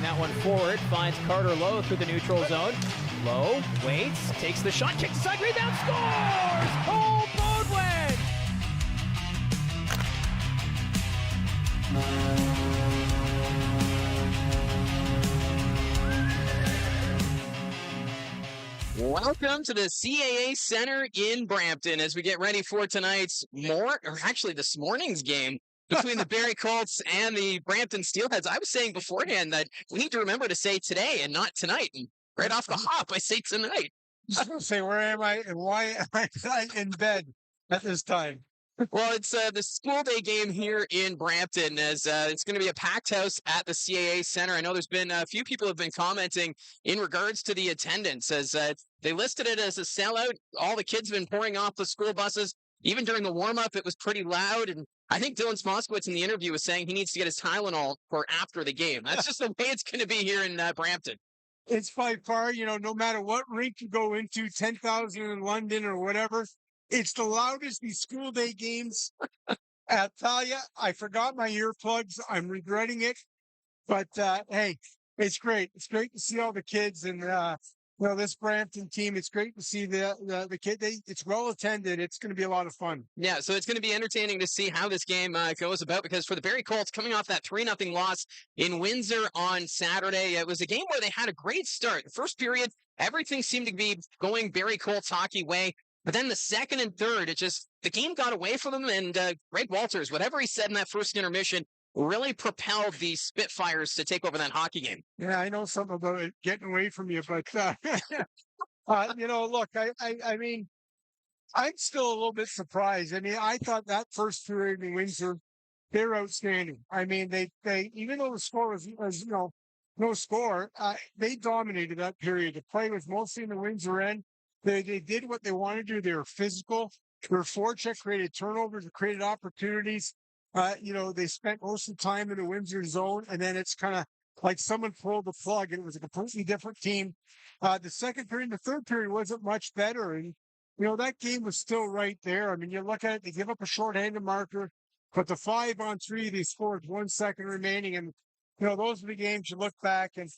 that one forward. Finds Carter Lowe through the neutral zone. Lowe waits, takes the shot, kicks aside, rebound, scores! Cole Bodwin! Welcome to the CAA Centre in Brampton as we get ready for tonight's this morning's game between the Barrie Colts and the Brampton Steelheads. I was saying beforehand that we need to remember to say today and not tonight. And right off the hop, I say tonight. I was going to say, where am I and why am I in bed at this time? Well, it's the school day game here in Brampton as it's going to be a packed house at the CAA Centre. I know there's been a few people have been commenting in regards to the attendance as they listed it as a sellout. All the kids have been pouring off the school buses. Even during the warm-up, it was pretty loud. And I think Dylan Smoskowitz in the interview was saying he needs to get his Tylenol for after the game. That's just the way it's going to be here in Brampton. It's by far, no matter what rink you go into, 10,000 in London or whatever, it's the loudest these school day games. I'll tell you, I forgot my earplugs. I'm regretting it. But, hey, it's great. It's great to see all the kids and, this Brampton team. It's great to see the kid. It's well attended. It's going to be a lot of fun. Yeah, so it's going to be entertaining to see how this game goes about because for the Barrie Colts, coming off that 3-0 loss in Windsor on Saturday, it was a game where they had a great start. The first period, everything seemed to be going Barrie Colts hockey way. But then the second and third, the game got away from them. And Greg Walters, whatever he said in that first intermission, really propelled the Spitfires to take over that hockey game. Yeah, I know something about it getting away from you, but look, I mean, I'm still a little bit surprised. I mean, I thought that first period in Windsor, they're outstanding. I mean, they even though the score was no score, they dominated that period. The play was mostly in the Windsor end. They did what they wanted to do. They were physical. Their forecheck created turnovers, created opportunities. They spent most of the time in the Windsor zone, and then it's kind of like someone pulled the plug, and it was a completely different team. The second period, the third period wasn't much better, and that game was still right there. I mean, you look at it; they give up a shorthanded marker, but the 5-on-3 they scored 1 second remaining, and those are the games you look back and.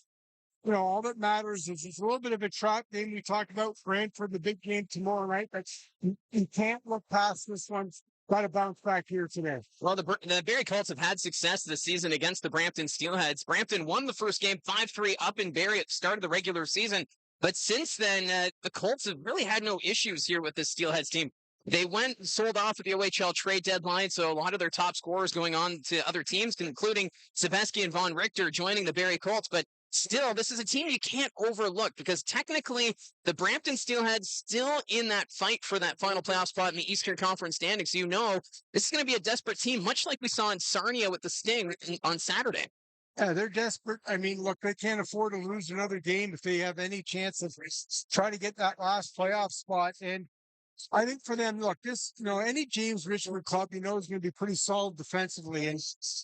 All that matters is it's a little bit of a trap game. We talked about Brantford, the big game tomorrow night, but you can't look past this one. Got to bounce back here today. Well, the Barrie Colts have had success this season against the Brampton Steelheads. Brampton won the first game 5-3 up in Barrie at the start of the regular season. But since then, the Colts have really had no issues here with this Steelheads team. They went and sold off at the OHL trade deadline, so a lot of their top scorers going on to other teams, including Sebeski and Von Richter joining the Barrie Colts. But still, this is a team you can't overlook because technically the Brampton Steelheads still in that fight for that final playoff spot in the Eastern Conference standings. So this is going to be a desperate team, much like we saw in Sarnia with the Sting on Saturday. Yeah, they're desperate. I mean, look, they can't afford to lose another game if they have any chance of trying to get that last playoff spot. And I think for them, look, any James Richmond club, is going to be pretty solid defensively, and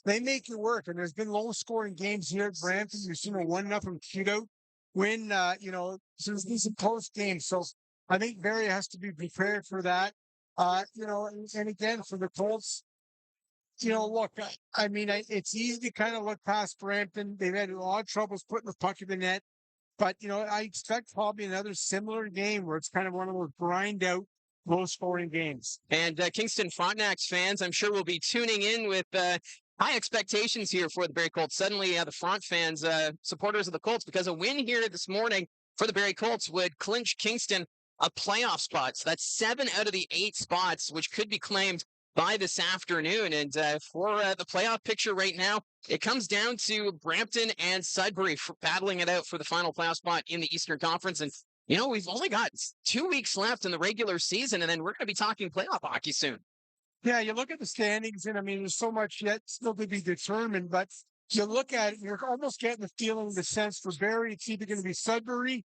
they make it work. And there's been low-scoring games here at Brampton. You've seen a 1-0 shootout win, so these are close games. So I think Barrie has to be prepared for that. And again, for the Colts, look, I mean, it's easy to kind of look past Brampton. They've had a lot of troubles putting the puck in the net. But, I expect probably another similar game where it's kind of one of those grind-out, low-scoring games. And Kingston Frontenac's fans, I'm sure, will be tuning in with high expectations here for the Barrie Colts. Suddenly, the Front fans, supporters of the Colts, because a win here this morning for the Barrie Colts would clinch Kingston a playoff spot. So that's 7 out of the 8 spots, which could be claimed by this afternoon. And for the playoff picture right now, it comes down to Brampton and Sudbury battling it out for the final playoff spot in the Eastern Conference. And we've only got 2 weeks left in the regular season, and then we're going to be talking playoff hockey soon. Yeah, you look at the standings, and I mean, there's so much yet still to be determined, but you look at it, you're almost getting the feeling, the sense for Barrie, it's either going to be Sudbury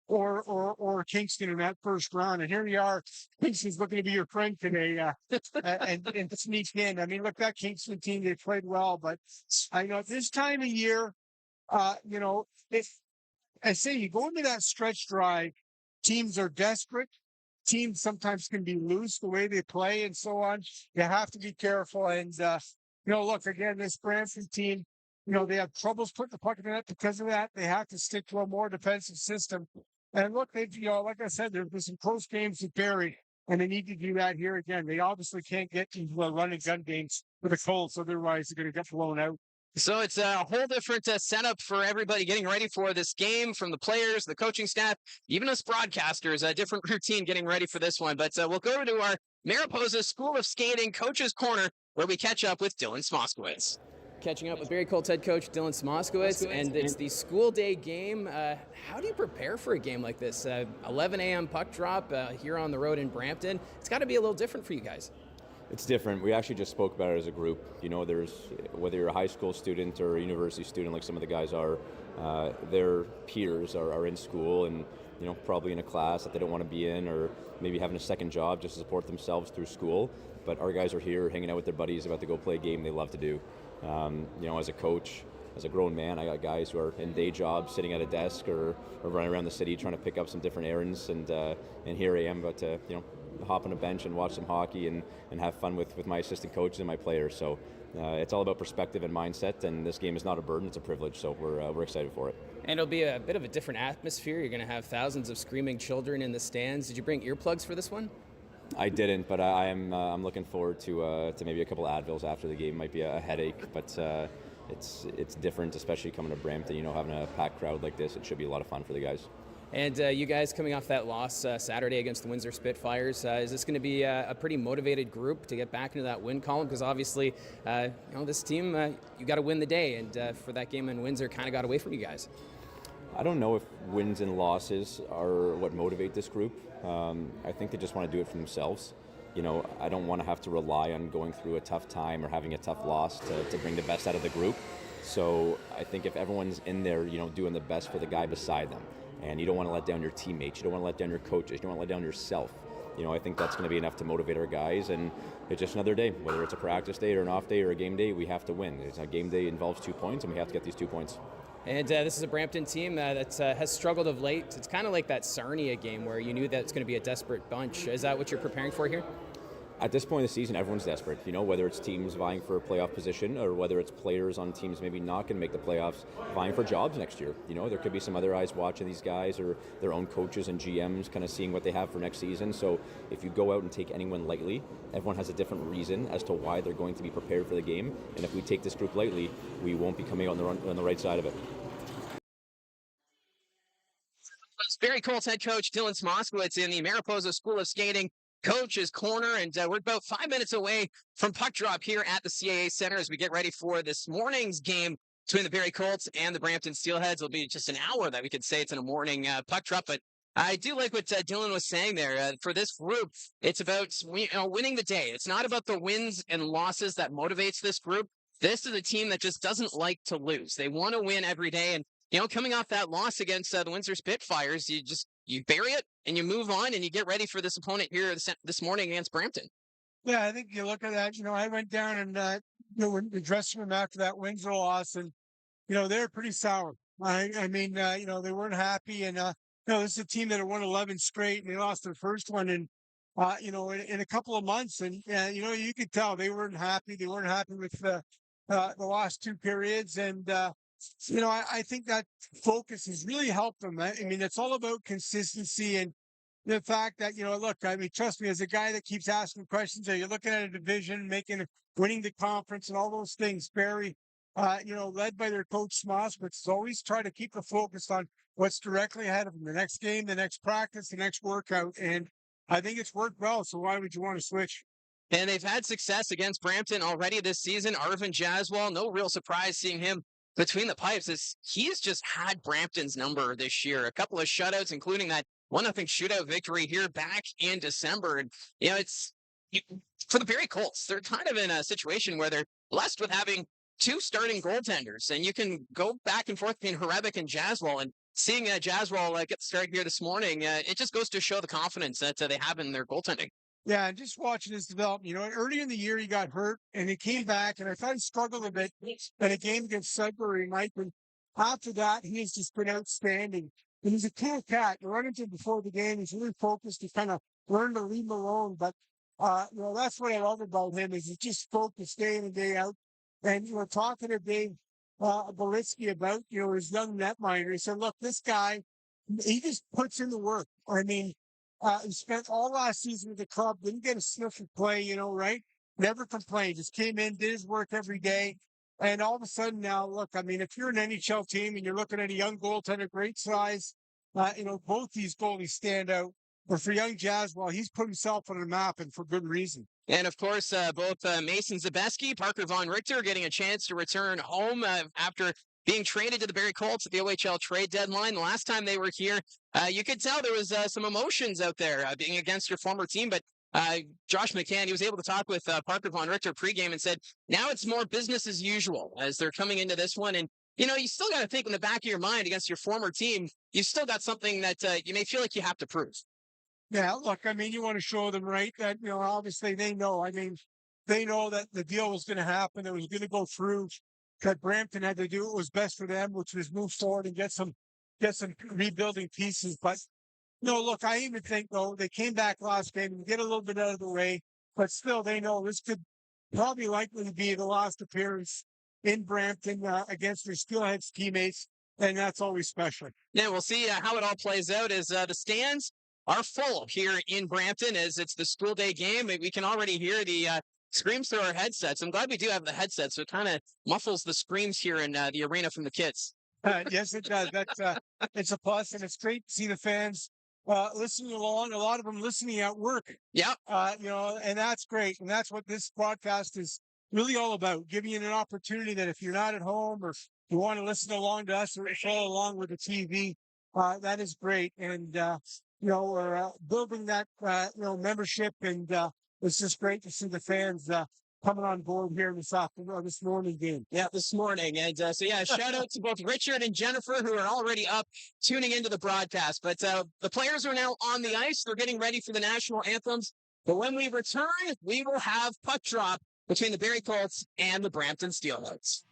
or Kingston in that first round. And here you are, Kingston's looking to be your friend today and sneak in. I mean, look, that Kingston team, they played well, but I know this time of year, if I say you go into that stretch drive, teams are desperate. Teams sometimes can be loose the way they play and so on. You have to be careful. And, look, again, this Brampton team, they have troubles putting the puck in the net because of that. They have to stick to a more defensive system. And look, like I said, there's been some close games with Barrie, and they need to do that here again. They obviously can't get into a run and gun games with the Colts, otherwise they're going to get blown out. So it's a whole different setup for everybody getting ready for this game, from the players, the coaching staff, even us broadcasters, a different routine getting ready for this one. But we'll go to our Mariposa School of Skating Coach's Corner, where we catch up with Dylan Smoskowitz. Catching up with Barrie Colts head coach Dylan Smoskowitz, and it's the school day game. How do you prepare for a game like this? 11 a.m. puck drop here on the road in Brampton. It's got to be a little different for you guys. It's different. We actually just spoke about it as a group. There's, whether you're a high school student or a university student like some of the guys are, their peers are in school and, probably in a class that they don't want to be in, or maybe having a second job just to support themselves through school. But our guys are here hanging out with their buddies, about to go play a game they love to do. As a coach, as a grown man, I got guys who are in day jobs, sitting at a desk or running around the city trying to pick up some different errands. And here I am about to, hop on a bench and watch some hockey and have fun with my assistant coaches and my players. So it's all about perspective and mindset, and this game is not a burden, it's a privilege. So we're excited for it. And it'll be a bit of a different atmosphere. You're going to have thousands of screaming children in the stands. Did you bring earplugs for this one? I didn't, but I'm looking forward to maybe a couple of Advils after the game. Might be a headache, but it's different, especially coming to Brampton. Having a packed crowd like this, it should be a lot of fun for the guys. And you guys coming off that loss Saturday against the Windsor Spitfires, is this going to be a pretty motivated group to get back into that win column? Because obviously, this team, you got to win the day, and for that game in Windsor, kind of got away from you guys. I don't know if wins and losses are what motivate this group. I think they just want to do it for themselves. I don't want to have to rely on going through a tough time or having a tough loss to bring the best out of the group. So I think if everyone's in there, doing the best for the guy beside them, and you don't want to let down your teammates, you don't want to let down your coaches, you don't want to let down yourself. I think that's going to be enough to motivate our guys, and it's just another day. Whether it's a practice day or an off day or a game day, we have to win. A game day involves 2 points, and we have to get these 2 points. And this is a Brampton team that has struggled of late. It's kind of like that Sarnia game where you knew that it's going to be a desperate bunch. Is that what you're preparing for here? At this point in the season, everyone's desperate. Whether it's teams vying for a playoff position or whether it's players on teams maybe not going to make the playoffs vying for jobs next year. There could be some other eyes watching these guys, or their own coaches and GMs kind of seeing what they have for next season. So if you go out and take anyone lightly, everyone has a different reason as to why they're going to be prepared for the game. And if we take this group lightly, we won't be coming out on the right side of it. Barrie Colts head coach Dylan Smoskowitz in the Mariposa School of Skating Coach's Corner, and we're about 5 minutes away from puck drop here at the CAA Centre as we get ready for this morning's game between the Barrie Colts and the Brampton Steelheads. It'll be just an hour that we could say it's in a morning puck drop, but I do like what Dylan was saying there. For this group, it's about winning the day. It's not about the wins and losses that motivates this group. This is a team that just doesn't like to lose. They want to win every day, and coming off that loss against the Windsor Spitfires, you bury it and you move on and you get ready for this opponent here this morning against Brampton. Yeah, I think you look at that. I went down and in the dressing room after that Windsor loss, and they're pretty sour. I mean, they weren't happy, and this is a team that had won 11 straight, and they lost their first one in a couple of months, and you could tell they weren't happy. They weren't happy with the last two periods, and I think that focus has really helped them. I mean, it's all about consistency and the fact that, look, I mean, trust me, as a guy that keeps asking questions, are you looking at a division, winning the conference and all those things, Barrie, led by their coach Smoskowitz, always try to keep the focus on what's directly ahead of them, the next game, the next practice, the next workout. And I think it's worked well. So why would you want to switch? And they've had success against Brampton already this season. Arvin Jaswal, no real surprise seeing him between the pipes. He's just had Brampton's number this year. A couple of shutouts, including that 1-0 shootout victory here back in December. And, it's for the Barrie Colts, they're kind of in a situation where they're blessed with having two starting goaltenders. And you can go back and forth between Hrebeck and Jaswal. And seeing Jaswal get the start here this morning, it just goes to show the confidence that they have in their goaltending. Yeah, and just watching his development. Earlier in the year he got hurt and he came back, and I thought he struggled a bit in a game against Sudbury, Mike. And after that, he has just been outstanding. And he's a cool cat. You run into him before the game. He's really focused. He kind of learned to leave him alone. But that's what I love about him, is he's just focused day in and day out. And talking to Dave Bolitsky about, his young netminder. He said, look, this guy, he just puts in the work. I mean, he spent all last season with the club, didn't get a sniff of play, right? Never complained, just came in, did his work every day. And all of a sudden now, look, I mean, if you're an NHL team and you're looking at a young goaltender, great size, both these goalies stand out. But for young Jazz, well, he's put himself on the map, and for good reason. And of course, both Mason Zabeski, Parker Von Richter getting a chance to return home after being traded to the Barrie Colts at the OHL trade deadline. The last time they were here, you could tell there was some emotions out there being against your former team. But Josh McCann, he was able to talk with Parker Von Richter pregame and said, now it's more business as usual as they're coming into this one. And, you still got to think in the back of your mind against your former team, you've still got something that you may feel like you have to prove. Yeah, look, I mean, you want to show them, right, that, obviously they know. I mean, they know that the deal was going to happen. It was going to go through, that Brampton had to do what was best for them, which was move forward and get some rebuilding pieces. But, look, I even think, though, they came back last game and get a little bit out of the way, but still they know this could probably likely be the last appearance in Brampton against their Steelheads teammates, and that's always special. Yeah, we'll see how it all plays out as the stands are full here in Brampton as it's the school day game. We can already hear the screams through our headsets. I'm glad we do have the headsets, so it kind of muffles the screams here in the arena from the kids. Yes, it does. That's it's a plus, and it's great to see the fans listening along. A lot of them listening at work. Yeah. And that's great. And that's what this broadcast is really all about, giving you an opportunity that if you're not at home or you want to listen along to us or follow along with the TV, that is great. And, we're building that, membership, and it's just great to see the fans coming on board here this morning game. Yeah, this morning. And shout out to both Richard and Jennifer, who are already up tuning into the broadcast. But the players are now on the ice. They're getting ready for the national anthems. But when we return, we will have puck drop between the Barrie Colts and the Brampton Steelheads.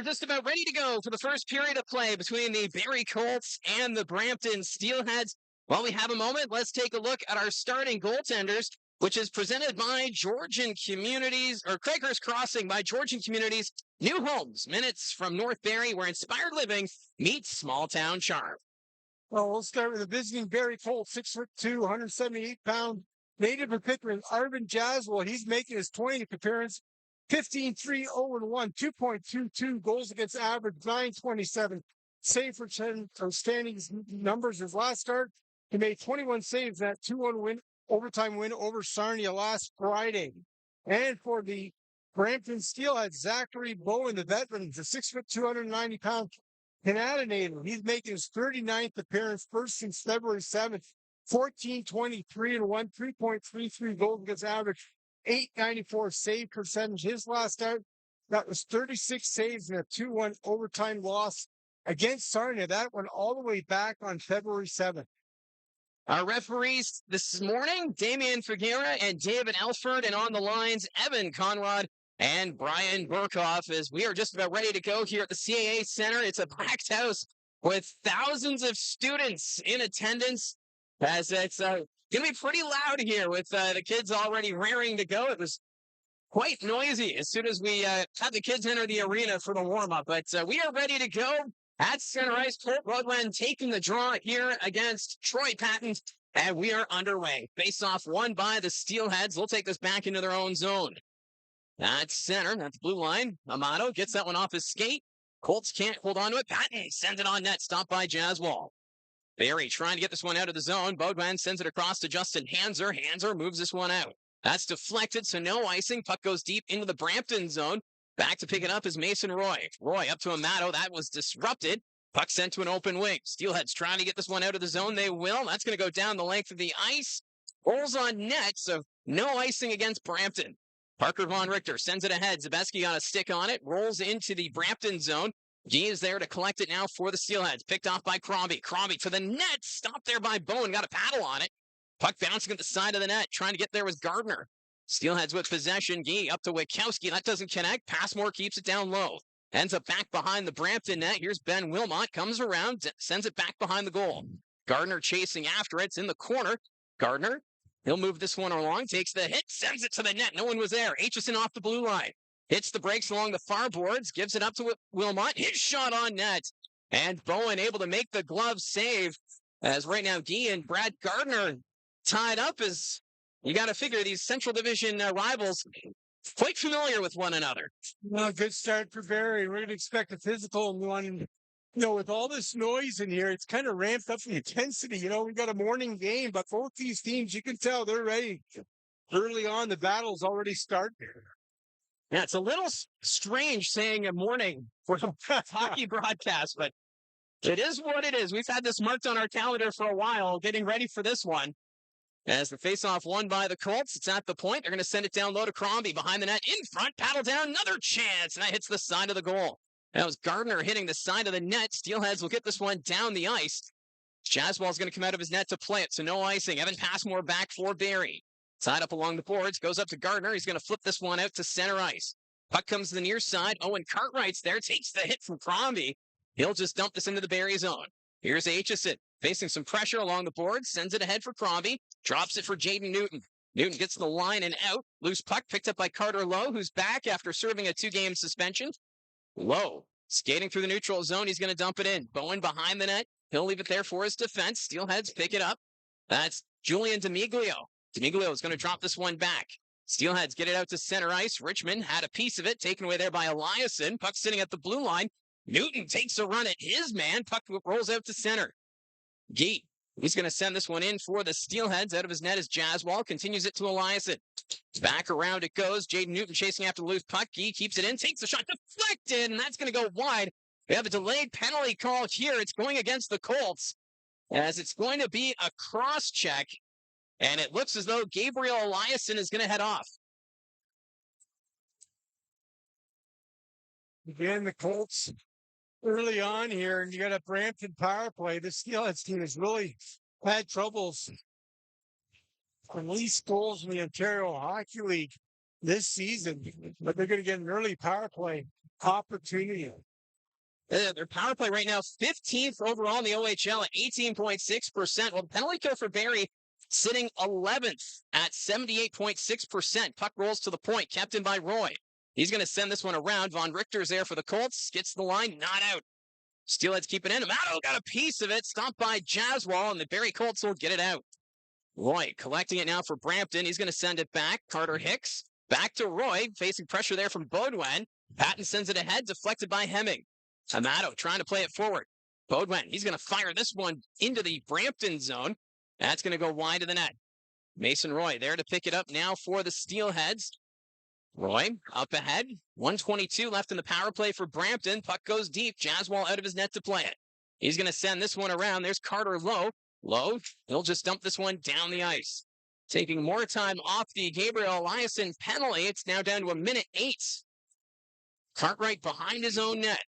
just about ready to go for the first period of play between the Barrie Colts and the Brampton Steelheads. While we have a moment, let's take a look at our starting goaltenders, which is presented by Georgian Communities, or Quakers Crossing by Georgian Communities, New Homes, minutes from North Barrie, where inspired living meets small town charm. Well, we'll start with the visiting Barrie Colts, 6'2", 178-pound native of Pickering, Arvin Jaswell. He's making his 20th appearance. 15-3-0-1, 2.22 goals against average, 927 save for 10 outstanding numbers. His last start, he made 21 saves, that 2-1 win, overtime win over Sarnia last Friday. And for the Brampton Steelheads, Zachary Bowen, the veteran, the 6', 290-pound Canadian. He's making his 39th appearance, first since February 7th. 14-23-1, 3.33 goals against average, 894 save percentage. His last start, that was 36 saves in a 2-1 overtime loss against Sarnia. That went all the way back on February 7th. Our referees this morning, Damian Figuera and David Elford, and on the lines, Evan Conrad and Brian Burkhoff, as we are just about ready to go here at the CAA Centre. It's a packed house with thousands of students in attendance, as it's going to be pretty loud here with the kids already raring to go. It was quite noisy as soon as we had the kids enter the arena for the warm-up, but we are ready to go at center ice. Colt Rugland taking the draw here against Troy Patton, and we are underway. Face-off won by the Steelheads. They'll take this back into their own zone. That's center. That's blue line. Amato gets that one off his skate. Colts can't hold on to it. Patton sends it on net. Stopped by Jaswall. Barrie trying to get this one out of the zone. Bodwan sends it across to Justin Hanser. Hanser moves this one out. That's deflected, so no icing. Puck goes deep into the Brampton zone. Back to pick it up is Mason Roy. Roy up to Amato. That was disrupted. Puck sent to an open wing. Steelheads trying to get this one out of the zone. They will. That's going to go down the length of the ice. Rolls on net, so no icing against Brampton. Parker Von Richter sends it ahead. Zabeski got a stick on it. Rolls into the Brampton zone. G is there to collect it now for the Steelheads. Picked off by Crombie. Crombie for the net. Stopped there by Bowen. Got a paddle on it. Puck bouncing at the side of the net. Trying to get there was Gardner. Steelheads with possession. Gee up to Witkowski. That doesn't connect. Passmore keeps it down low. Ends up back behind the Brampton net. Here's Ben Wilmot. Comes around. Sends it back behind the goal. Gardner chasing after it. It's in the corner. Gardner. He'll move this one along. Takes the hit. Sends it to the net. No one was there. Aitchison off the blue line. Hits the brakes along the far boards. Gives it up to Wilmot. His shot on net. And Bowen able to make the glove save. As right now, Gee and Brad Gardner tied up. As you got to figure these Central Division rivals quite familiar with one another. Well, good start for Barrie. We're going to expect a physical one. With all this noise in here, it's kind of ramped up the intensity. We've got a morning game, but both these teams, you can tell they're ready. Early on, the battle's already started. Yeah, it's a little strange saying a morning for a hockey broadcast, but it is what it is. We've had this marked on our calendar for a while, getting ready for this one. As the faceoff won by the Colts, it's at the point. They're going to send it down low to Crombie. Behind the net, in front, paddle down, another chance, and that hits the side of the goal. That was Gardner hitting the side of the net. Steelheads will get this one down the ice. Jaswall's going to come out of his net to play it, so no icing. Evan Passmore back for Barrie. Tied up along the boards, goes up to Gardner. He's going to flip this one out to center ice. Puck comes to the near side. Owen Cartwright's there, takes the hit from Crombie. He'll just dump this into the Barrie zone. Here's Aitchison, facing some pressure along the boards, sends it ahead for Crombie, drops it for Jaden Newton. Newton gets the line and out. Loose puck picked up by Carter Lowe, who's back after serving a 2-game suspension. Lowe skating through the neutral zone. He's going to dump it in. Bowen behind the net. He'll leave it there for his defense. Steelheads pick it up. That's Julian Demiglio. Demiglio is going to drop this one back. Steelheads get it out to center ice. Richmond had a piece of it, taken away there by Eliason. Puck sitting at the blue line. Newton takes a run at his man. Puck rolls out to center. Gee, he's going to send this one in for the Steelheads. Out of his net is Jaswall. Continues it to Eliason. Back around it goes. Jaden Newton chasing after the loose puck. Gee keeps it in, takes the shot, deflected, and that's going to go wide. We have a delayed penalty call here. It's going against the Colts, as it's going to be a cross check, and it looks as though Gabriel Eliason is going to head off. Again, the Colts early on here, and you got a Brampton power play. The Steelheads team has really had troubles and least goals in the Ontario Hockey League this season, but they're going to get an early power play opportunity. Their power play right now, 15th overall in the OHL at 18.6%. Well, the penalty kill for Barrie sitting 11th at 78.6%. Puck rolls to the point, kept in by Roy. He's going to send this one around. Von Richter's there for the Colts. Gets the line, not out. Steelheads keep it in. Amato got a piece of it. Stopped by Jaswal, and the Barrie Colts will get it out. Roy collecting it now for Brampton. He's going to send it back. Carter Hicks back to Roy, facing pressure there from Baudouin. Patton sends it ahead, deflected by Hemming. Amato trying to play it forward. Baudouin, he's going to fire this one into the Brampton zone. That's going to go wide of the net. Mason Roy there to pick it up now for the Steelheads. Roy up ahead. 1:22 left in the power play for Brampton. Puck goes deep. Jaswal out of his net to play it. He's going to send this one around. There's Carter Lowe. Lowe, he'll just dump this one down the ice. Taking more time off the Gabriel Eliasson penalty. It's now down to 1:08. Cartwright behind his own net.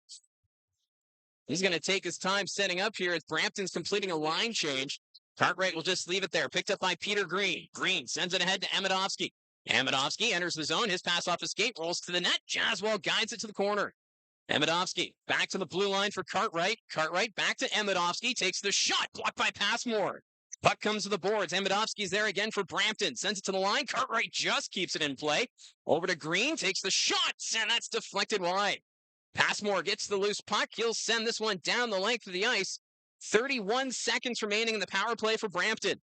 He's going to take his time setting up here as Brampton's completing a line change. Cartwright will just leave it there. Picked up by Peter Green. Green sends it ahead to Amidovsky. Amidovsky enters the zone. His pass off escape rolls to the net. Jaswal guides it to the corner. Amidovsky back to the blue line for Cartwright. Cartwright back to Amidovsky. Takes the shot. Blocked by Passmore. Puck comes to the boards. Amidovsky's there again for Brampton. Sends it to the line. Cartwright just keeps it in play. Over to Green. Takes the shot. And that's deflected wide. Passmore gets the loose puck. He'll send this one down the length of the ice. 31 seconds remaining in the power play for Brampton.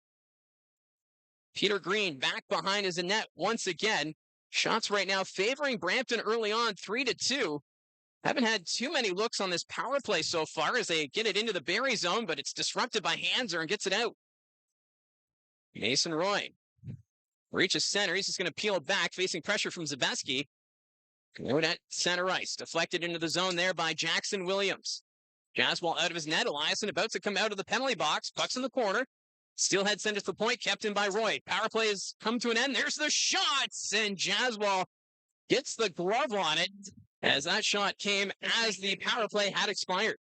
Peter Green back behind his net once again. Shots right now favoring Brampton early on, 3-2. Haven't had too many looks on this power play so far as they get it into the Barrie zone, but it's disrupted by Hanser and gets it out. Mason Roy reaches center. He's just going to peel it back, facing pressure from Zabeski. Out at center ice. Deflected into the zone there by Jackson Williams. Jaswal out of his net. Eliasson about to come out of the penalty box. Puck's in the corner. Steelhead sent it to the point, kept in by Roy. Power play has come to an end. There's the shots, and Jaswal gets the glove on it as that shot came as the power play had expired.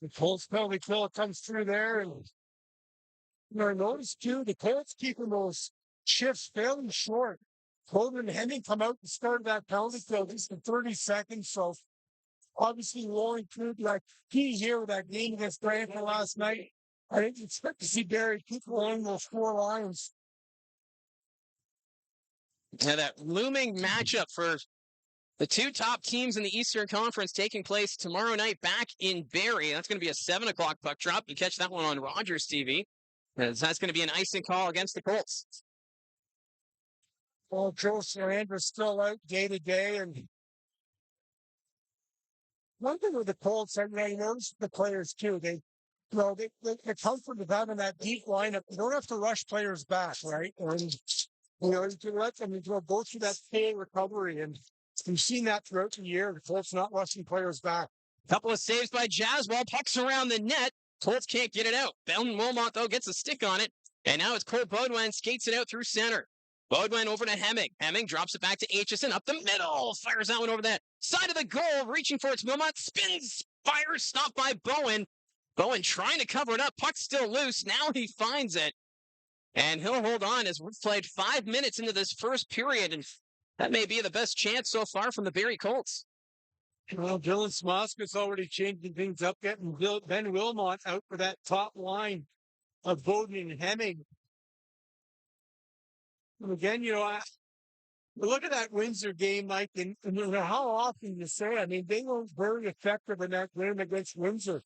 The Colts penalty kill comes through there, and I noticed too, the Colts keeping those shifts fairly short. Holden and Hemming come out and start that penalty kill just in 30 seconds. So obviously Lauren proved like key here with that game against Brampton last night. I didn't expect to see Barrie keep along those 4 lines. Yeah, that looming matchup for the 2 top teams in the Eastern Conference taking place tomorrow night back in Barrie. That's going to be a 7 o'clock puck drop. You catch that one on Rogers TV. That's going to be an icing call against the Colts. Well, Joe Sarandra's still out day to day, and one thing with the Colts, I noticed the players too. The comfort of having that deep lineup. You don't have to rush players back, right? And you can let them go through that pain recovery, and we've seen that throughout the year. The Colts not rushing players back. Couple of saves by Jaswal. Pucks around the net. Colts can't get it out. Ben Wilmot, though, gets a stick on it. And now it's Cole Baudouin skates it out through center. Baudouin over to Hemming. Hemming drops it back to Aitchison. Up the middle. Fires that one over that side of the goal. Reaching for its Wilmot. Spins. Fires. Stopped by Bowen. Bowen trying to cover it up. Puck's still loose. Now he finds it. And he'll hold on as we've played 5 minutes into this first period. And that may be the best chance so far from the Barrie Colts. Well, Dylan Smoskow's already changing things up, getting Ben Wilmot out for that top line of Bowden and Hemming. And again, look at that Windsor game, Mike, and how often you say, I mean, they were very effective in that game against Windsor.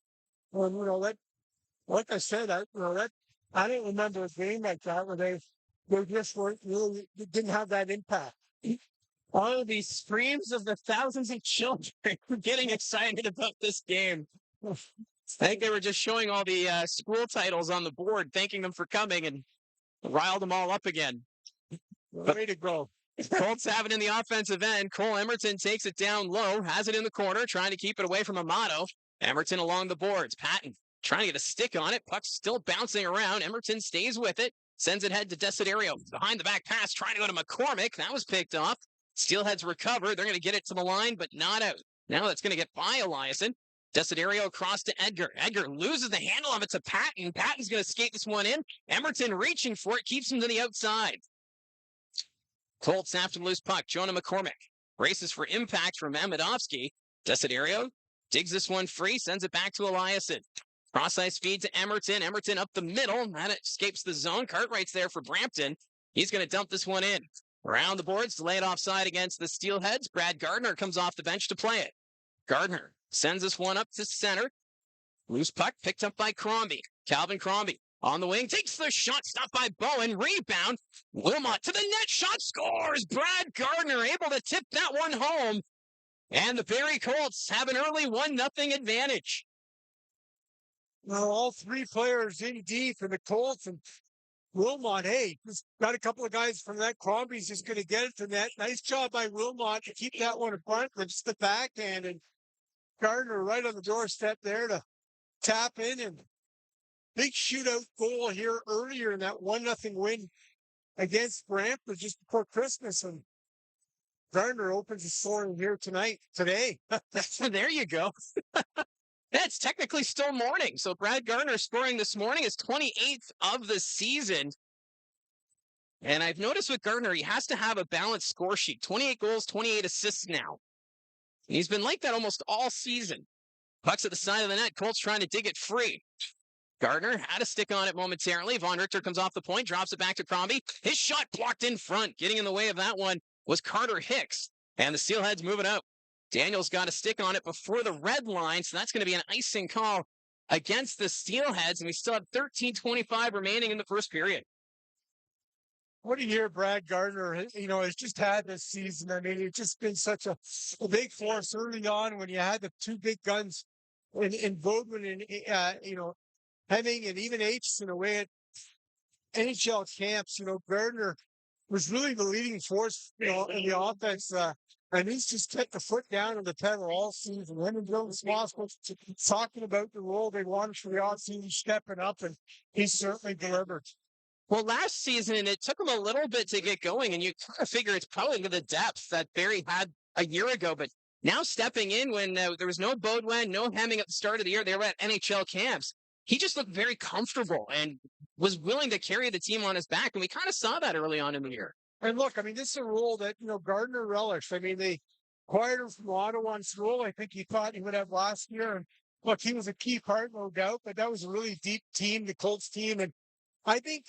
And, like I said, I didn't remember a game like that where they just weren't really, didn't have that impact. All of these screams of the thousands of children getting excited about this game. I think they were just showing all the school titles on the board, thanking them for coming, and riled them all up again. Way to go. Colts have it in the offensive end. Cole Emerton takes it down low, has it in the corner, trying to keep it away from Amato. Emerton along the boards. Patton trying to get a stick on it. Puck's still bouncing around. Emerton stays with it. Sends it ahead to Desiderio. Behind the back pass, trying to go to McCormick. That was picked off. Steelheads recover. They're going to get it to the line, but not out. Now that's going to get by Eliasson. Desiderio across to Edgar. Edgar loses the handle of it to Patton. Patton's going to skate this one in. Emerton reaching for it, keeps him to the outside. Colts after the loose puck. Jonah McCormick races for impact from Amidovsky. Desiderio digs this one free, sends it back to Eliason. Cross-ice feed to Emerton. Emerton up the middle. That escapes the zone. Cartwright's there for Brampton. He's going to dump this one in. Around the boards, delayed offside against the Steelheads. Brad Gardner comes off the bench to play it. Gardner sends this one up to center. Loose puck picked up by Crombie. Calvin Crombie on the wing. Takes the shot. Stopped by Bowen. Rebound. Wilmot to the net. Shot scores. Brad Gardner able to tip that one home. And the Barrie Colts have an early 1-0 advantage. Well, all three players in deep for the Colts, and Wilmot, hey, just got a couple of guys from that. Crombie's just going to get it to net. Nice job by Wilmot to keep that one in front. It's the backhand, and Gardner right on the doorstep there to tap in. And big shootout goal here earlier in that 1-0 win against Brampton just before Christmas. And Gardner opens the scoring here today. There you go. It's technically still morning. So Brad Gardner scoring this morning is 28th of the season. And I've noticed with Gardner, he has to have a balanced score sheet. 28 goals, 28 assists now. He's been like that almost all season. Puck's at the side of the net. Colts trying to dig it free. Gardner had a stick on it momentarily. Von Richter comes off the point, drops it back to Crombie. His shot blocked in front. Getting in the way of that one was Carter Hicks. And the Steelheads move it out. Daniels got a stick on it before the red line, so that's going to be an icing call against the Steelheads, and we still have 13:25 remaining in the first period. What do you hear, Brad Gardner, has just had this season? I mean, it's just been such a big force early on when you had the two big guns in Bodman and, Hemming and even Aitchison away at NHL camps. Gardner was really the leading force, in the offense. And he's just kept the foot down on the pedal all season. Him and Joe Smosco talking about the role they wanted for the offseason, stepping up, and he's certainly delivered. Well, last season, it took him a little bit to get going, and you kind of figure it's probably the depth that Barrie had a year ago. But now stepping in when there was no Baudouin, no Hemming at the start of the year, they were at NHL camps. He just looked very comfortable and was willing to carry the team on his back, and we kind of saw that early on in the year. And look, I mean, this is a role that, Gardner relished. I mean, they acquired him from Ottawa. It's a role I think he thought he would have last year. And look, he was a key part, no doubt, but that was a really deep team, the Colts team. And I think,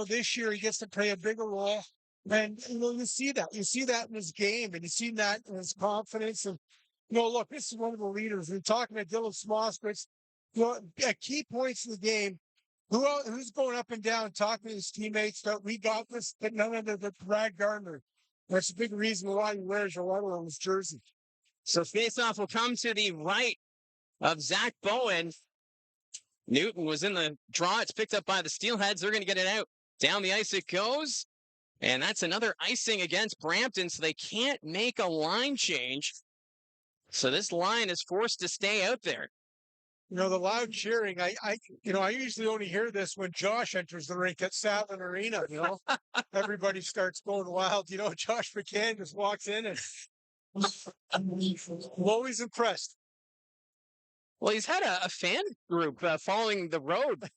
this year he gets to play a bigger role. And, you see that. You see that in his game, and you see that in his confidence. And, look, this is one of the leaders. We're talking to Dylan Smosquitz. At key points in the game, who's going up and down talking to his teammates that we got this, but none other than Brad Gardner. That's a big reason why he wears a letter on his jersey. So faceoff will come to the right of Zach Bowen. Newton was in the draw. It's picked up by the Steelheads. They're going to get it out. Down the ice it goes. And that's another icing against Brampton, so they can't make a line change. So this line is forced to stay out there. The loud cheering, I usually only hear this when Josh enters the rink at Savin Arena, Everybody starts going wild. Josh McCann just walks in and I'm always impressed. Well, he's had a fan group following the road.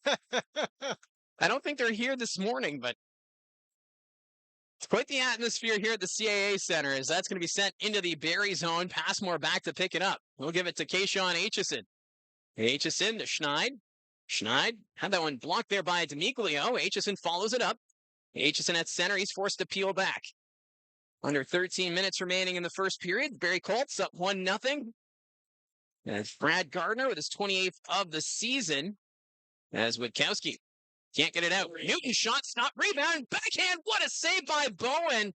I don't think they're here this morning, but it's quite the atmosphere here at the CAA Centre, as that's going to be sent into the Barrie zone. Passmore back to pick it up. We'll give it to Kayshawn Aitchison. Aitchison to Schneid. Schneid had that one blocked there by D'Amiglio. Aitchison follows it up. Aitchison at center. He's forced to peel back. Under 13 minutes remaining in the first period. Barrie Colts up 1-0. That's Brad Gardner with his 28th of the season. As Witkowski can't get it out. Newton shot, stop, rebound, backhand. What a save by Bowen.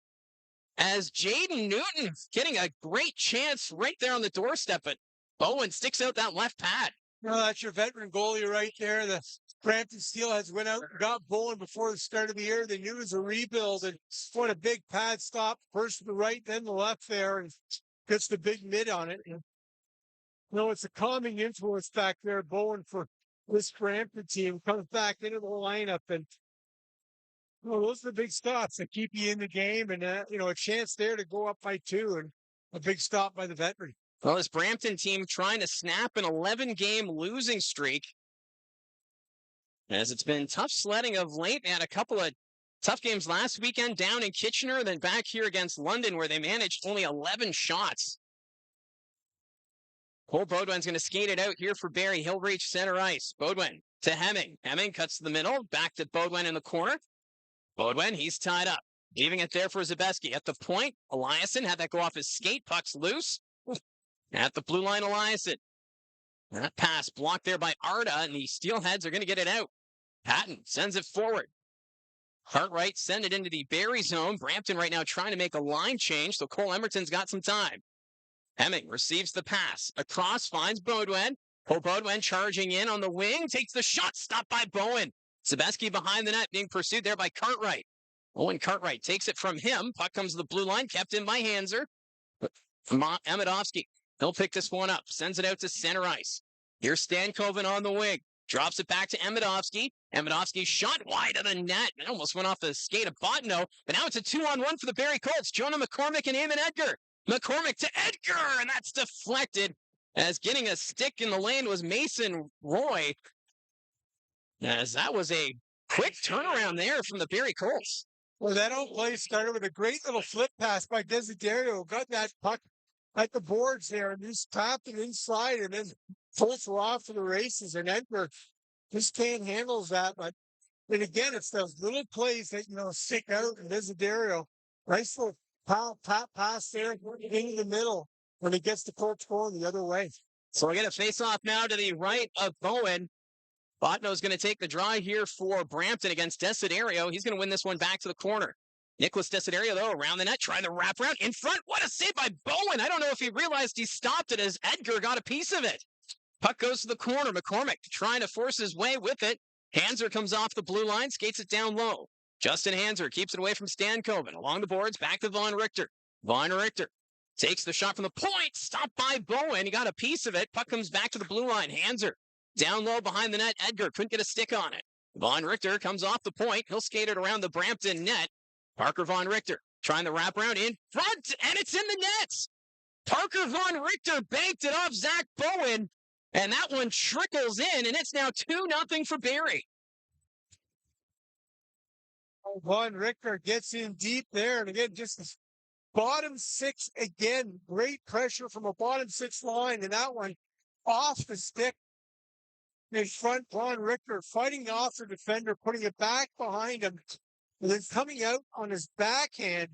As Jaden Newton getting a great chance right there on the doorstep. But Bowen sticks out that left pad. That's your veteran goalie right there. The Brampton Steelheads went out and got Bowen before the start of the year. They knew it was a rebuild, and what a big pad stop. First to the right, then the left there, and gets the big mid on it. It's a calming influence back there, Bowen, for this Brampton team. Comes back into the lineup, and those are the big stops that keep you in the game, and a chance there to go up by 2, and a big stop by the veteran. Well, this Brampton team trying to snap an 11-game losing streak. As it's been tough sledding of late. They had a couple of tough games last weekend down in Kitchener, then back here against London where they managed only 11 shots. Cole Beaudoin's going to skate it out here for Barrie. He'll reach center ice. Beaudoin to Hemming. Hemming cuts to the middle. Back to Beaudoin in the corner. Beaudoin, he's tied up. Leaving it there for Zabeski. At the point, Eliasson had that go off his skate. Puck's loose. At the blue line, Eliasson. That pass blocked there by Arda, and the Steelheads are going to get it out. Patton sends it forward. Cartwright send it into the Barrie zone. Brampton right now trying to make a line change, so Cole Emerton's got some time. Hemming receives the pass. Across, finds Beaudoin. Cole Beaudoin charging in on the wing. Takes the shot, stopped by Bowen. Zabeski behind the net, being pursued there by Cartwright. Owen Cartwright takes it from him. Puck comes to the blue line, kept in by Hanser. Amidovsky, he'll pick this one up. Sends it out to center ice. Here's Stankoven on the wing. Drops it back to Amidovsky. Amidovsky shot wide of the net. It almost went off the skate of Botno. But now it's a 2-on-1 for the Barrie Colts. Jonah McCormick and Eamon Edgar. McCormick to Edgar, and that's deflected. As getting a stick in the lane was Mason Roy. As that was a quick turnaround there from the Barrie Colts. Well, that old play started with a great little flip pass by Desiderio. Got that puck at the boards there and just tapped it inside, and then Colts were off to the races, and Edgar just can't handle that. But and again, it's those little plays that, stick out. And Desiderio, nice little pass there into the middle when he gets the Colts going the other way. So we're going to face off now to the right of Bowen. Botno's going to take the draw here for Brampton against Desiderio. He's going to win this one back to the corner. Nicholas Desiderio, though, around the net, trying to wrap around in front. What a save by Bowen. I don't know if he realized he stopped it as Edgar got a piece of it. Puck goes to the corner. McCormick trying to force his way with it. Hanser comes off the blue line, skates it down low. Justin Hanser keeps it away from Stankoven. Along the boards, back to Von Richter. Von Richter takes the shot from the point. Stopped by Bowen. He got a piece of it. Puck comes back to the blue line. Hanser down low behind the net. Edgar couldn't get a stick on it. Von Richter comes off the point. He'll skate it around the Brampton net. Parker Von Richter trying to wrap around in front, and it's in the nets. Parker Von Richter banked it off Zach Bowen, and that one trickles in, and it's now 2-0 for Barrie. Von Richter gets in deep there, and again, just bottom six again. Great pressure from a bottom six line, and that one off the stick. In front, Von Richter fighting off the defender, putting it back behind him, and then coming out on his backhand,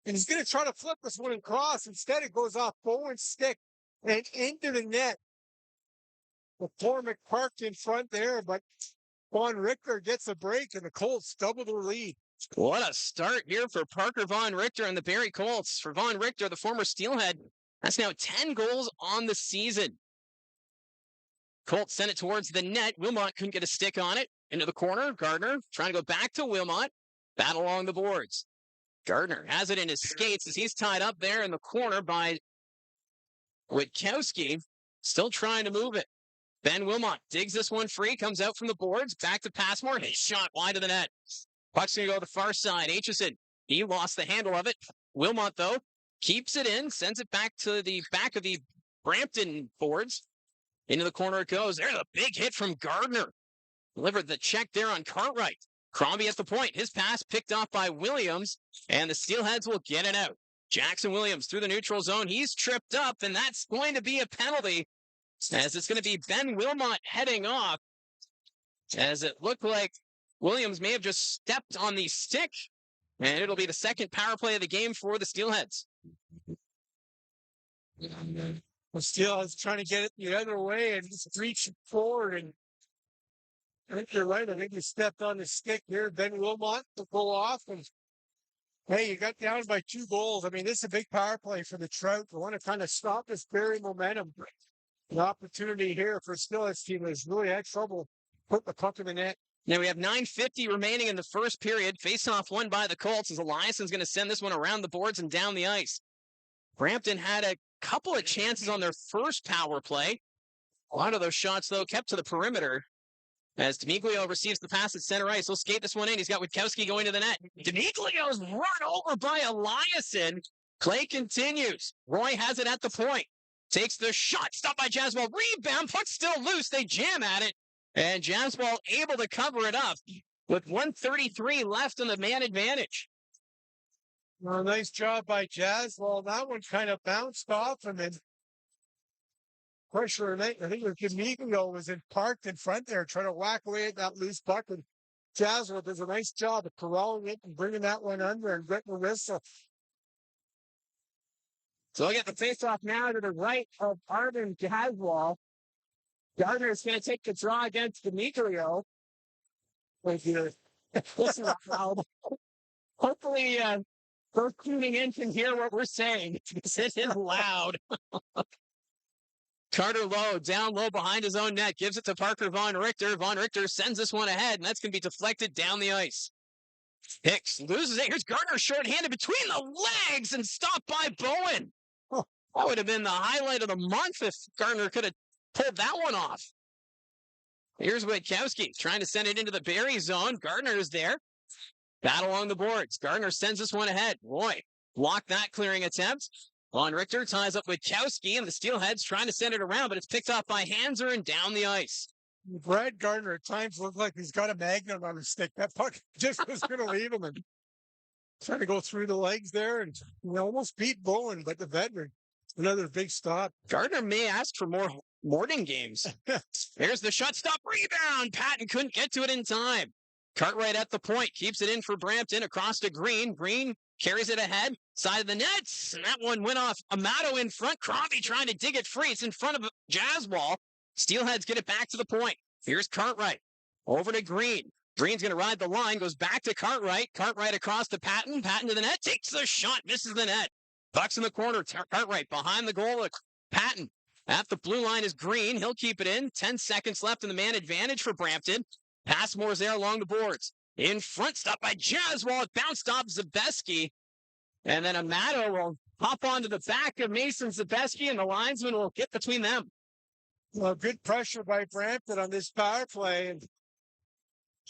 and he's going to try to flip this one across. Instead, it goes off Bowen's stick and into the net. McCormick parked in front there, but Von Richter gets a break, and the Colts double their lead. What a start here for Parker Von Richter and the Barrie Colts. For Von Richter, the former Steelhead, that's now 10 goals on the season. Colts sent it towards the net. Wilmot couldn't get a stick on it. Into the corner. Gardner trying to go back to Wilmot. Battle along the boards. Gardner has it in his skates as he's tied up there in the corner by Witkowski. Still trying to move it. Ben Wilmot digs this one free. Comes out from the boards. Back to Passmore. His shot wide of the net. Puck's going to go to the far side. Aitchison, he lost the handle of it. Wilmot, though, keeps it in. Sends it back to the back of the Brampton boards. Into the corner it goes. There's a big hit from Gardner. Delivered the check there on Cartwright. Crombie at the point. His pass picked off by Williams, and the Steelheads will get it out. Jackson Williams through the neutral zone. He's tripped up, and that's going to be a penalty, as it's going to be Ben Wilmot heading off, as it looked like Williams may have just stepped on the stick, and it'll be the second power play of the game for the Steelheads. The Steelheads trying to get it the other way and just reach forward, and I think you're right. I think you stepped on the stick here. Ben Wilmot to pull off, and hey, you got down by 2 goals. I mean, this is a big power play for the Trout. They want to kind of stop this Barrie momentum. The opportunity here for Steelheads team has really had trouble putting the puck in the net. Now we have 9:50 remaining in the first period. Face-off won by the Colts as Eliasson's going to send this one around the boards and down the ice. Brampton had a couple of chances on their first power play. A lot of those shots, though, kept to the perimeter. As D'Amiglio receives the pass at center ice, he'll skate this one in. He's got Witkowski going to the net. D'Amiglio's run over by Eliasson. Play continues. Roy has it at the point. Takes the shot. Stopped by Jaswal. Rebound. Puck still loose. They jam at it. And Jaswal able to cover it up with 1:33 left in the man advantage. Well, nice job by Jaswal. That one kind of bounced off him, and pressure tonight. I think D'Amico was parked in front there trying to whack away at that loose puck. And Jaswell does a nice job of corralling it and bringing that one under and getting the whistle. So I get the faceoff now to the right of Arden Jaswell. Gardner is going to take the draw against D'Amico. Listen out loud. Hopefully, those tuning in can hear what we're saying. It is loud. Carter Lowe, down low behind his own net, gives it to Parker Von Richter. Von Richter sends this one ahead, and that's going to be deflected down the ice. Hicks loses it. Here's Gardner shorthanded between the legs and stopped by Bowen. Oh, that would have been the highlight of the month if Gardner could have pulled that one off. Here's Witkowski trying to send it into the Barrie zone. Gardner is there. Battle along the boards. Gardner sends this one ahead. Roy blocked that clearing attempt. Von Richter ties up Witkowski, and the Steelheads trying to send it around, but it's picked off by Hanser and down the ice. Brad Gardner at times looked like he's got a magnet on his stick. That puck just was going to leave him and trying to go through the legs there, and he almost beat Bowen, but the veteran, another big stop. Gardner may ask for more morning games. Here's the shot stop rebound. Patton couldn't get to it in time. Cartwright at the point, keeps it in for Brampton across to Green. Green carries it ahead, side of the nets, and that one went off. Amato in front. Crombie trying to dig it free. It's in front of Jaswell. Steelheads get it back to the point. Here's Cartwright. Over to Green. Green's going to ride the line, goes back to Cartwright. Cartwright across to Patton. Patton to the net, takes the shot, misses the net. Bucks in the corner. Cartwright behind the goal. Patton. At the blue line is Green. He'll keep it in. 10 seconds left in the man advantage for Brampton. Passmore's there along the boards. In front, stopped by Jaswell. It bounced off Zabeski. And then Amato will hop onto the back of Mason Zabeski, and the linesman will get between them. Well, good pressure by Brampton on this power play. And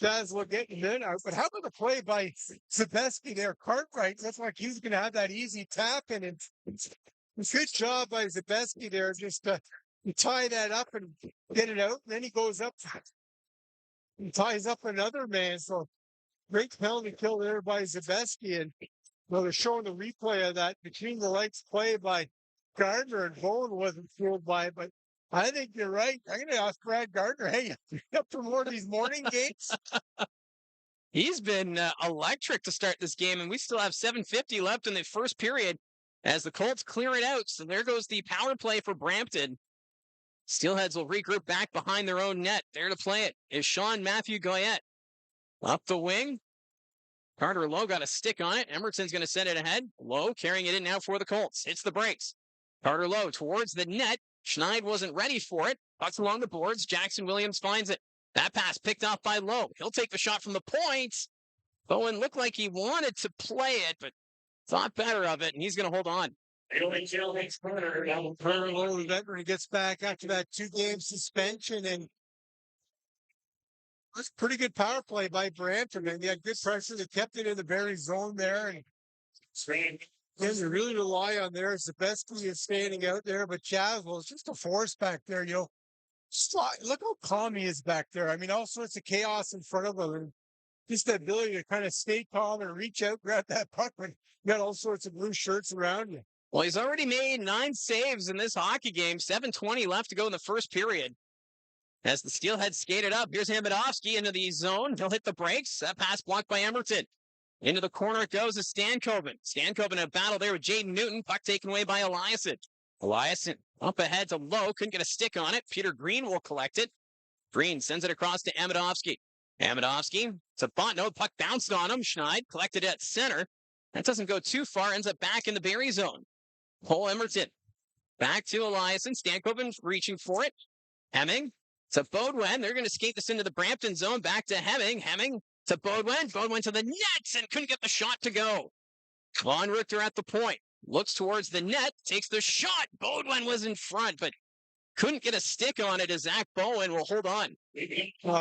Jaswell getting in. But how about the play by Zabeski there? Cartwright looks like he's going to have that easy tap in. And good job by Zabeski there, just to tie that up and get it out. And then he goes up and ties up another man. So great penalty kill there by Zabeski. And well, they're showing the replay of that between the legs play by Gardner, and Bowen wasn't fooled by it. But I think you're right. I'm going to ask Brad Gardner, hey, you up for more of these morning games? He's been electric to start this game, and we still have 7:50 left in the first period as the Colts clear it out. So there goes the power play for Brampton. Steelheads will regroup back behind their own net. There to play it is Sean Matthew Goyette. Up the wing. Carter Lowe got a stick on it. Emerson's going to send it ahead. Lowe carrying it in now for the Colts. Hits the brakes. Carter Lowe towards the net. Schneid wasn't ready for it. Pucks along the boards. Jackson Williams finds it. That pass picked off by Lowe. He'll take the shot from the point. Bowen looked like he wanted to play it, but thought better of it, and he's going to hold on. Carter Lowe, the veteran, gets back after that 2-game suspension, and that's pretty good power play by Brampton. And they had good pressure. They kept it in the Barrie zone there. And they really rely on there. It's the best he is standing out there. But Jaswell is just a force back there. You know, look how calm he is back there. I mean, all sorts of chaos in front of him. And just the ability to kind of stay calm and reach out, grab that puck when you got all sorts of blue shirts around you. Well, he's already made 9 saves in this hockey game. 7:20 left to go in the first period. As the Steelheads skated up, here's Hamidovsky into the zone. He'll hit the brakes. That pass blocked by Emerton. Into the corner it goes to Stankoven. Stankoven in a battle there with Jaden Newton. Puck taken away by Eliasson. Eliasson up ahead to Lowe. Couldn't get a stick on it. Peter Green will collect it. Green sends it across to Hamidovsky. Hamidovsky to Bont. No, the puck bounced on him. Schneid collected it at center. That doesn't go too far. Ends up back in the Barrie zone. Cole Emerton. Back to Eliasson. Stankoven reaching for it. Hemming to Beaudoin. They're going to skate this into the Brampton zone. Back to Hemming. Hemming to Beaudoin. Beaudoin to the nets and couldn't get the shot to go. Von Richter at the point. Looks towards the net. Takes the shot. Beaudoin was in front, but couldn't get a stick on it as Zach Bowen will hold on.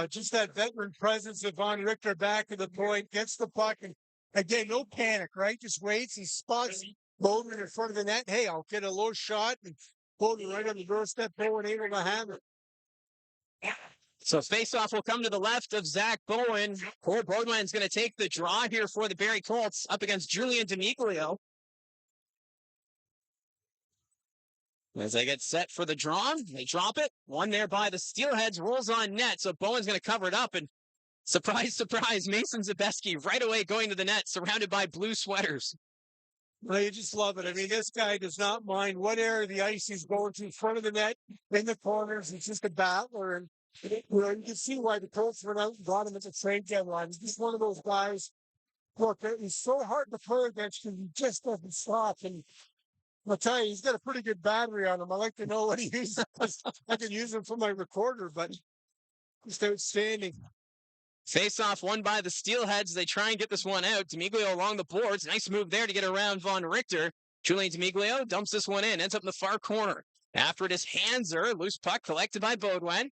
Just that veteran presence of Von Richter back to the point. Gets the puck. And again, no panic, right? Just waits. He spots Beaudoin in front of the net. Hey, I'll get a low shot. And Beaudoin right on the doorstep. Bowen able to have it. So faceoff will come to the left of Zach Bowen. Cole Beaudoin's going to take the draw here for the Barrie Colts up against Julian D'Amiglio. As they get set for the draw, they drop it. One there by the Steelheads, rolls on net, so Bowen's going to cover it up, and surprise, surprise, Mason Zabeski right away going to the net, surrounded by blue sweaters. Well, you just love it. I mean, this guy does not mind what area of the ice he's going to, in front of the net, in the corners. He's just a battler. And you can see why the Colts went out and got him at the trade deadline. He's just one of those guys. Look, he's so hard to play against because he just doesn't stop. And I'll tell you, he's got a pretty good battery on him. I like to know what he uses. I can use him for my recorder, but just outstanding. Face-off won by the Steelheads. They try and get this one out. D'Amiglio along the boards. Nice move there to get around Von Richter. Julian D'Amiglio dumps this one in. Ends up in the far corner. After it is Hanser. Loose puck collected by Beaudoin.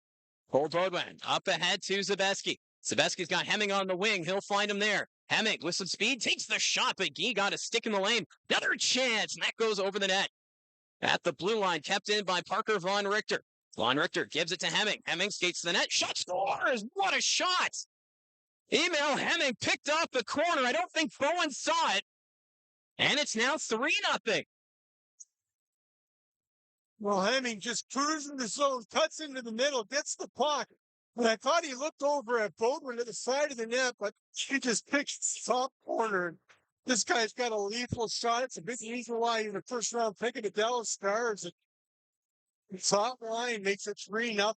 Cole Beaudoin up ahead to Zabeski. Zabeski's got Hemming on the wing. He'll find him there. Hemming with some speed takes the shot, but Guy got a stick in the lane. Another chance, and that goes over the net. At the blue line, kept in by Parker Von Richter. Von Richter gives it to Hemming. Hemming skates to the net. Shot scores! What a shot! Emil Hemming picked off the corner. I don't think Bowen saw it. And it's now 3-0. Well, Hemming just cruising the zone, cuts into the middle, gets the puck. And I thought he looked over at Beaudoin to the side of the net, but he just picked the top corner. This guy's got a lethal shot. It's a big reason why he's a first-round pick of the Dallas Stars. The top line makes it 3-0.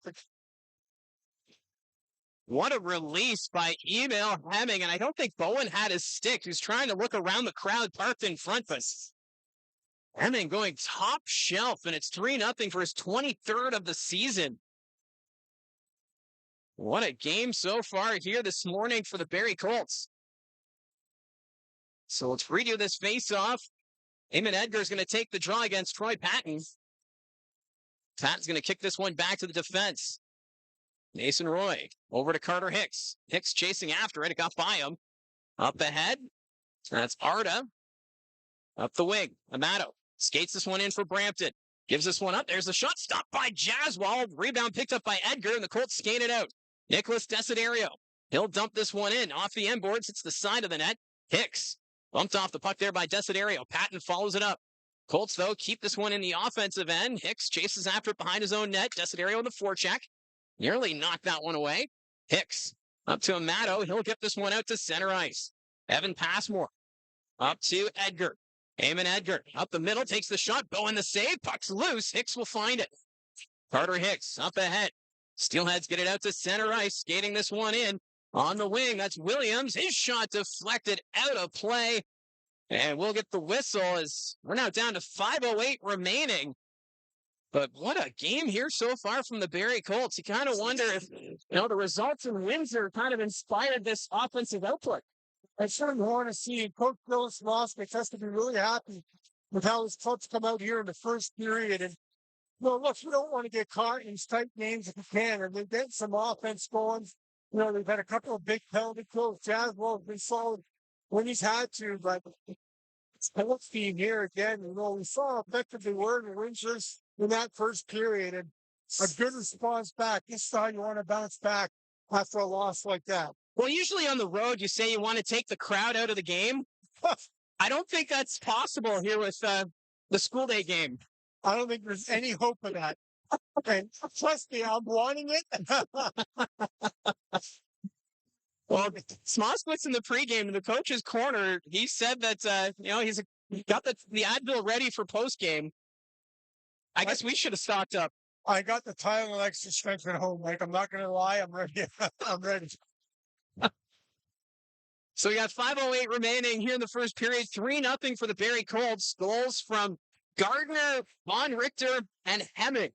What a release by Emil Hemming. And I don't think Bowen had his stick. He was trying to look around the crowd parked in front of us. Hemming going top shelf, and it's 3-0 for his 23rd of the season. What a game so far here this morning for the Barrie Colts. So let's redo this face-off. Eamon Edgar's going to take the draw against Troy Patton. Patton's going to kick this one back to the defense. Mason Roy over to Carter Hicks. Hicks chasing after it. It got by him. Up ahead. That's Arda. Up the wing. Amato skates this one in for Brampton. Gives this one up. There's the shot. Stopped by Jaswald. Rebound picked up by Edgar, and the Colts skate it out. Nicholas Desiderio. He'll dump this one in. Off the end boards. It's the side of the net. Hicks bumped off the puck there by Desiderio. Patton follows it up. Colts, though, keep this one in the offensive end. Hicks chases after it behind his own net. Desiderio in the forecheck. Nearly knocked that one away. Hicks up to Amato. He'll get this one out to center ice. Evan Passmore up to Edgar. Eamon Edgar up the middle. Takes the shot. Bowen the save. Puck's loose. Hicks will find it. Carter Hicks up ahead. Steelheads get it out to center ice. Skating this one in. On the wing, that's Williams. His shot deflected out of play. And we'll get the whistle as we're now down to 5:08 remaining. But what a game here so far from the Barrie Colts. You kind of wonder if, the results in Windsor kind of inspired this offensive output. I certainly want to see Coach Phyllis Moskowitz has to be really happy with how his Colts come out here in the first period. And, look, you don't want to get caught in these tight games if you can. And they're getting some offense going. They've had a couple of big penalty kills. Jaswald has been solid when he's had to, but let's see here again. We saw how effective they were in the Windsor in that first period, and a good response back. This is how you want to bounce back after a loss like that. Well, usually on the road, you say you want to take the crowd out of the game. I don't think that's possible here with the school day game. I don't think there's any hope of that. And trust me, I'm wanting it. Well, Smoskowitz in the pregame in the coach's corner, he said that, he's got the Advil ready for postgame. I guess we should have stocked up. I got the Tylenol extra strength at home, Mike. I'm not going to lie. I'm ready. I'm ready. So we got 5:08 remaining here in the first period. 3-0 for the Barrie Colts. Goals from Gardner, Von Richter, and Hemming.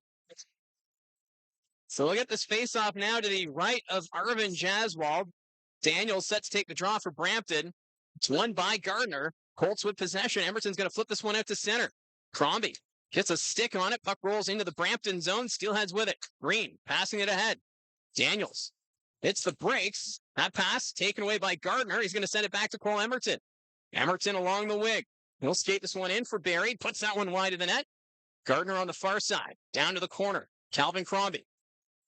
So we'll get this face-off now to the right of Arvin Jaswald. Daniels set to take the draw for Brampton. It's won by Gardner. Colts with possession. Emerton's going to flip this one out to center. Crombie gets a stick on it. Puck rolls into the Brampton zone. Steelheads with it. Green passing it ahead. Daniels hits the brakes. That pass taken away by Gardner. He's going to send it back to Cole Emerton. Emerton along the wing. He'll skate this one in for Barrie. Puts that one wide of the net. Gardner on the far side. Down to the corner. Calvin Crombie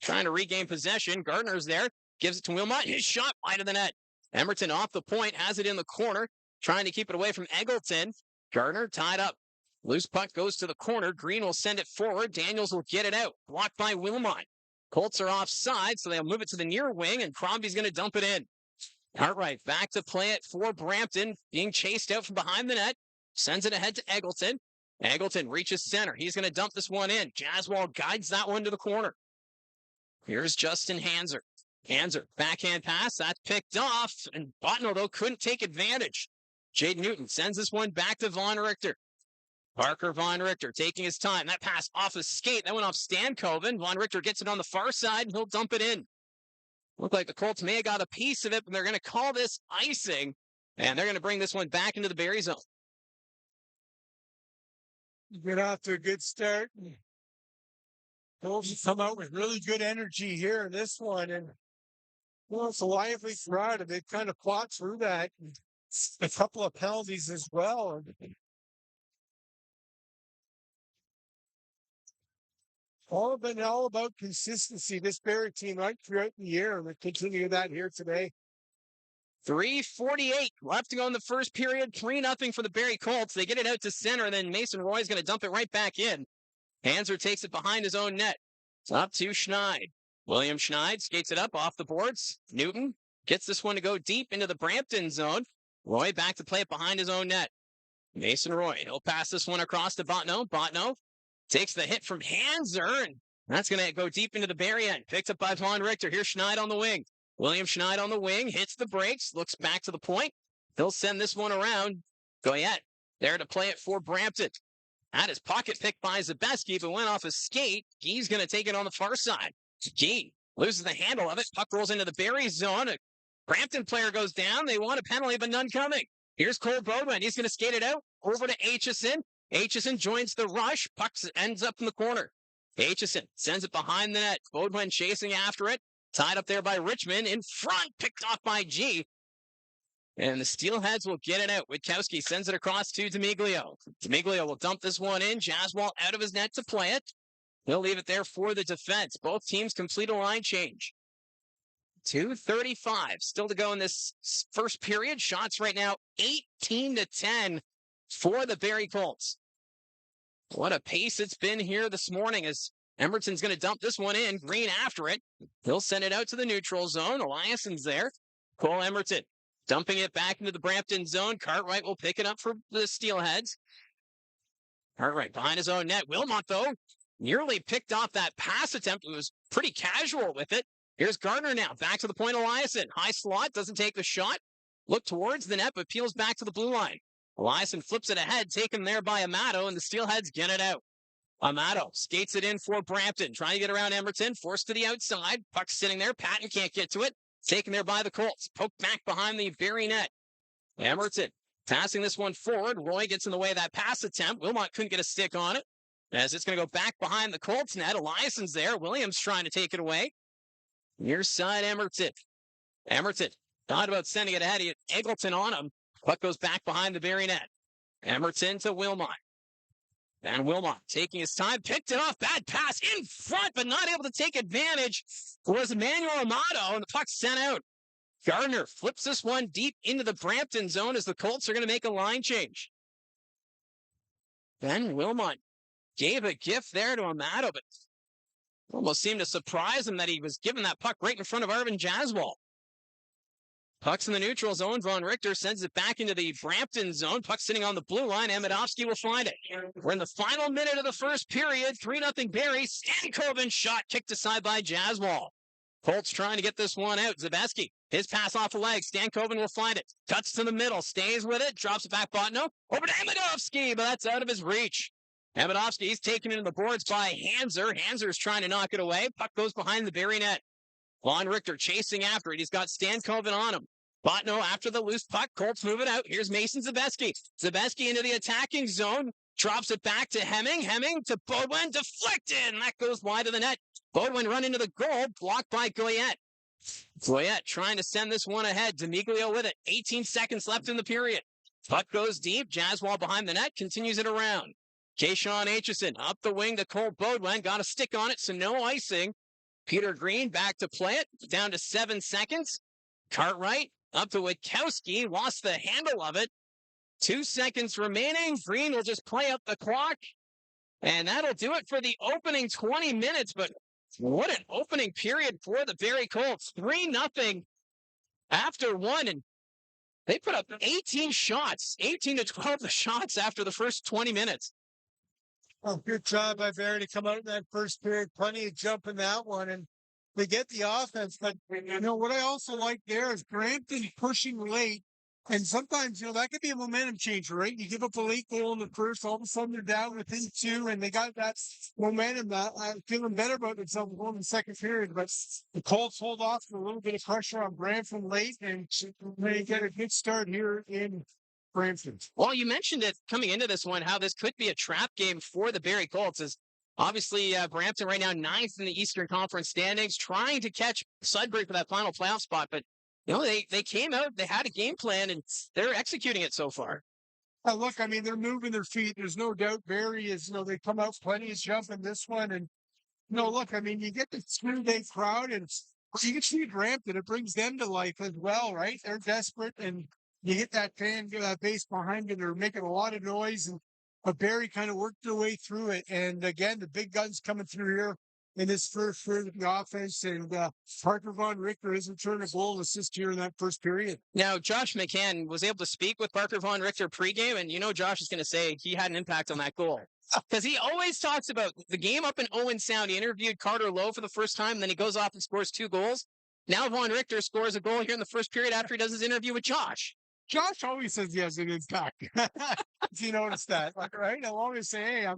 trying to regain possession. Gardner's there. Gives it to Wilmot. His shot wide of the net. Emerton off the point. Has it in the corner. Trying to keep it away from Eggleton. Gardner tied up. Loose puck goes to the corner. Green will send it forward. Daniels will get it out. Blocked by Wilmot. Colts are offside, so they'll move it to the near wing, and Crombie's going to dump it in. Cartwright back to play it for Brampton, being chased out from behind the net. Sends it ahead to Eggleton. Eggleton reaches center. He's going to dump this one in. Jaswal guides that one to the corner. Here's Justin Hanser. Hanser, backhand pass. That's picked off, and Botno, though, couldn't take advantage. Jade Newton sends this one back to Von Richter. Parker Von Richter taking his time. That pass off his skate. That went off Stankoven. Von Richter gets it on the far side, and he'll dump it in. Looked like the Colts may have got a piece of it, but they're going to call this icing, and they're going to bring this one back into the Barrie zone. Get off to a good start. Colts come out with really good energy here in this one, and it's a lively crowd, and they kind of fought through that. A couple of penalties as well. All about consistency. This Barrie team right throughout the year, and we continue that here today. 3:48 left to go in the first period. 3-0 for the Barrie Colts. They get it out to center, and then Mason Roy's going to dump it right back in. Hanser takes it behind his own net. It's up to Schneid. William Schneid skates it up off the boards. Newton gets this one to go deep into the Brampton zone. Roy back to play it behind his own net. Mason Roy, he'll pass this one across to Botno. Botno takes the hit from Hanser, and that's going to go deep into the Barrie end. Picked up by Von Richter. Here's Schneid on the wing. William Schneid on the wing, hits the brakes, looks back to the point. He'll send this one around. Goyette there to play it for Brampton. That is pocket picked by Zabeski, but went off his skate. Guy's going to take it on the far side. Guy loses the handle of it. Puck rolls into the Barrie zone. A Brampton player goes down. They want a penalty, but none coming. Here's Cole Bowman. He's going to skate it out over to Aitchison. Aitchison joins the rush. Puck ends up in the corner. Aitchison sends it behind the net. Bowman chasing after it. Tied up there by Richmond. In front, picked off by G. And the Steelheads will get it out. Witkowski sends it across to D'Amiglio. D'Amiglio will dump this one in. Jaswal out of his net to play it. He'll leave it there for the defense. Both teams complete a line change. 2:35 still to go in this first period. Shots right now 18-10 for the Barrie Colts. What a pace it's been here this morning as Emerton's going to dump this one in. Green after it. He'll send it out to the neutral zone. Eliasson's there. Cole Emerton dumping it back into the Brampton zone. Cartwright will pick it up for the Steelheads. Cartwright behind his own net. Wilmot, though, nearly picked off that pass attempt. It was pretty casual with it. Here's Gardner now. Back to the point, Eliasson. High slot, doesn't take the shot. Look towards the net, but peels back to the blue line. Eliasson flips it ahead, taken there by Amato, and the Steelheads get it out. Amato skates it in for Brampton, trying to get around Emerton, forced to the outside. Puck sitting there. Patton can't get to it. Taken there by the Colts. Poked back behind the Barrie net. Emerton passing this one forward. Roy gets in the way of that pass attempt. Wilmot couldn't get a stick on it. As it's going to go back behind the Colts net. Eliasson's there. Williams trying to take it away. Near side Emerton. Emerton thought about sending it ahead. He had Eggleton on him. Puck goes back behind the Barrie net. Emerton to Wilmot. And Wilmot taking his time, picked it off. Bad pass in front, but not able to take advantage. Was Emmanuel Amato, and the puck sent out. Gardner flips this one deep into the Brampton zone as the Colts are going to make a line change. Ben Wilmot gave a gift there to Amato, but almost seemed to surprise him that he was given that puck right in front of Arvin Jaswal. Puck's in the neutral zone. Von Richter sends it back into the Brampton zone. Puck sitting on the blue line. Amidovsky will find it. We're in the final minute of the first period. 3-0 Barrie. Stankoven shot kicked aside by Jaswal. Colts trying to get this one out. Zabeski, his pass off the leg. Stankoven will find it. Cuts to the middle. Stays with it. Drops it back. Botno. Over to Amidovsky, but that's out of his reach. Amidovsky, he's taken into the boards by Hanser. Hanser's trying to knock it away. Puck goes behind the Barrie net. Von Richter chasing after it. He's got Stankoven on him. Botno after the loose puck. Colts move it out. Here's Mason Zabeski. Zabeski into the attacking zone. Drops it back to Hemming. Hemming to Bodwin. Deflected. And that goes wide of the net. Bodwin run into the goal. Blocked by Goyette. Goyette trying to send this one ahead. D'Amiglio with it. 18 seconds left in the period. Puck goes deep. Jaswal behind the net. Continues it around. Kayshawn Aitchison up the wing to Cole Bodwin. Got a stick on it, so no icing. Peter Green back to play it. Down to 7 seconds. Cartwright up to Witkowski. Lost the handle of it. 2 seconds remaining. Green will just play up the clock. And that'll do it for the opening 20 minutes. But what an opening period for the Barrie Colts. 3-0 after one. And they put up 18 shots, 18 to 12 the shots after the first 20 minutes. Oh, good job by Barrie to come out in that first period. Plenty of jump in that one. And they get the offense. But, what I also like there is Brampton pushing late. And sometimes, that could be a momentum changer, right? You give up a late goal in the first, all of a sudden they're down within 2, and they got that momentum. I'm feeling better about themselves going in the second period. But the Colts hold off with a little bit of pressure on Brampton late, and they get a good start here in Brampton. Well, you mentioned it coming into this one, how this could be a trap game for the Barrie Colts. As obviously, Brampton right now 9th in the Eastern Conference standings, trying to catch Sudbury for that final playoff spot, but they came out, they had a game plan, and they're executing it so far. Look, they're moving their feet. There's no doubt Barrie is, they come out plenty of jump in this one. And, look, you get the three-day crowd, and you can see Brampton. It brings them to life as well, right? They're desperate, and you hit that fan base behind them. They're making a lot of noise, but Barrie kind of worked their way through it. And, again, the big guns coming through here in this first period of the offense, and Parker Von Richter has returned a goal and assist here in that first period. Now, Josh McCann was able to speak with Parker Von Richter pregame, and Josh is going to say he had an impact on that goal. Because he always talks about the game up in Owen Sound. He interviewed Carter Lowe for the first time, and then he goes off and scores 2 goals. Now Von Richter scores a goal here in the first period after he does his interview with Josh. Josh always says he has an impact. If you notice that, right? I'll always say, hey,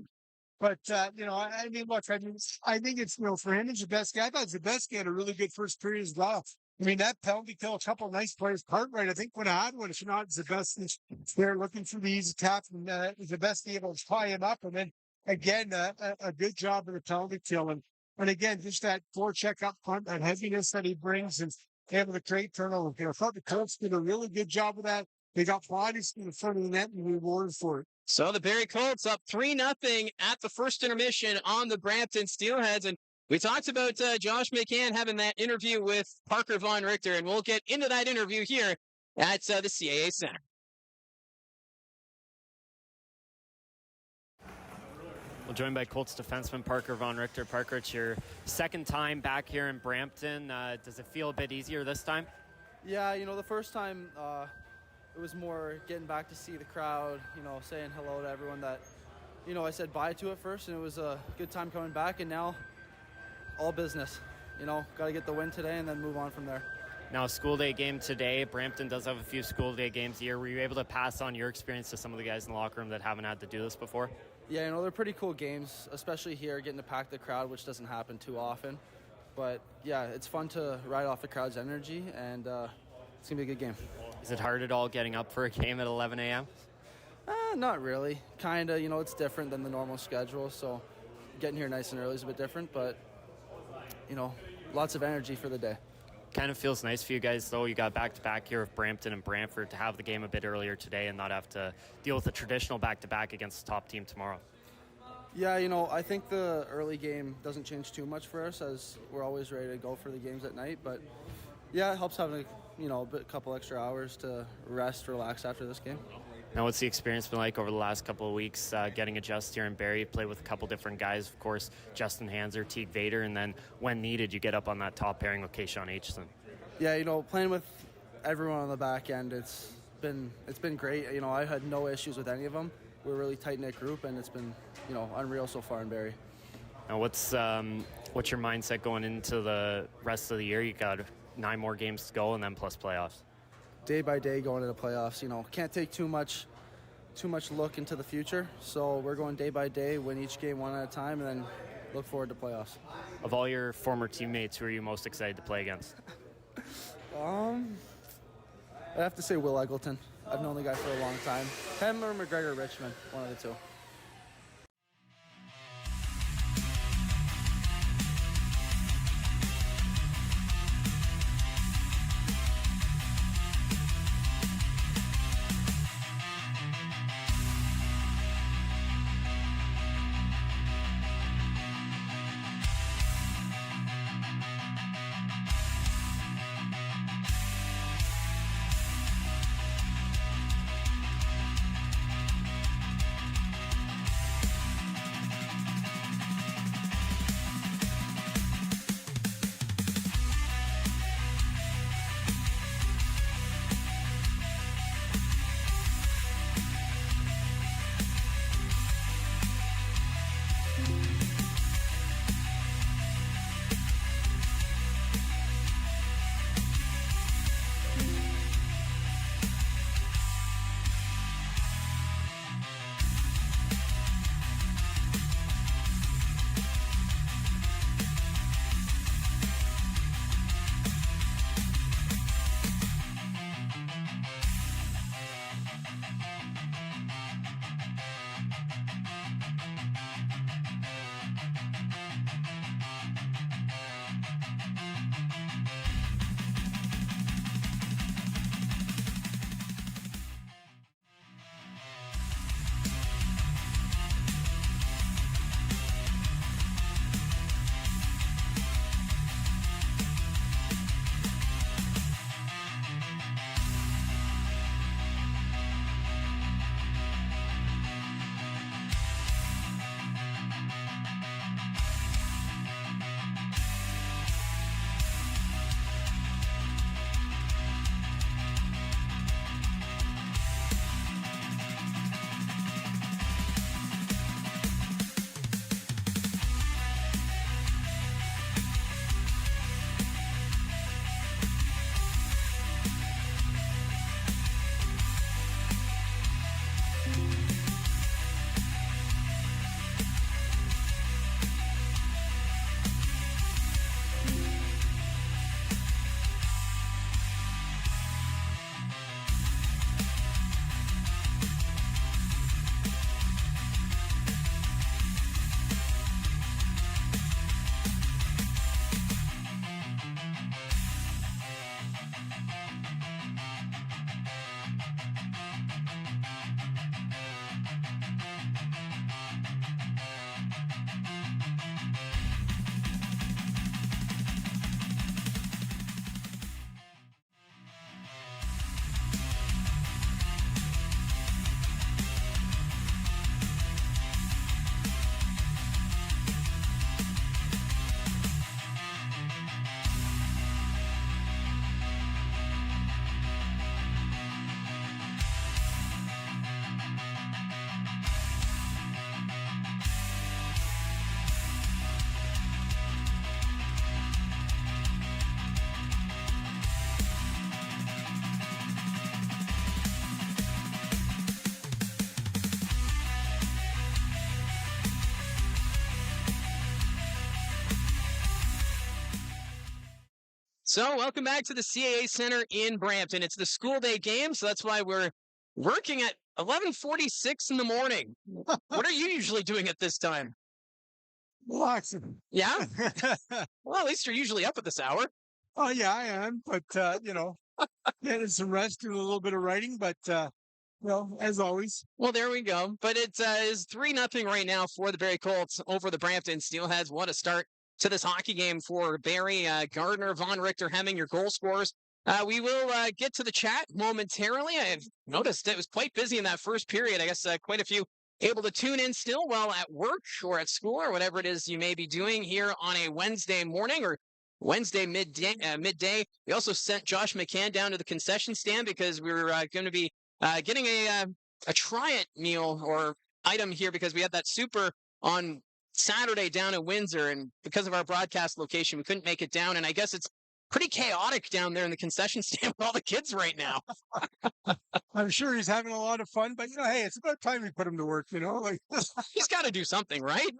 But, look, I think it's, for him, it's the best guy. I thought Zabesky had a really good first period as well. That penalty kill, a couple of nice players. Cartwright, I think, would have had one. If not, Zabesky, they're looking for the easy tap, and Zabesky able to tie him up. And then, again, a good job of the penalty kill. And again, just that forecheck up front, that heaviness that he brings, and able to create turnover. I thought the Colts did a really good job of that. They got bodies in the front of the net and rewarded for it. So the Barrie Colts up 3-0 at the first intermission on the Brampton Steelheads. And we talked about Josh McCann having that interview with Parker Von Richter, and we'll get into that interview here at the CAA Centre. Well, joined by Colts defenseman Parker Von Richter. Parker, it's your second time back here in Brampton. Does it feel a bit easier this time? Yeah, the first time it was more getting back to see the crowd, saying hello to everyone that, I said bye to at first, and it was a good time coming back, and now all business. Got to get the win today and then move on from there. Now, a school day game today. Brampton does have a few school day games a year. Were you able to pass on your experience to some of the guys in the locker room that haven't had to do this before? Yeah, they're pretty cool games, especially here, getting to pack the crowd, which doesn't happen too often. But, yeah, it's fun to ride off the crowd's energy, and it's going to be a good game. Is it hard at all getting up for a game at 11 a.m.? Not really. Kind of, it's different than the normal schedule, so getting here nice and early is a bit different, but, lots of energy for the day. Kind of feels nice for you guys, though. You got back-to-back here with Brampton and Brantford to have the game a bit earlier today and not have to deal with a traditional back-to-back against the top team tomorrow. Yeah, I think the early game doesn't change too much for us, as we're always ready to go for the games at night, but yeah, it helps having a couple extra hours to rest, relax after this game. Now, what's the experience been like over the last couple of weeks getting adjusted here in Barrie? Play with a couple different guys, of course, Justin Hanser, Teague Vader, and then when needed, you get up on that top pairing with Keyshawn Aitchison. Yeah, playing with everyone on the back end, it's been great. I had no issues with any of them. We're a really tight-knit group, and it's been, unreal so far in Barrie. Now, what's your mindset going into the rest of the year? You got 9 more games to go, and then plus playoffs. Day by day going into the playoffs, can't take too much look into the future. So we're going day by day, win each game one at a time, and then look forward to playoffs. Of all your former teammates, who are you most excited to play against? I'd have to say Will Eggleton. I've known the guy for a long time. Him or McGregor Richmond, one of the two. So, welcome back to the CAA Centre in Brampton. It's the school day game, so that's why we're working at 11:46 in the morning. What are you usually doing at this time? Relaxing. Yeah? Well, at least you're usually up at this hour. Oh, yeah, I am. But, getting some rest, doing a little bit of writing. But, as always. Well, there we go. But it is 3-0 right now for the Barrie Colts over the Brampton Steelheads. What a start to this hockey game for Barrie. Gardner, Von Richter, Hemming, your goal scorers. We will get to the chat momentarily. I've noticed it was quite busy in that first period. I guess quite a few able to tune in still while at work or at school or whatever it is you may be doing here on a Wednesday morning or Wednesday midday. We also sent Josh McCann down to the concession stand because we were going to be getting a try-it meal or item here because we had that super on Saturday down in Windsor, and because of our broadcast location, we couldn't make it down. And I guess it's pretty chaotic down there in the concession stand with all the kids right now. I'm sure he's having a lot of fun, but hey, it's about time we put him to work. He's got to do something, right?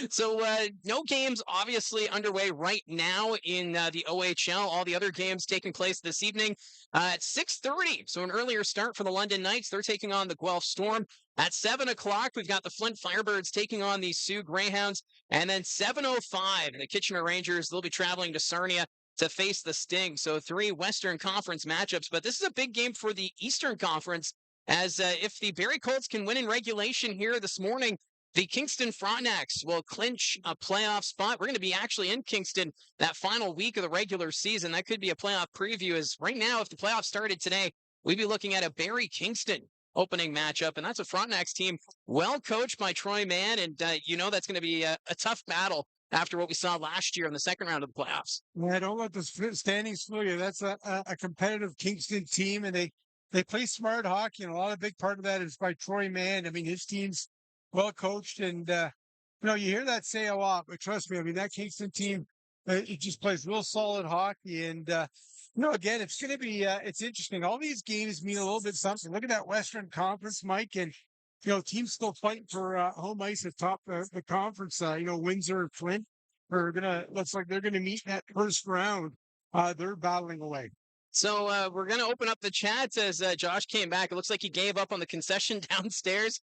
So no games obviously underway right now in the OHL. All the other games taking place this evening at 6:30. So an earlier start for the London Knights. They're taking on the Guelph Storm. At 7 o'clock, we've got the Flint Firebirds taking on the Sioux Greyhounds. And then 7:05, the Kitchener Rangers, they'll be traveling to Sarnia to face the Sting. So 3 Western Conference matchups. But this is a big game for the Eastern Conference, as if the Barrie Colts can win in regulation here this morning, the Kingston Frontenacs will clinch a playoff spot. We're going to be actually in Kingston that final week of the regular season. That could be a playoff preview, as right now, if the playoffs started today, we'd be looking at a Barrie-Kingston opening matchup, and that's a Frontenacs team well coached by Troy Mann, and that's going to be a tough battle after what we saw last year in the second round of the playoffs. Yeah, don't let the standings fool you. That's a competitive Kingston team, and they play smart hockey, and a lot of big part of that is by Troy Mann. I mean, his team's well coached, and you hear that say a lot, but trust me, I mean, that Kingston team, it just plays real solid hockey, and again, it's going to be it's interesting. All these games mean a little bit something. Look at that Western Conference, Mike, and teams still fighting for home ice at top of the conference. Windsor and Flint looks like they're gonna meet in that first round. They're battling away. So we're gonna open up the chat as Josh came back. It looks like he gave up on the concession downstairs.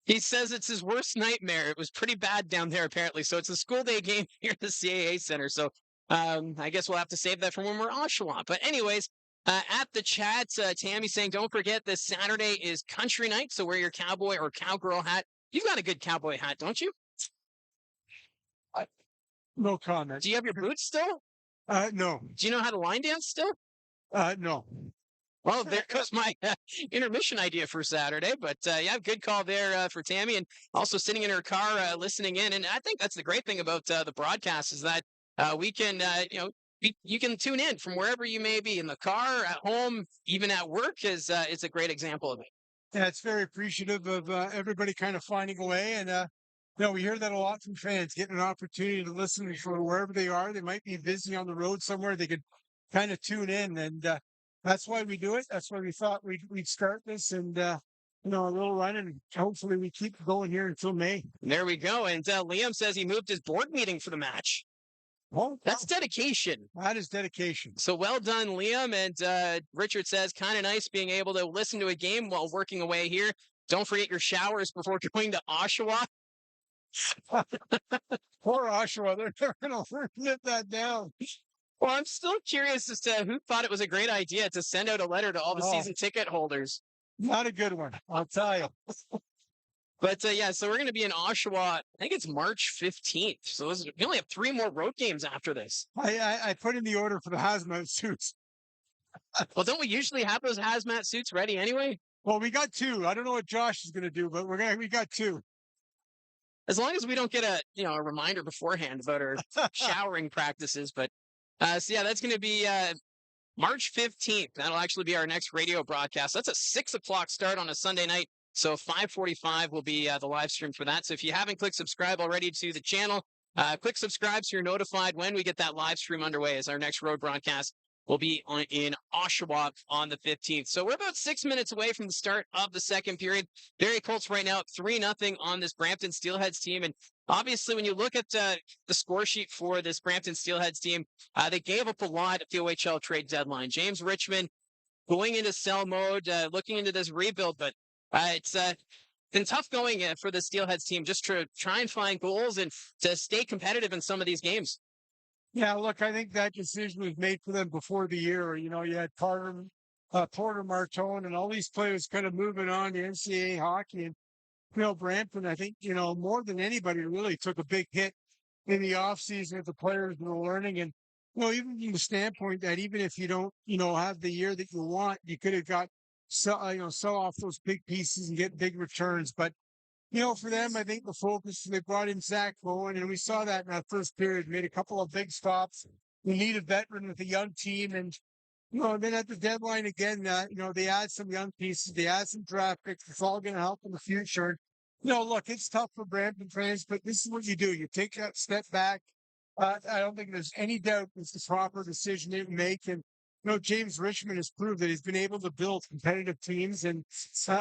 He says it's his worst nightmare. It was pretty bad down there, apparently. So it's a school day game here at the CAA Centre. So I guess we'll have to save that for when we're Oshawa. But anyways, at the chat, Tammy saying, don't forget this Saturday is country night. So wear your cowboy or cowgirl hat. You've got a good cowboy hat, don't you? No comment. Do you have your boots still? No. Do you know how to line dance still? No. Well, there goes my intermission idea for Saturday. But yeah, good call there for Tammy, and also sitting in her car listening in. And I think that's the great thing about the broadcast is that we can, you can tune in from wherever you may be, in the car, at home, even at work. It's a great example of it. Yeah, it's very appreciative of everybody kind of finding a way, and we hear that a lot from fans, getting an opportunity to listen from wherever they are. They might be busy on the road somewhere. They could kind of tune in, and that's why we do it. That's why we thought we'd start this, and a little run, and hopefully we keep going here until May. There we go. And Liam says he moved his board meeting for the match. Oh, that's dedication. That is dedication. So well done, Liam. And Richard says, kind of nice being able to listen to a game while working away here. Don't forget your showers before going to Oshawa. Poor Oshawa. They're going to get that down. Well, I'm still curious as to who thought it was a great idea to send out a letter to all the season ticket holders. Not a good one, I'll tell you. But yeah, so we're going to be in Oshawa. I think it's March 15th. So we only have 3 more road games after this. I put in the order for the hazmat suits. Well, don't we usually have those hazmat suits ready anyway? Well, we got 2. I don't know what Josh is going to do, but we got 2. As long as we don't get a reminder beforehand about our showering practices. But so yeah, that's going to be March 15th. That'll actually be our next radio broadcast. That's a 6 o'clock start on a Sunday night. So 5:45 will be the live stream for that. So if you haven't clicked subscribe already to the channel, click subscribe so you're notified when we get that live stream underway as our next road broadcast will be in Oshawa on the 15th. So we're about 6 minutes away from the start of the second period. Barrie Colts right now 3-0 on this Brampton Steelheads team. And obviously, when you look at the score sheet for this Brampton Steelheads team, they gave up a lot at the OHL trade deadline. James Richmond going into sell mode, looking into this rebuild, but it's been tough going for the Steelheads team just to try and find goals and to stay competitive in some of these games. Yeah, look, I think that decision was made for them before the year. You know, you had Porter Martone, and all these players kind of moving on to NCAA hockey. And, Brampton, I think, more than anybody really took a big hit in the offseason if the players were learning. And, even from the standpoint that even if you don't, have the year that you want, you could have got, sell off those big pieces and get big returns. But for them, I think the focus, they brought in Zach Bowen, and we saw that in that first period, made a couple of big stops. We need a veteran with a young team. And, then at the deadline again, they add some young pieces, they add some draft picks. It's all going to help in the future. Look, it's tough for Brampton fans, but this is what you do. You take that step back. I don't think there's any doubt it's the proper decision to make. And, James Richmond has proved that he's been able to build competitive teams, and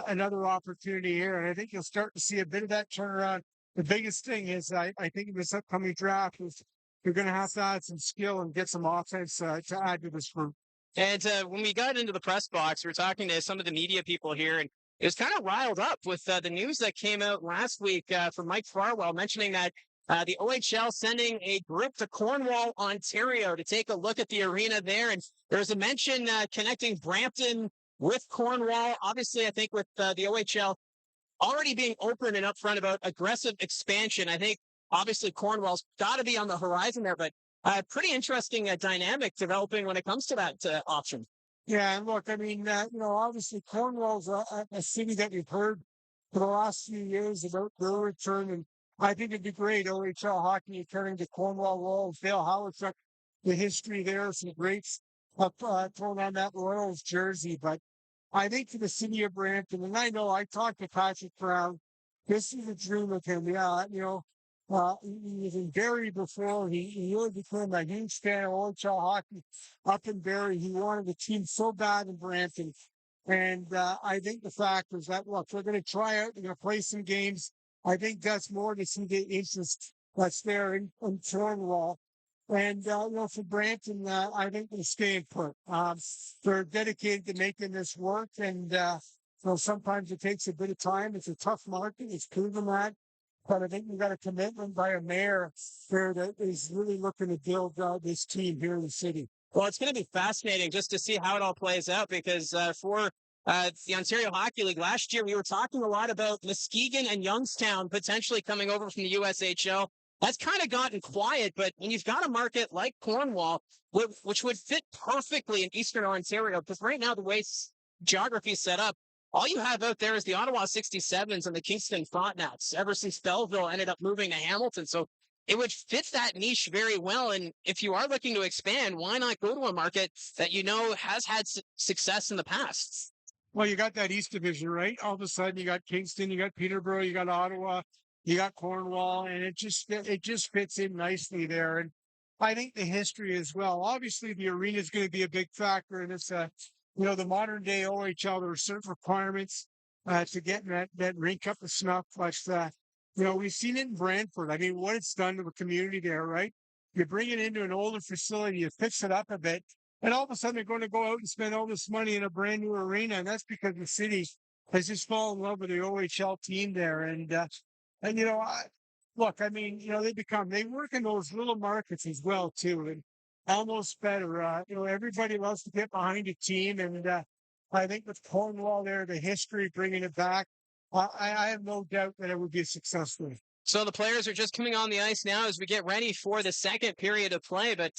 another opportunity here. And I think you'll start to see a bit of that turnaround. The biggest thing is, I think in this upcoming draft, is you're going to have to add some skill and get some offense to add to this group. And when we got into the press box, we were talking to some of the media people here, and it was kind of riled up with the news that came out last week from Mike Farwell mentioning that the OHL sending a group to Cornwall, Ontario to take a look at the arena there. And there's a mention connecting Brampton with Cornwall. Obviously, I think with the OHL already being open and upfront about aggressive expansion, I think obviously Cornwall's got to be on the horizon there, but pretty interesting dynamic developing when it comes to that option. Yeah, and look, I mean, obviously Cornwall's a city that we've heard for the last few years about their return, and I think it'd be great. OHL hockey returning to Cornwall Royals. Dale Howard took the history there, some greats thrown on that Royals jersey. But I think for the city of Brampton, and I know I talked to Patrick Brown, this is a dream of him. Yeah, he was in Barrie before. He really became a huge fan of OHL hockey up in Barrie. He wanted the team so bad in Brampton. And I think the fact is that, look, they're going to try out, they're going to play some games. I think that's more to see the interest that's there in Cornwall. And, for Brampton, I think they're staying put. They're dedicated to making this work. And, sometimes it takes a bit of time. It's a tough market. It's proven that. But I think we've got a commitment by a mayor there that is really looking to build this team here in the city. Well, it's going to be fascinating just to see how it all plays out because for the Ontario Hockey League last year, we were talking a lot about Muskegon and Youngstown potentially coming over from the USHL. That's kind of gotten quiet, but when you've got a market like Cornwall, which would fit perfectly in Eastern Ontario, because right now the way geography is set up, all you have out there is the Ottawa 67s and the Kingston Frontenacs ever since Belleville ended up moving to Hamilton. So it would fit that niche very well. And if you are looking to expand, why not go to a market that has had success in the past? Well, you got that East Division, right? All of a sudden you got Kingston, you got Peterborough, you got Ottawa, you got Cornwall, and it just fits in nicely there. And I think the history as well. Obviously, the arena is going to be a big factor in this. The modern day OHL, there are certain requirements to get that rink up to snuff. But, we've seen it in Brantford. I mean, what it's done to the community there, right? You bring it into an older facility, you fix it up a bit, and all of a sudden they're going to go out and spend all this money in a brand new arena. And that's because the city has just fallen in love with the OHL team there. Look, I mean, they work in those little markets as well, too. And almost better. Everybody loves to get behind a team. And I think with Cornwall there, the history, bringing it back, I have no doubt that it would be successful. So the players are just coming on the ice now as we get ready for the second period of play. But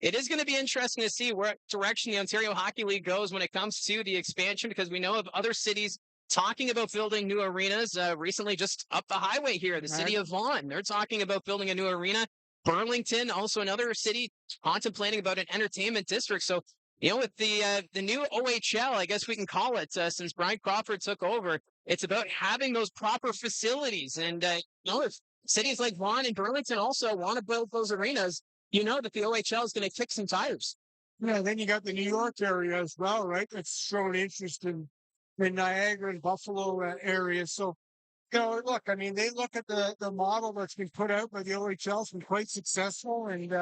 it is going to be interesting to see what direction the Ontario Hockey League goes when it comes to the expansion, because we know of other cities talking about building new arenas. Recently, just up the highway here, the city of Vaughan, they're talking about building a new arena. Burlington, also another city contemplating about an entertainment district. So, with the new OHL, I guess we can call it, since Brian Crawford took over, it's about having those proper facilities. And, if cities like Vaughan and Burlington also want to build those arenas, that the OHL is going to kick some tires. Yeah, then you got the New York area as well, right? That's showing interest in Niagara and Buffalo area. So, look, I mean, they look at the model that's been put out by the OHL, it's been quite successful, and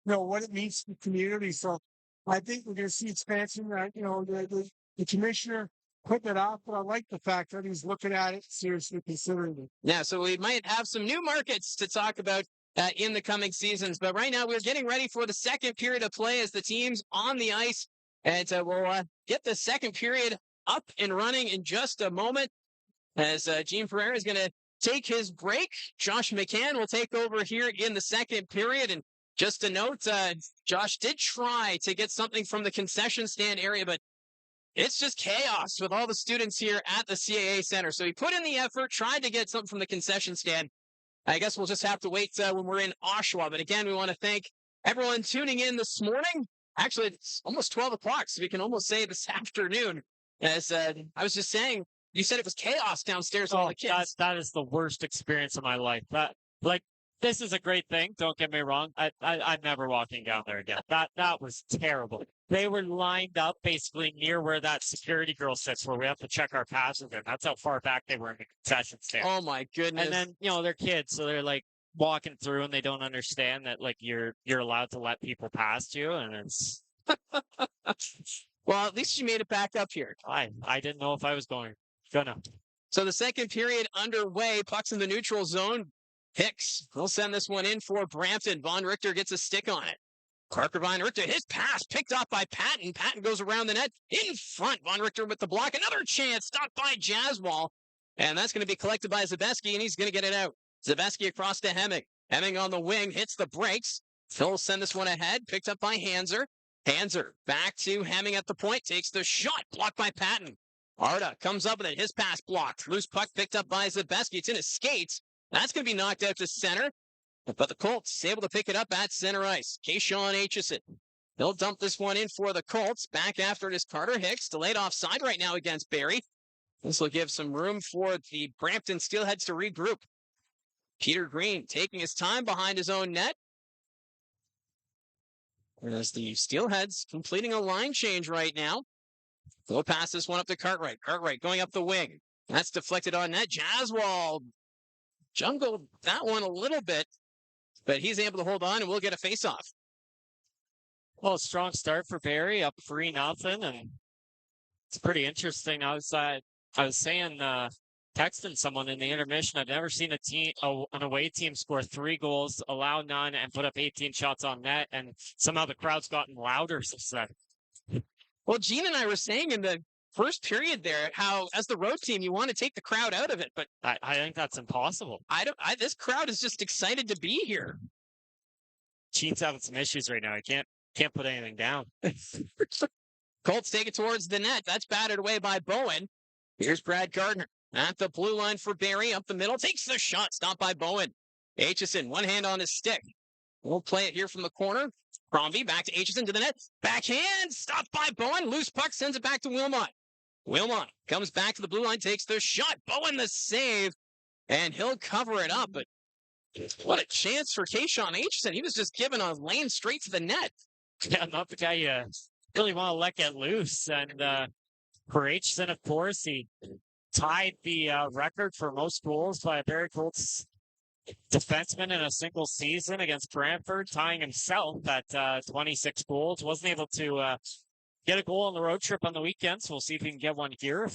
what it means to the community. So, I think we're going to see expansion. The commissioner put it off, but I like the fact that he's looking at it seriously, considering it. Yeah, so we might have some new markets to talk about in the coming seasons. But right now, we're getting ready for the second period of play as the team's on the ice. And we'll get the second period up and running in just a moment as Gene Pereira is going to take his break. Josh McCann will take over here in the second period. And just a note, Josh did try to get something from the concession stand area, but it's just chaos with all the students here at the CAA Centre. So he put in the effort, tried to get something from the concession stand. I guess we'll just have to wait when we're in Oshawa. But again, we want to thank everyone tuning in this morning. Actually, it's almost 12 o'clock, so we can almost say this afternoon. As I was just saying, you said it was chaos downstairs with all the kids. That is the worst experience of my life. This is a great thing. Don't get me wrong. I'm never walking down there again. That was terrible. They were lined up basically near where that security girl sits, where we have to check our passes in. That's how far back they were in the concession stand. Oh my goodness! And then they're kids, so they're like walking through, and they don't understand that like you're allowed to let people past you, and it's. Well, at least you made it back up here. I didn't know if I was gonna. So the second period underway. Puck's in the neutral zone. Hicks will send this one in for Brampton. Von Richter gets a stick on it. Parker Von Richter, his pass picked off by Patton. Patton goes around the net in front. Von Richter with the block. Another chance stopped by Jaswal. And that's going to be collected by Zabeski, and he's going to get it out. Zabeski across to Hemming. Hemming on the wing, hits the brakes. Phil will send this one ahead, picked up by Hanser. Hanser back to Hemming at the point, takes the shot, blocked by Patton. Arda comes up with it, his pass blocked. Loose puck picked up by Zabeski. It's in his skates. That's going to be knocked out to center. But the Colts able to pick it up at center ice. Kayshawn Aitchison. He'll dump this one in for the Colts. Back after it is Carter Hicks. Delayed offside right now against Barrie. This will give some room for the Brampton Steelheads to regroup. Peter Green taking his time behind his own net. Whereas the Steelheads completing a line change right now. They'll pass this one up to Cartwright. Cartwright going up the wing. That's deflected on net. Jaswal jungled that one a little bit, but he's able to hold on, and we'll get a face-off. Well, strong start for Barrie, up 3-0, and it's pretty interesting. I was saying, texting someone in the intermission, I've never seen an away team score 3 goals, allow none, and put up 18 shots on net, and somehow the crowd's gotten louder since then. Well, Gene and I were saying in the first period there how, as the road team, you want to take the crowd out of it, but I think that's impossible. This crowd is just excited to be here. Gene's having some issues right now. I can't put anything down. Colts take it towards the net. That's batted away by Bowen. Here's Brad Gardner at the blue line for Barrie. Up the middle. Takes the shot. Stopped by Bowen. Aitchison, one hand on his stick. We'll play it here from the corner. Crombie back to Aitchison to the net. Backhand. Stopped by Bowen. Loose puck. Sends it back to Wilmot. Wilmot comes back to the blue line. Takes the shot. Bowen the save. And he'll cover it up. But what a chance for Kayshawn Aitchison. He was just given a lane straight to the net. Yeah, not the guy you really want to let get loose. And for Aitchison, of course, he tied the record for most goals by a Barrie Colts defenseman in a single season against Brantford, tying himself at 26 goals. Wasn't able to get a goal on the road trip on the weekend, so we'll see if he can get one here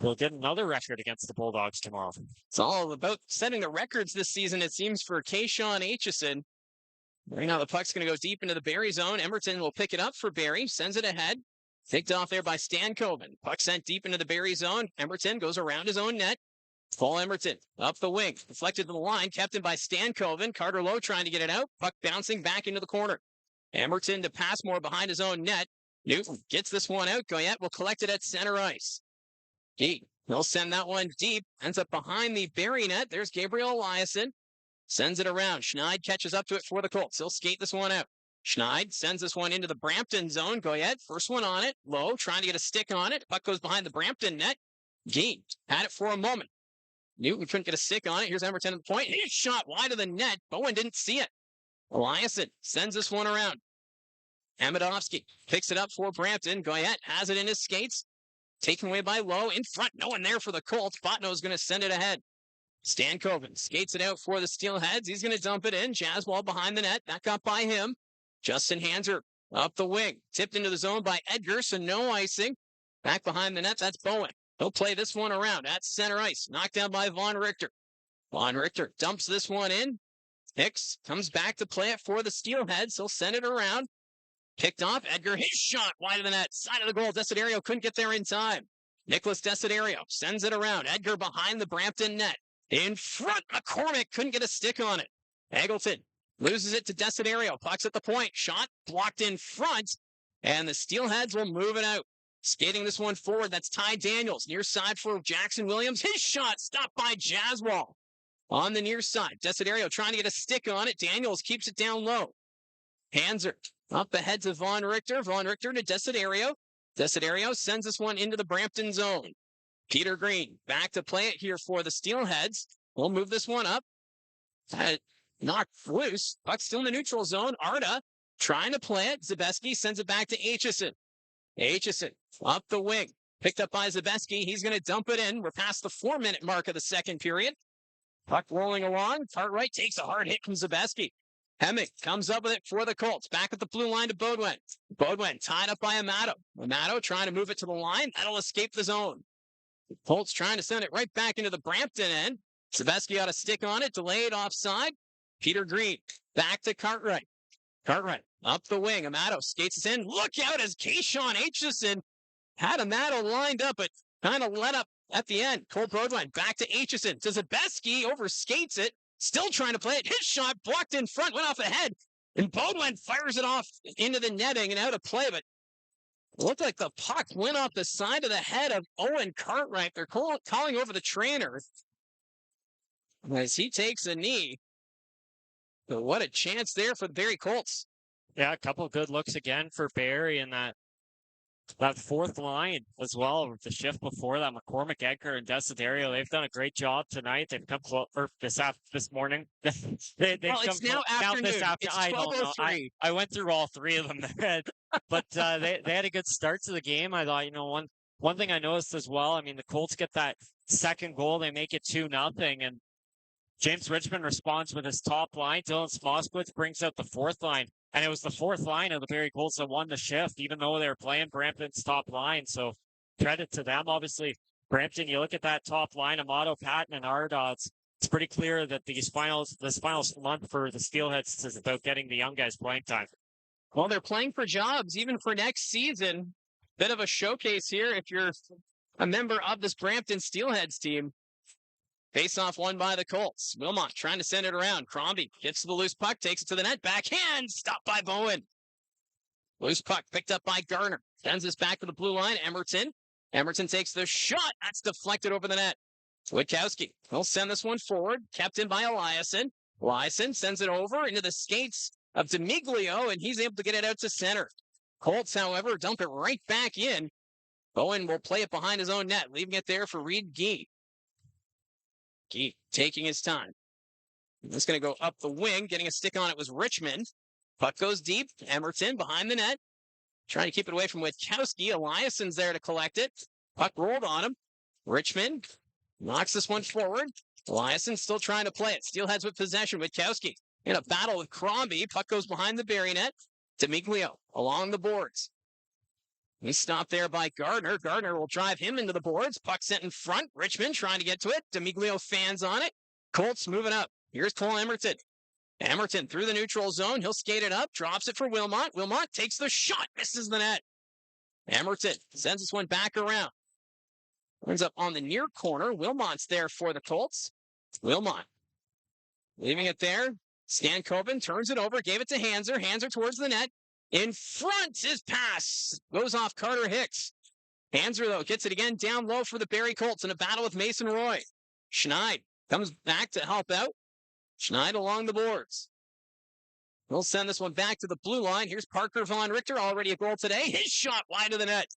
we'll get another record against the Bulldogs tomorrow. It's all about setting the records this season, it seems, for Kayshawn Aitchison. Right now, the puck's going to go deep into the Barrie zone. Emerton will pick it up for Barrie, sends it ahead. Picked off there by Stankoven. Puck sent deep into the Barrie zone. Emerton goes around his own net. Paul Emerton up the wing. Deflected to the line. Kept in by Stankoven. Carter Lowe trying to get it out. Puck bouncing back into the corner. Emerton to pass more behind his own net. Newton gets this one out. Goyette will collect it at center ice. He'll send that one deep. Ends up behind the Barrie net. There's Gabriel Eliasson. Sends it around. Schneid catches up to it for the Colts. He'll skate this one out. Schneid sends this one into the Brampton zone. Goyette, first one on it. Lowe trying to get a stick on it. Puck goes behind the Brampton net. Gee, had it for a moment. Newton couldn't get a stick on it. Here's Emerton at the point. He's shot wide of the net. Bowen didn't see it. Eliasson sends this one around. Amidovsky picks it up for Brampton. Goyette has it in his skates. Taken away by Lowe. In front, no one there for the Colts. Botno's going to send it ahead. Stankoven skates it out for the Steelheads. He's going to dump it in. Jaswal behind the net. Back up by him. Justin Hanser up the wing. Tipped into the zone by Edgar, so no icing. Back behind the net, that's Bowen. He'll play this one around at center ice. Knocked down by Von Richter. Von Richter dumps this one in. Hicks comes back to play it for the Steelheads. He'll send it around. Picked off. Edgar, his shot wide of the net. Side of the goal. Desiderio couldn't get there in time. Nicholas Desiderio sends it around. Edgar behind the Brampton net. In front, McCormick couldn't get a stick on it. Eggleton loses it to Desiderio. Puck's at the point. Shot blocked in front. And the Steelheads will move it out. Skating this one forward. That's Ty Daniels. Near side for Jackson Williams. His shot stopped by Jaswal. On the near side. Desiderio trying to get a stick on it. Daniels keeps it down low. Hanser up ahead to Von Richter. Von Richter to Desiderio. Desiderio sends this one into the Brampton zone. Peter Green back to play it here for the Steelheads. We'll move this one up. Knocked loose. Puck still in the neutral zone. Arda trying to play it. Zabeski sends it back to Aitchison. Aitchison up the wing. Picked up by Zabeski. He's going to dump it in. We're past the 4-minute mark of the second period. Puck rolling along. Cartwright takes a hard hit from Zabeski. Hemming comes up with it for the Colts. Back at the blue line to Beaudoin. Beaudoin tied up by Amato. Amato trying to move it to the line. That'll escape the zone. Colts trying to send it right back into the Brampton end. Zabeski got a stick on it. Delayed offside. Peter Green back to Cartwright. Cartwright up the wing. Amato skates us in. Look out as Kayshawn Aitchison had Amato lined up, but kind of let up at the end. Cole Beaudoin back to Aitchison. To Zabeski, overskates it. Still trying to play it. His shot blocked in front, went off ahead. And Beaudoin fires it off into the netting and out of play, but it looked like the puck went off the side of the head of Owen Cartwright. They're calling over the trainer as he takes a knee. But what a chance there for the Barrie Colts. Yeah, a couple of good looks again for Barrie and that fourth line as well. The shift before that, McCormick, Edgar, and Desiderio, they've done a great job tonight. They've come close, or this morning. They've well, it's now afternoon. This afternoon. It's I don't know. 12:03. I went through all three of them, but they had a good start to the game. I thought, one thing I noticed as well. I mean, the Colts get that second goal, they make it 2-0, and James Richmond responds with his top line. Dylan Smoskowitz brings out the fourth line. And it was the fourth line of the Barrie Colts that won the shift, even though they were playing Brampton's top line. So credit to them. Obviously, Brampton, you look at that top line, Amato, Patton, and Arda, it's pretty clear that this final month for the Steelheads is about getting the young guys playing time. Well, they're playing for jobs, even for next season. Bit of a showcase here if you're a member of this Brampton Steelheads team. Face-off won by the Colts. Wilmot trying to send it around. Crombie gets to the loose puck, takes it to the net. Backhand, stopped by Bowen. Loose puck picked up by Garner. Sends this back to the blue line. Emerton. Emerton takes the shot. That's deflected over the net. Witkowski will send this one forward. Kept in by Eliason. Eliason sends it over into the skates of D'Amiglio, and he's able to get it out to center. Colts, however, dump it right back in. Bowen will play it behind his own net, leaving it there for Reed Gee. Gee taking his time. It's going to go up the wing. Getting a stick on it was Richmond. Puck goes deep. Emerton behind the net. Trying to keep it away from Witkowski. Eliason's there to collect it. Puck rolled on him. Richmond knocks this one forward. Eliason still trying to play it. Steelheads with possession. Witkowski in a battle with Crombie. Puck goes behind the Barrie net. D'Amiglio along the boards. He's stopped there by Gardner. Gardner will drive him into the boards. Puck sent in front. Richmond trying to get to it. D'Amiglio fans on it. Colts moving up. Here's Cole Emerton. Emerton through the neutral zone. He'll skate it up. Drops it for Wilmot. Wilmot takes the shot. Misses the net. Emerton sends this one back around. Ends up on the near corner. Wilmot's there for the Colts. Wilmot leaving it there. Stankoven turns it over. Gave it to Hanser. Hanser towards the net. In front, his pass goes off Carter Hicks. Hanser, though, gets it again down low for the Barrie Colts in a battle with Mason Roy. Schneid comes back to help out. Schneid along the boards. We'll send this one back to the blue line. Here's Parker Von Richter, already a goal today. His shot wide of the net.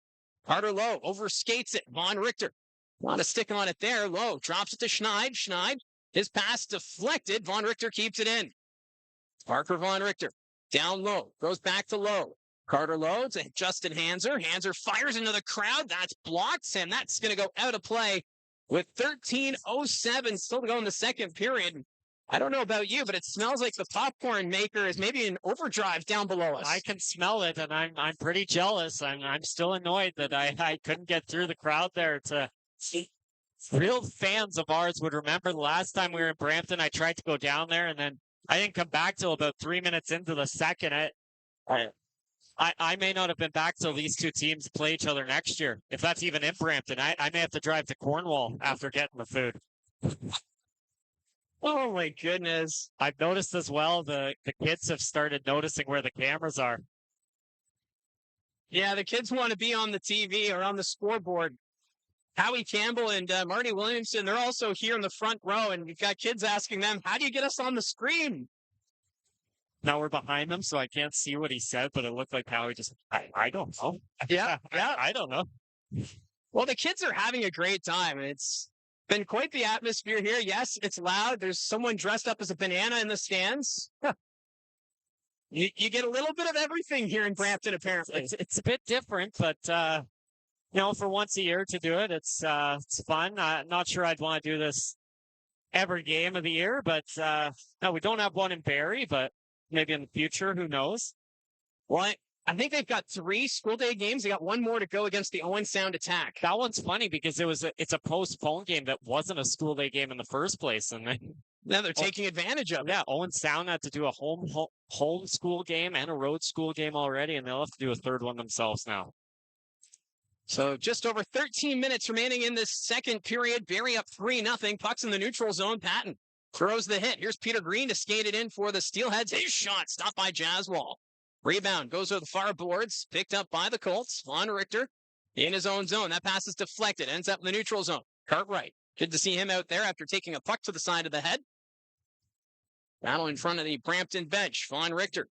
Carter Lowe overskates it. Von Richter, want to stick on it there. Lowe drops it to Schneid. Schneid, his pass deflected. Von Richter keeps it in. Parker Von Richter. Down low, goes back to Lowe. Carter loads, and Justin Hanser. Hanser fires into the crowd. That's blocked, and that's going to go out of play with 13:07 still to go in the second period. I don't know about you, but it smells like the popcorn maker is maybe in overdrive down below us. I can smell it, and I'm pretty jealous. I'm still annoyed that I couldn't get through the crowd there. Real fans of ours would remember the last time we were in Brampton. I tried to go down there, and then I didn't come back till about 3 minutes into the second. I may not have been back till these two teams play each other next year, if that's even in Brampton. I may have to drive to Cornwall after getting the food. Oh, my goodness. I've noticed as well the kids have started noticing where the cameras are. Yeah, the kids want to be on the TV or on the scoreboard. Howie Campbell and Marty Williamson, they're also here in the front row, and you've got kids asking them, how do you get us on the screen? Now we're behind them, so I can't see what he said, but it looked like Howie just, I don't know. Yeah. I don't know. Well, the kids are having a great time. It's been quite the atmosphere here. Yes, it's loud. There's someone dressed up as a banana in the stands. You get a little bit of everything here in Brampton, apparently. It's a bit different, but for once a year to do it, it's fun. Not sure I'd want to do this every game of the year, but no, we don't have one in Barrie, but maybe in the future, who knows? Well, I think they've got 3 school day games. They got 1 more to go against the Owen Sound Attack. That one's funny because it's a postponed game that wasn't a school day game in the first place, and now they're taking advantage of it. Yeah, Owen Sound had to do a home school game and a road school game already, and they'll have to do a third one themselves now. So just over 13 minutes remaining in this second period. Barrie up 3-0. Puck's in the neutral zone. Patton throws the hit. Here's Peter Green to skate it in for the Steelheads. His shot stopped by Jaswal. Rebound goes over the far boards. Picked up by the Colts. Vaughn Richter in his own zone. That pass is deflected. Ends up in the neutral zone. Cartwright. Good to see him out there after taking a puck to the side of the head. Battle in front of the Brampton bench. Vaughn Richter.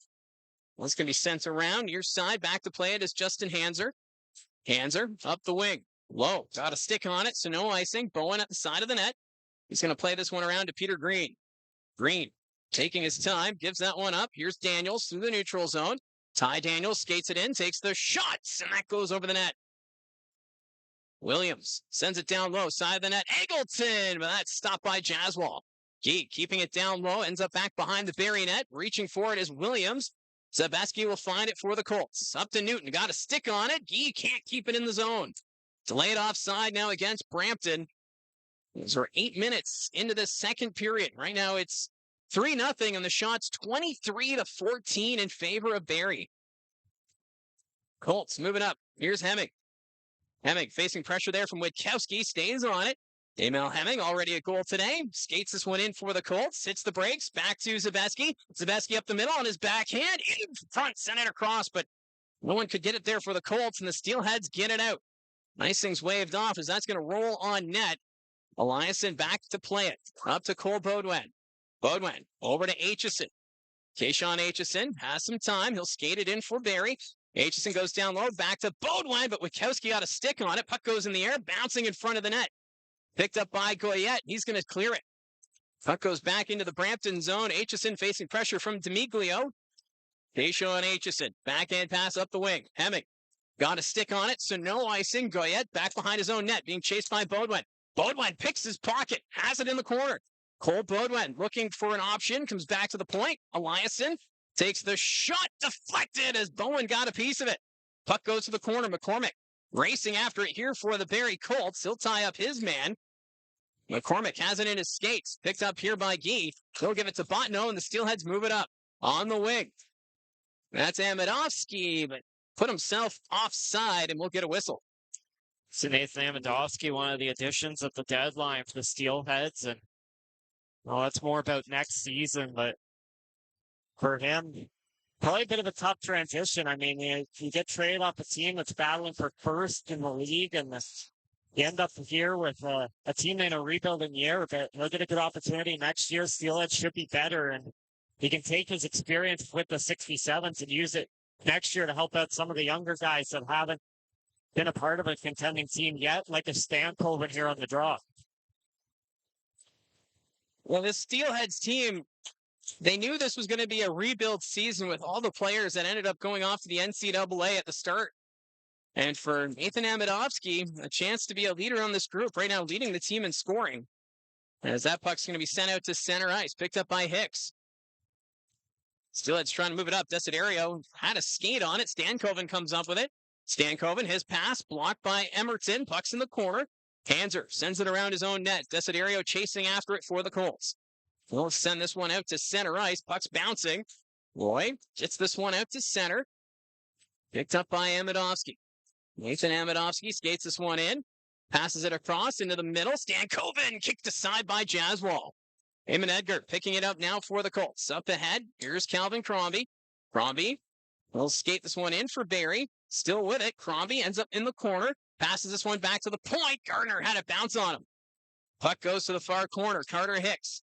That's going to be sent around. Near side. Back to play it is Justin Hanser. Hanser up the wing. Low. Got a stick on it, so no icing. Bowen at the side of the net. He's going to play this one around to Peter Green. Green taking his time. Gives that one up. Here's Daniels through the neutral zone. Ty Daniels skates it in. Takes the shots, and that goes over the net. Williams sends it down low. Side of the net. Eggleton, but that's stopped by Jaswal. Gee, keeping it down low. Ends up back behind the Barrie net. Reaching for it is Williams. Zabeski will find it for the Colts. Up to Newton. Got a stick on it. Gee can't keep it in the zone. Delayed offside now against Brampton. These are 8 minutes into the second period. Right now it's 3-0, and the shot's 23-14 in favor of Barrie. Colts moving up. Here's Hemming. Hemming facing pressure there from Witkowski. Stays on it. Emil Hemming, already a goal today. Skates this one in for the Colts. Hits the brakes. Back to Zabeski. Zabeski up the middle on his backhand. In front, sent it across, but no one could get it there for the Colts, and the Steelheads get it out. Nice things waved off as that's going to roll on net. Eliasson back to play it. Up to Cole Baudouin. Baudouin over to Aitchison. Kayshawn Aitchison has some time. He'll skate it in for Barrie. Aitchison goes down low. Back to Baudouin, but Witkowski got a stick on it. Puck goes in the air, bouncing in front of the net. Picked up by Goyette. He's going to clear it. Puck goes back into the Brampton zone. Aitchison facing pressure from Demiglio. Kayshawn Aitchison. Backhand pass up the wing. Hemming got a stick on it, so no icing. Goyette back behind his own net, being chased by Baudouin. Baudouin picks his pocket, has it in the corner. Cole Baudouin looking for an option, comes back to the point. Eliasson takes the shot, deflected as Bowen got a piece of it. Puck goes to the corner. McCormick racing after it here for the Barrie Colts. He'll tie up his man. McCormick has it in his skates. Picked up here by Gee. He'll give it to Botno, and the Steelheads move it up. On the wing. That's Amidovsky, but put himself offside, and we'll get a whistle. So Nathan Amidovsky, one of the additions at the deadline for the Steelheads, and well, that's more about next season, but for him, probably a bit of a tough transition. I mean, you get traded off a team that's battling for first in the league, and you end up here with a team in a rebuilding year, but he'll get a good opportunity next year. Steelheads should be better, and he can take his experience with the 67s and use it next year to help out some of the younger guys that haven't been a part of a contending team yet, like a Stankoven here on the draw. Well, this Steelheads team, They knew this was going to be a rebuild season with all the players that ended up going off to the NCAA at the start. And for Nathan Amidovsky, a chance to be a leader on this group right now, leading the team in scoring. As that puck's going to be sent out to center ice, picked up by Hicks. Steelheads trying to move it up. Desiderio had a skate on it. Stankoven comes up with it. Stankoven, his pass blocked by Emerton. Puck's in the corner. Hanser sends it around his own net. Desiderio chasing after it for the Colts. We'll send this one out to center ice. Puck's bouncing. Roy gets this one out to center. Picked up by Amidovsky. Nathan Amidovsky skates this one in. Passes it across into the middle. Stankoven kicked aside by Jaswal. Eamon Edgar picking it up now for the Colts. Up ahead, here's Calvin Crombie. Crombie will skate this one in for Barrie. Still with it. Crombie ends up in the corner. Passes this one back to the point. Gardner had a bounce on him. Puck goes to the far corner. Carter Hicks.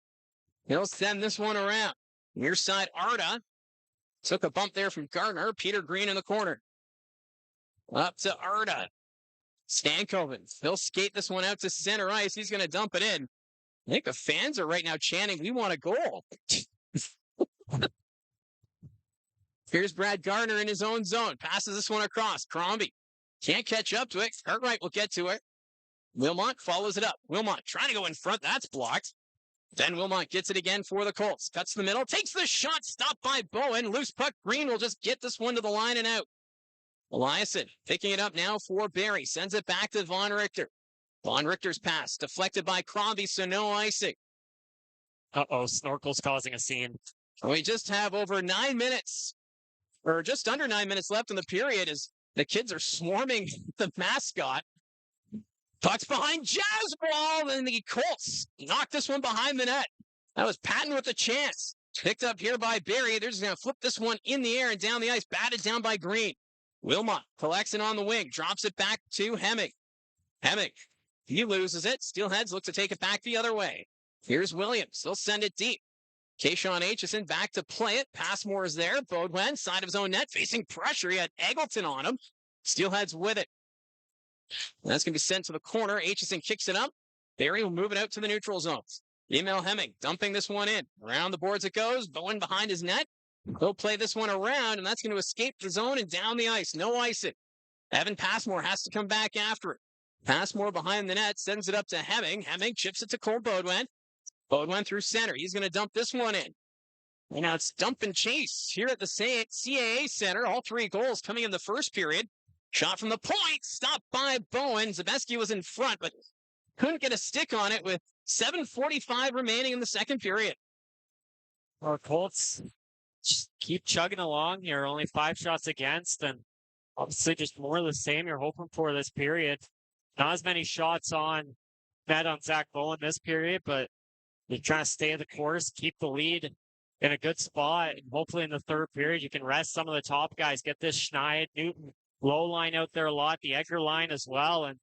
He'll send this one around. Near side, Arda. Took a bump there from Gardner. Peter Green in the corner. Up to Arda. Stankoven. He'll skate this one out to center ice. He's going to dump it in. I think the fans are right now chanting, "We want a goal." Here's Brad Gardner in his own zone. Passes this one across. Crombie can't catch up to it. Cartwright will get to it. Wilmot follows it up. Wilmot trying to go in front. That's blocked. Then Wilmot gets it again for the Colts. Cuts the middle. Takes the shot. Stopped by Bowen. Loose puck. Green will just get this one to the line and out. Eliasson picking it up now for Barrie. Sends it back to Von Richter. Von Richter's pass deflected by Crombie, so no icing. Snorkel's causing a scene. We just have over 9 minutes, or just under 9 minutes left in the period as the kids are swarming the mascot. Puck's behind Jaswal, and the Colts knock this one behind the net. That was Patton with a chance. Picked up here by Barrie. They're just going to flip this one in the air and down the ice, batted down by Green. Wilmot collects it on the wing, drops it back to Hemming. Hemming. He loses it. Steelheads look to take it back the other way. Here's Williams. They'll send it deep. Kayshawn Aitchison back to play it. Passmore is there. Bodwen, side of his own net, facing pressure. He had Eggleton on him. Steelheads with it. And that's going to be sent to the corner. Aitchison kicks it up. Barrie will move it out to the neutral zones. Emil Hemming dumping this one in. Around the boards it goes. Bowen behind his net. He'll play this one around, and that's going to escape the zone and down the ice. No icing. Evan Passmore has to come back after it. Passmore behind the net, sends it up to Hemming. Hemming chips it to Cole Bodwen. Bodwen through center. He's going to dump this one in. And now it's dump and chase here at the CAA Centre. All 3 goals coming in the first period. Shot from the point, stopped by Bowen. Zabeski was in front, but couldn't get a stick on it with 7:45 remaining in the second period. Our Colts just keep chugging along. You're only 5 shots against, and obviously just more of the same you're hoping for this period. Not as many shots on net on Zach Bowen this period, but you're trying to stay the course, keep the lead in a good spot, and hopefully in the third period you can rest some of the top guys, get this Schneid, Newton, low line out there a lot, the Edgar line as well, and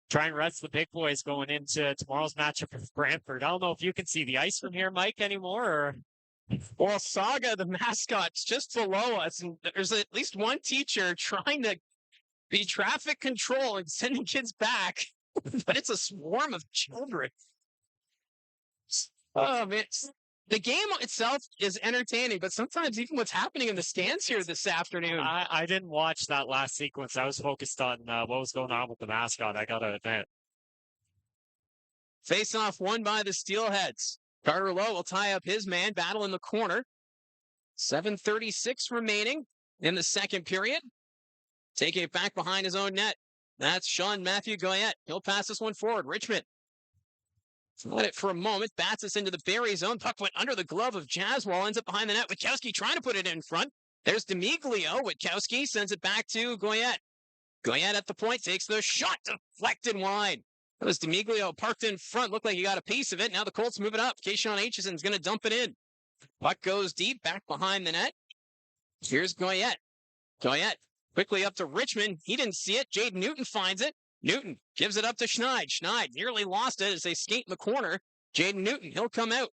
try and rest the big boys going into tomorrow's matchup with Brantford. I don't know if you can see the ice from here, Mike, anymore, or... Well, Saga, the mascot's just below us, and there's at least one teacher trying to be traffic control and sending kids back, but it's a swarm of children. Oh, man. The game itself is entertaining, but sometimes even what's happening in the stands here this afternoon. I didn't watch that last sequence. I was focused on what was going on with the mascot, I got to admit. Face-off won by the Steelheads. Carter Lowe will tie up his man, battle in the corner. 7:36 remaining in the second period. Taking it back behind his own net. That's Sean Matthew Goyette. He'll pass this one forward. Richmond. Let it for a moment. Bats us into the Barrie zone. Puck went under the glove of Jaswal. Ends up behind the net. Witkowski trying to put it in front. There's Demiglio. Witkowski sends it back to Goyette. Goyette at the point. Takes the shot. Deflected wide. That was Demiglio parked in front. Looked like he got a piece of it. Now the Colts move it up. Kayshawn Aitchison's going to dump it in. Puck goes deep. Back behind the net. Here's Goyette. Goyette quickly up to Richmond. He didn't see it. Jaden Newton finds it. Newton gives it up to Schneid. Schneid nearly lost it as they skate in the corner. Jaden Newton, he'll come out.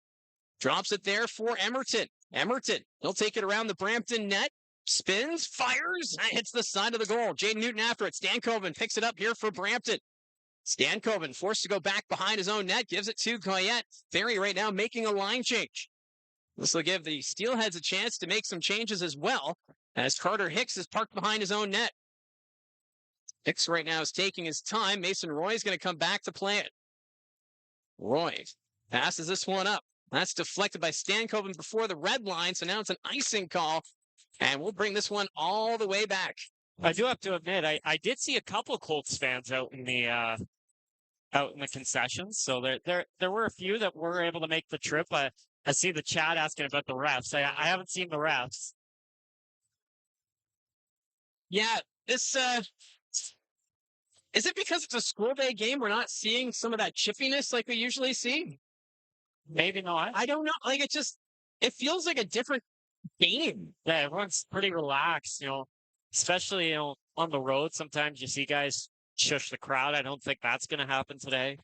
Drops it there for Emerton. Emerton, he'll take it around the Brampton net. Spins, fires, and hits the side of the goal. Jaden Newton after it. Stankoven picks it up here for Brampton. Stankoven forced to go back behind his own net. Gives it to Goyette. Barrie right now making a line change. This will give the Steelheads a chance to make some changes as well, as Carter Hicks is parked behind his own net. Hicks right now is taking his time. Mason Roy is going to come back to play it. Roy passes this one up. That's deflected by Stankoven before the red line, so now it's an icing call, and we'll bring this one all the way back. I do have to admit, I did see a couple of Colts fans out in the concessions. So there were a few that were able to make the trip. I see the chat asking about the refs. I haven't seen the refs. Yeah, this is it because it's a school day game? We're not seeing some of that chippiness like we usually see. Maybe not. I don't know. Like it feels like a different game. Yeah, everyone's pretty relaxed, especially, on the road. Sometimes you see guys shush the crowd. I don't think that's going to happen today.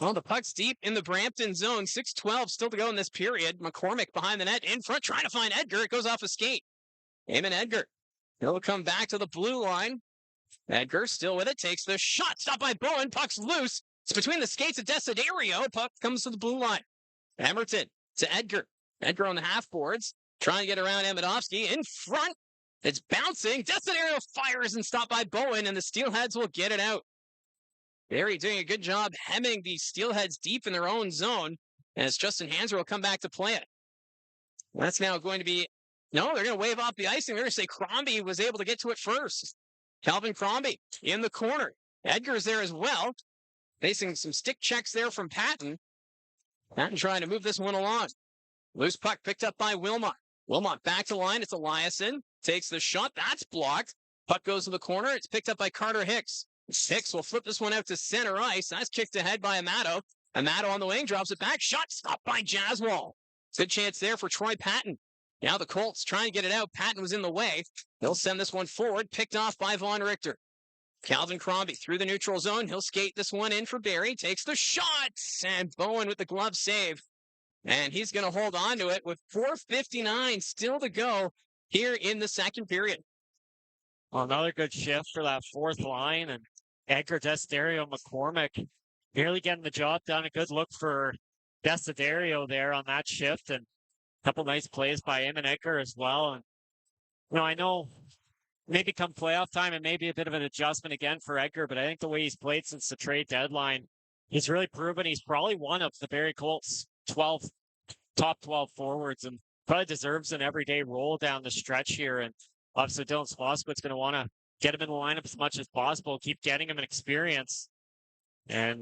Well, the puck's deep in the Brampton zone. 6:12 still to go in this period. McCormick behind the net in front, trying to find Edgar. It goes off a skate. Eamon Edgar. He'll come back to the blue line. Edgar still with it. Takes the shot. Stopped by Bowen. Puck's loose. It's between the skates of Desiderio. Puck comes to the blue line. Emerton to Edgar. Edgar on the half boards. Trying to get around Amidovsky. In front. It's bouncing. Desiderio fires and stopped by Bowen, and the Steelheads will get it out. Barrie doing a good job hemming the Steelheads deep in their own zone, as Justin Hanser will come back to play it. That's now going to be, no, they're going to wave off the icing. They're going to say Crombie was able to get to it first. Calvin Crombie in the corner. Edgar's there as well. Facing some stick checks there from Patton. Patton trying to move this one along. Loose puck picked up by Wilmot. Wilmot back to line. It's Eliasson. Takes the shot. That's blocked. Puck goes to the corner. It's picked up by Carter Hicks. Hicks will flip this one out to center ice. That's kicked ahead by Amato. Amato on the wing, drops it back. Shot stopped by Jaswal. Good chance there for Troy Patton. Now the Colts trying to get it out. Patton was in the way. They'll send this one forward. Picked off by Von Richter. Calvin Crombie through the neutral zone. He'll skate this one in for Barrie. Takes the shot. And Bowen with the glove save. And he's going to hold on to it with 4:59 still to go here in the second period. Well, another good shift for that fourth line. And Edgar, Desiderio, McCormick nearly getting the job done. A good look for Desiderio there on that shift. And a couple nice plays by him and Edgar as well. And, I know maybe come playoff time and maybe a bit of an adjustment again for Edgar, but I think the way he's played since the trade deadline, he's really proven he's probably one of the Barrie Colts' top 12 forwards, and probably deserves an everyday role down the stretch here. And obviously Dylan Swoscott's going to want to get him in the lineup as much as possible, keep getting him an experience, and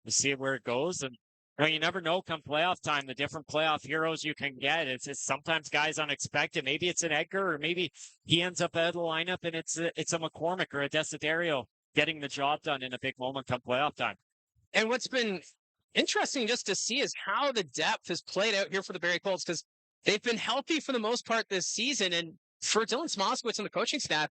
we'll see where it goes. And you never know come playoff time, the different playoff heroes you can get. It's sometimes guys unexpected. Maybe it's an Edgar, or maybe he ends up out of the lineup and it's a McCormick or a Desiderio getting the job done in a big moment come playoff time. And what's been interesting just to see is how the depth has played out here for the Barrie Colts, because they've been healthy for the most part this season. And for Dylan Smoskowitz and the coaching staff,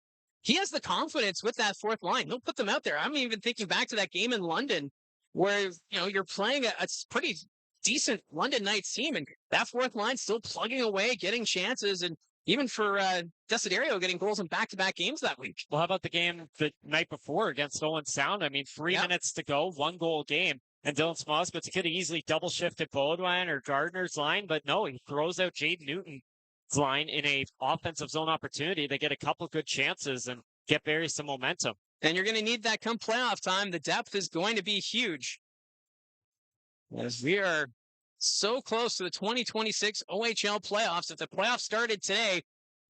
he has the confidence with that fourth line. He'll put them out there. I'm even thinking back to that game in London where, you're playing a pretty decent London Knights team, and that fourth line still plugging away, getting chances, and even for Desiderio getting goals in back-to-back games that week. Well, how about the game the night before against Owen Sound? I mean, 3 minutes to go, 1-goal game. And Dylan Smoskowitz could have easily double-shifted Baudouin or Gardner's line, but no, he throws out Jaden Newton's line in a offensive zone opportunity. They get a couple good chances and get Barrie some momentum. And you're going to need that come playoff time. The depth is going to be huge, as we are so close to the 2026 OHL playoffs. If the playoffs started today,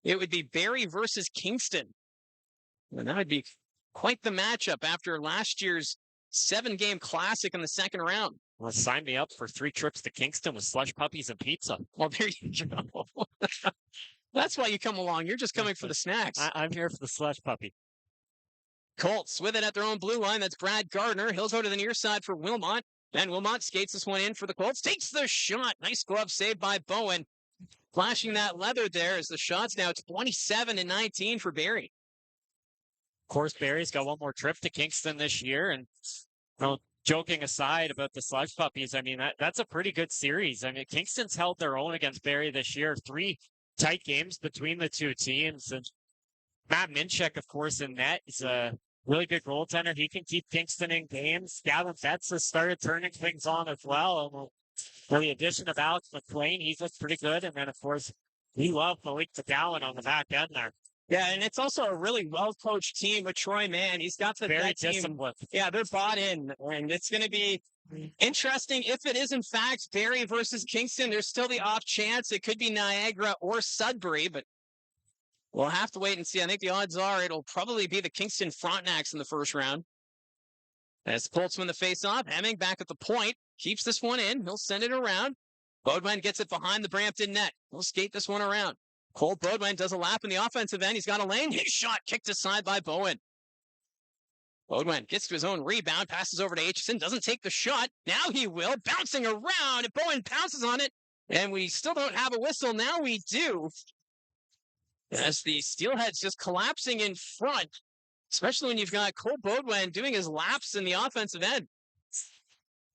it would be Barrie versus Kingston. And that would be quite the matchup after last year's 7-game classic in the second round. Well, sign me up for 3 trips to Kingston with slush puppies and pizza. Well, there you go. That's why you come along. You're just coming for the snacks. I'm here for the slush puppy. Colts with it at their own blue line. That's Brad Gardner. He'll go to the near side for Wilmot. And Wilmot skates this one in for the Colts. Takes the shot. Nice glove save by Bowen. Flashing that leather there as the shot's now 27-19 for Barrie. Of course, Barrie's got one more trip to Kingston this year. And joking aside about the slush puppies, I mean, that's a pretty good series. I mean, Kingston's held their own against Barrie this year. 3 tight games between the two teams. And Matt Minchek, of course, in net is a really good goaltender. He can keep Kingston in games. Gavin Betts has started turning things on as well. And we'll For the addition of Alex McLean, he's looked pretty good. And then, of course, we love Malik McGowan on the back end there. Yeah, and it's also a really well-coached team with Troy Mann. He's got Very that team. disciplined. Yeah, they're bought in, and it's going to be interesting if it is, in fact, Barrie versus Kingston. There's still the off chance it could be Niagara or Sudbury, but we'll have to wait and see. I think the odds are it'll probably be the Kingston Frontenacs in the first round. As the Colts win the face-off, Hemming back at the point, keeps this one in. He'll send it around. Bodwin gets it behind the Brampton net. He'll skate this one around. Cole Bodwin does a lap in the offensive end. He's got a lane. His shot kicked aside by Bowen. Bodwin gets to his own rebound, passes over to Aitchison, doesn't take the shot. Now he will, bouncing around, and Bowen pounces on it. And we still don't have a whistle. Now we do. As the Steelheads just collapsing in front, especially when you've got Cole Bodwin doing his laps in the offensive end.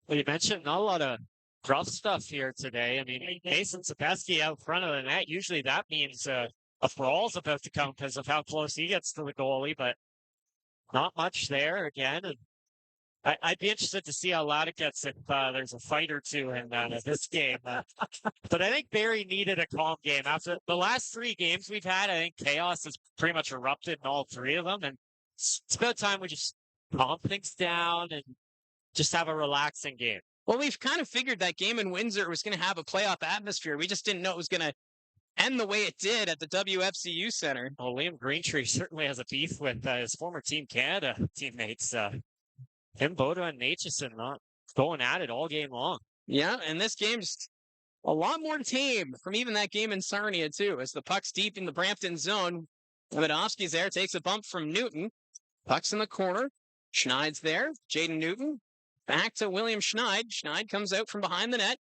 Well, you mentioned not a lot of rough stuff here today. I mean, Mason Sapeski out front of the net. Usually that means a brawl's about to come because of how close he gets to the goalie, but not much there again. And I'd be interested to see how loud it gets if there's a fight or two in this game. But I think Barrie needed a calm game. After the last 3 games we've had, I think chaos has pretty much erupted in all 3 of them. And it's about time we just calm things down and just have a relaxing game. Well, we've kind of figured that game in Windsor was going to have a playoff atmosphere. We just didn't know it was going to end the way it did at the WFCU Centre. Well, Liam Greentree certainly has a beef with his former Team Canada teammates. Him, Bodo, and Aitchison not going at it all game long. Yeah, and this game just a lot more tame from even that game in Sarnia, too, as the puck's deep in the Brampton zone. Lemadovsky's there, takes a bump from Newton. Puck's in the corner. Schneid's there. Jaden Newton. Back to William Schneid. Schneid comes out from behind the net.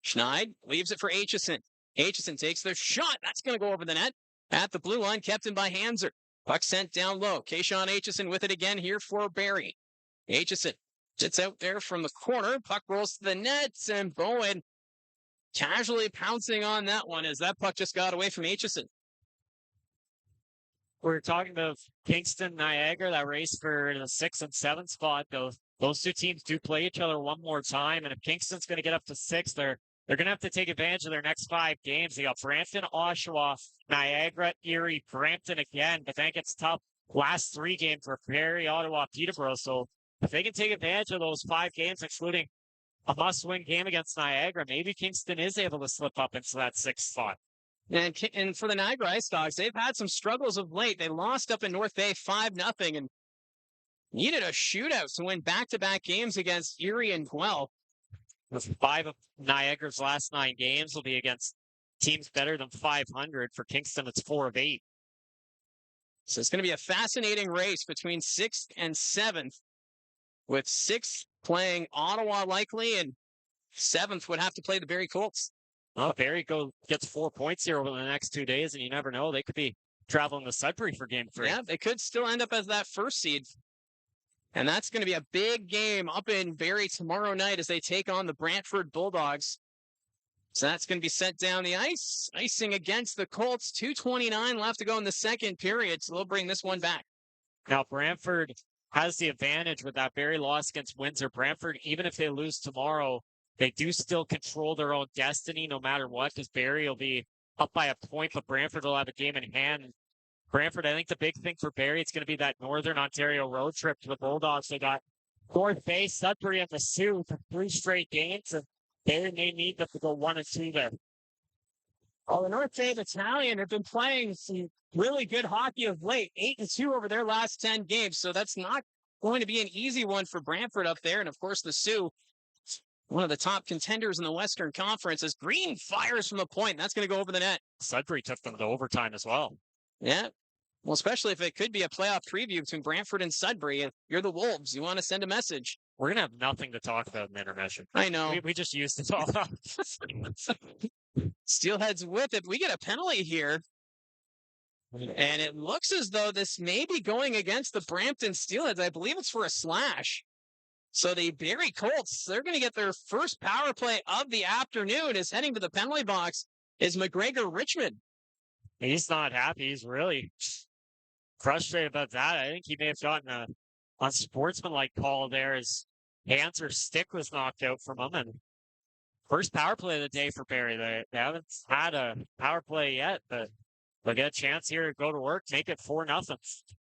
Schneid leaves it for Aitchison. Aitchison takes the shot. That's going to go over the net. At the blue line, kept in by Hanser. Puck sent down low. Kayshawn Aitchison with it again here for Barrie. Aitchison sits out there from the corner. Puck rolls to the net, and Bowen casually pouncing on that one as that puck just got away from Aitchison. We're talking about Kingston, Niagara, that race for the 6 and 7 spot. Those 2 teams do play each other one more time, and if Kingston's going to get up to 6, they're going to have to take advantage of their next 5 games. They got Brampton, Oshawa, Niagara, Erie, Brampton again, but then it gets tough. Last 3 games for Barrie, Ottawa, Peterborough. So if they can take advantage of those 5 games, including a must-win game against Niagara, maybe Kingston is able to slip up into that 6th spot. And for the Niagara Ice Dogs, they've had some struggles of late. They lost up in North Bay 5-0 and needed a shootout to win back-to-back games against Erie and Guelph. 5 of Niagara's last 9 games will be against teams better than 500. For Kingston, it's 4 of 8. So it's going to be a fascinating race between 6th and 7th, with 6th playing Ottawa likely, and 7th would have to play the Barrie Colts. Well, Barrie gets 4 points here over the next 2 days, and you never know. They could be traveling to Sudbury for game 3. Yeah, they could still end up as that first seed. And that's going to be a big game up in Barrie tomorrow night as they take on the Brantford Bulldogs. So that's going to be sent down the ice. Icing against the Colts. 2:29 left to go in the second period, so they'll bring this one back. Now, Brantford has the advantage with that Barrie loss against Windsor. Brantford, even if they lose tomorrow, they do still control their own destiny no matter what, because Barrie will be up by a point, but Brantford will have a game in hand. Brantford, I think the big thing for Barrie, it's going to be that Northern Ontario road trip to the Bulldogs. They got North Bay, Sudbury, and the Sioux for 3 straight games, and Barrie may need them to go 1-2 there. Well, the North Bay Battalion have been playing some really good hockey of late. 8-2 over their last 10 games, so that's not going to be an easy one for Brantford up there. And, of course, the Sioux, one of the top contenders in the Western Conference, as Green fires from the point. And that's going to go over the net. Sudbury took them to overtime as well. Yeah. Well, especially if it could be a playoff preview between Brantford and Sudbury. If you're the Wolves, you want to send a message. We're going to have nothing to talk about in intermission. I know. We just used it all up. Steelheads with it. We get a penalty here. And it looks as though this may be going against the Brampton Steelheads. I believe it's for a slash. So the Barrie Colts, they're going to get their first power play of the afternoon. Is heading to the penalty box is McGregor Richmond. He's not happy. He's really frustrated about that. I think he may have gotten a unsportsmanlike call there. His hands or stick was knocked out from him, and first power play of the day for Barrie. They haven't had a power play yet, but they'll get a chance here to go to work, make it 4-0.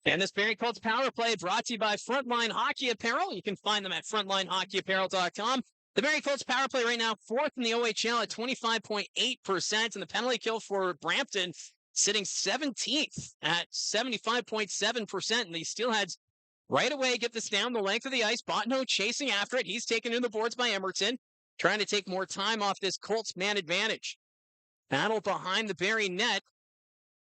And this Barrie Colts power play brought to you by Frontline Hockey Apparel. You can find them at frontlinehockeyapparel.com. The Barrie Colts power play right now, 4th in the OHL at 25.8%, and the penalty kill for Brampton sitting 17th at 75.7%. And the Steelheads right away get this down the length of the ice. Botno chasing after it. He's taken to the boards by Emerton, trying to take more time off this Colts man advantage. Battle behind the Barrie net.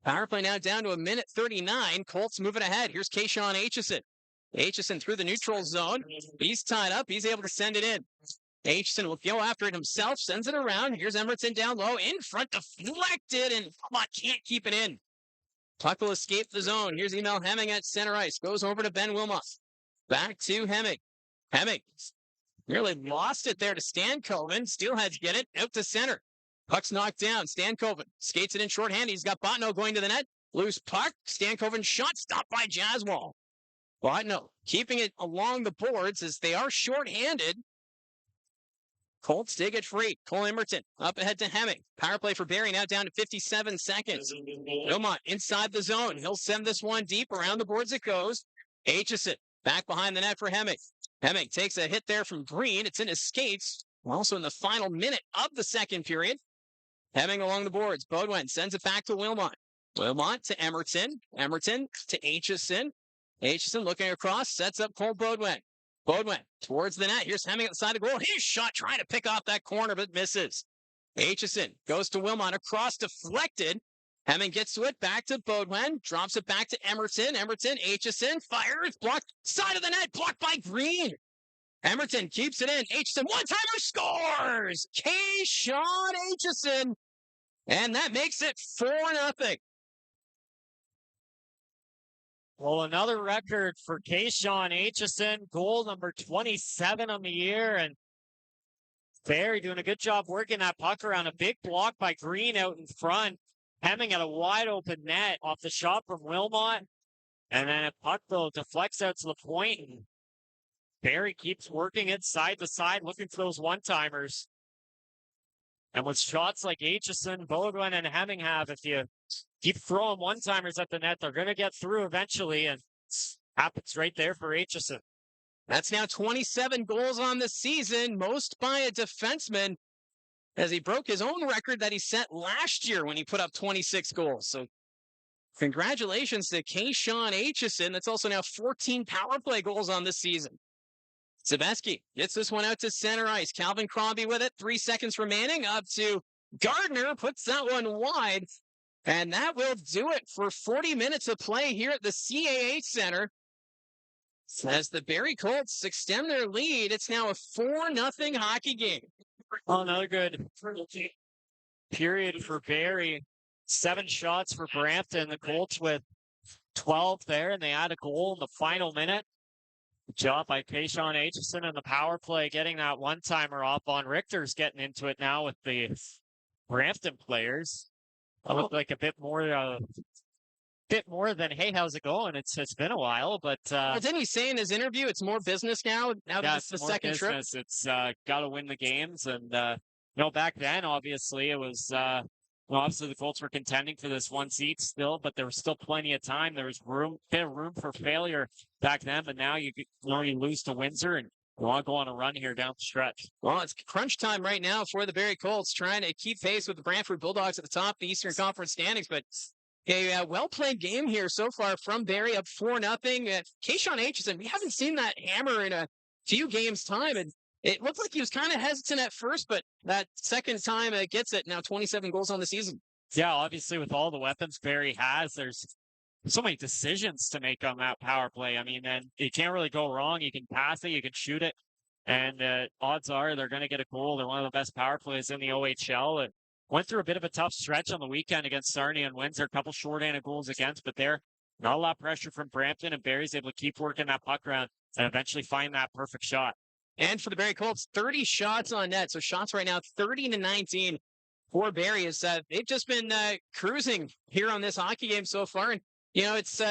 Power play now down to 1:39. Colts moving ahead. Here's Kayshawn Aitchison. Aitchison through the neutral zone. He's tied up. He's able to send it in. Aitchison will go after it himself, sends it around. Here's Emerton down low, in front, deflected, and can't keep it in. Puck will escape the zone. Here's Emil Hemming at center ice. Goes over to Ben Wilmot. Back to Hemming. Hemming nearly lost it there to Stankoven. Steelheads get it out to center. Puck's knocked down. Stankoven skates it in shorthand. He's got Botno going to the net. Loose puck. Stankoven shot stopped by Jaswal. Botno keeping it along the boards as they are shorthanded. Colts dig it free. Cole Emerton up ahead to Hemming. Power play for Barrie now down to 57 seconds. Wilmot inside the zone. He'll send this one deep. Around the boards it goes. Aitchison back behind the net for Hemming. Hemming takes a hit there from Green. It's in his skates. Also in the final minute of the second period. Hemming along the boards. Beaudoin sends it back to Wilmot. Wilmot to Emerton. Emerton to Aitchison. Aitchison looking across. Sets up Cole Beaudoin. Beaudoin towards the net. Here's Hemming at the side of the goal. His shot trying to pick off that corner, but misses. Aitchison goes to Wilmot. Across, deflected. Hemming gets to it. Back to Beaudoin. Drops it back to Emerton. Emerton, Aitchison fires. Blocked. Side of the net. Blocked by Green. Emerton keeps it in. Aitchison, one-timer, scores! Kayshawn Aitchison. And that makes it 4-0. Well, another record for Kayshawn Aitchison, goal number 27 on the year, and Barrie doing a good job working that puck around. A big block by Green out in front. Hemming at a wide open net off the shot from Wilmot, and then a puck though deflects out to the point, and Barrie keeps working it side to side, looking for those one-timers. And with shots like Aitchison, Beaudoin, and Hemming have, if you keep throwing one-timers at the net, they're going to get through eventually, and happens right there for Aitchison. That's now 27 goals on the season, most by a defenseman, as he broke his own record that he set last year when he put up 26 goals. So congratulations to Kayshawn Aitchison. That's also now 14 power play goals on this season. Sebeski gets this one out to center ice. Calvin Crombie with it. 3 seconds remaining. Up to Gardner. Puts that one wide. And that will do it for 40 minutes of play here at the CAA Centre. As the Barrie Colts extend their lead, it's now a 4-0 hockey game. Oh, another good period for Barrie. 7 shots for Brampton. The Colts with 12 there, and they add a goal in the final minute. Good job by Kayshawn Aitchison and the power play, getting that one-timer off on. Richter's getting into it now with the Brampton players. It looked like a bit more than, hey, how's it going? It's been a while, but well, didn't he say in his interview it's more business now? Now that it's the second business. trip, it's got to win the games, and back then obviously it was. Obviously the Colts were contending for this one seat still, but there was still plenty of time. There was bit of room for failure back then, but now you lose to Windsor and you want to go on a run here down the stretch. Well, it's crunch time right now for the Barrie Colts, trying to keep pace with the Brantford Bulldogs at the top of the Eastern Conference standings. But a well-played game here so far from Barrie, up 4-0. Kayshawn Aitchison, we haven't seen that hammer in a few games' time, and it looked like he was kind of hesitant at first, but that second time it gets it. Now 27 goals on the season. Yeah, obviously with all the weapons Barrie has, there's so many decisions to make on that power play. I mean, and you can't really go wrong. You can pass it, you can shoot it, and odds are they're going to get a goal. They're one of the best power plays in the OHL. It went through a bit of a tough stretch on the weekend against Sarnia and Windsor, a couple shorthanded goals against, but there, not a lot of pressure from Brampton, and Barrie's able to keep working that puck around and eventually find that perfect shot. And for the Barrie Colts, 30 shots on net. So shots right now, 30-19 for Barrie. They've just been cruising here on this hockey game so far. And, it's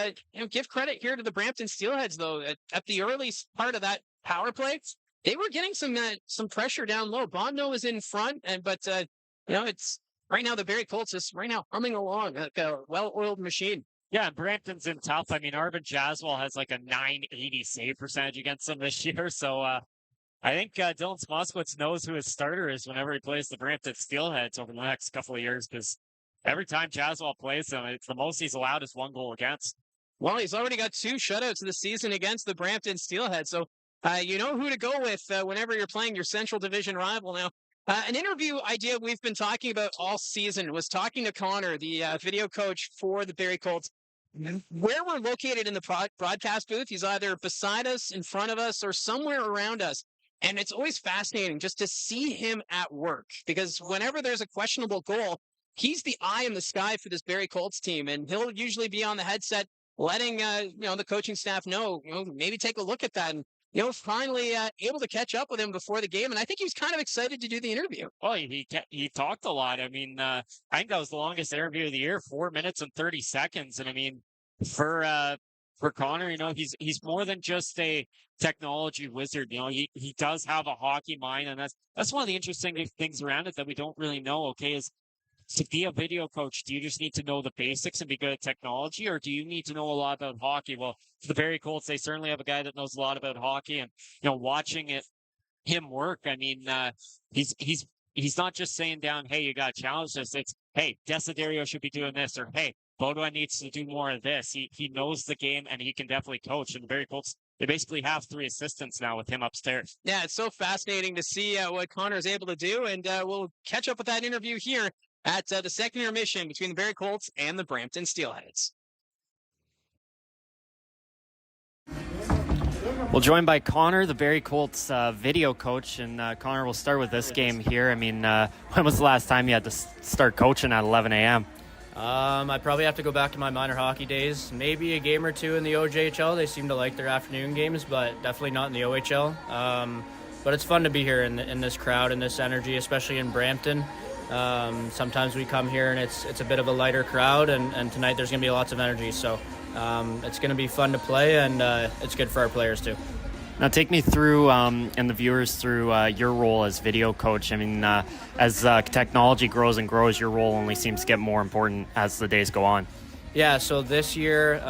give credit here to the Brampton Steelheads, though. At the early part of that power play, they were getting some pressure down low. Bondno was in front, but it's right now the Barrie Colts is right now humming along like a well-oiled machine. Yeah, Brampton's in tough. I mean, Arvin Jaswal has like a 980 save percentage against them this year. So I think Dylan Smoskowitz knows who his starter is whenever he plays the Brampton Steelheads over the next couple of years, because every time Jaswal plays them, it's the most he's allowed is 1 goal against. Well, he's already got 2 shutouts of the season against the Brampton Steelheads. So you know who to go with whenever you're playing your Central Division rival. Now, an interview idea we've been talking about all season was talking to Connor, the video coach for the Barrie Colts. Where we're located in the broadcast booth, he's either beside us, in front of us, or somewhere around us. And it's always fascinating just to see him at work, because whenever there's a questionable goal, he's the eye in the sky for this Barrie Colts team. And he'll usually be on the headset letting the coaching staff know, maybe take a look at that. And finally able to catch up with him before the game. And I think he was kind of excited to do the interview. Well, he talked a lot. I mean, I think that was the longest interview of the year, 4 minutes and 30 seconds. And I mean, for Connor, he's more than just a technology wizard. He does have a hockey mind, and that's one of the interesting things around it that we don't really know. Okay, is to be a video coach, do you just need to know the basics and be good at technology, or do you need to know a lot about hockey? Well, for the Barrie Colts, they certainly have a guy that knows a lot about hockey, and watching him work. I mean, he's not just saying down, hey, you got to challenge this. It's, hey, Desiderio should be doing this, or hey, Boudouin needs to do more of this. He knows the game, and he can definitely coach. And the Barrie Colts, they basically have 3 assistants now with him upstairs. Yeah, it's so fascinating to see what Connor is able to do, and we'll catch up with that interview here at the second intermission between the Barrie Colts and the Brampton Steelheads. Well, joined by Connor, the Barrie Colts video coach, and Connor, we'll start with this game here. I mean, when was the last time you had to start coaching at 11 a.m.? I probably have to go back to my minor hockey days. Maybe a game or 2 in the OJHL. They seem to like their afternoon games, but definitely not in the OHL. But it's fun to be here in this crowd and this energy, especially in Brampton. Sometimes we come here and it's a bit of a lighter crowd, and tonight there's going to be lots of energy. So it's going to be fun to play, and it's good for our players too. Now take me through, and the viewers through your role as video coach. I mean, as technology grows and grows, your role only seems to get more important as the days go on. Yeah, so this year,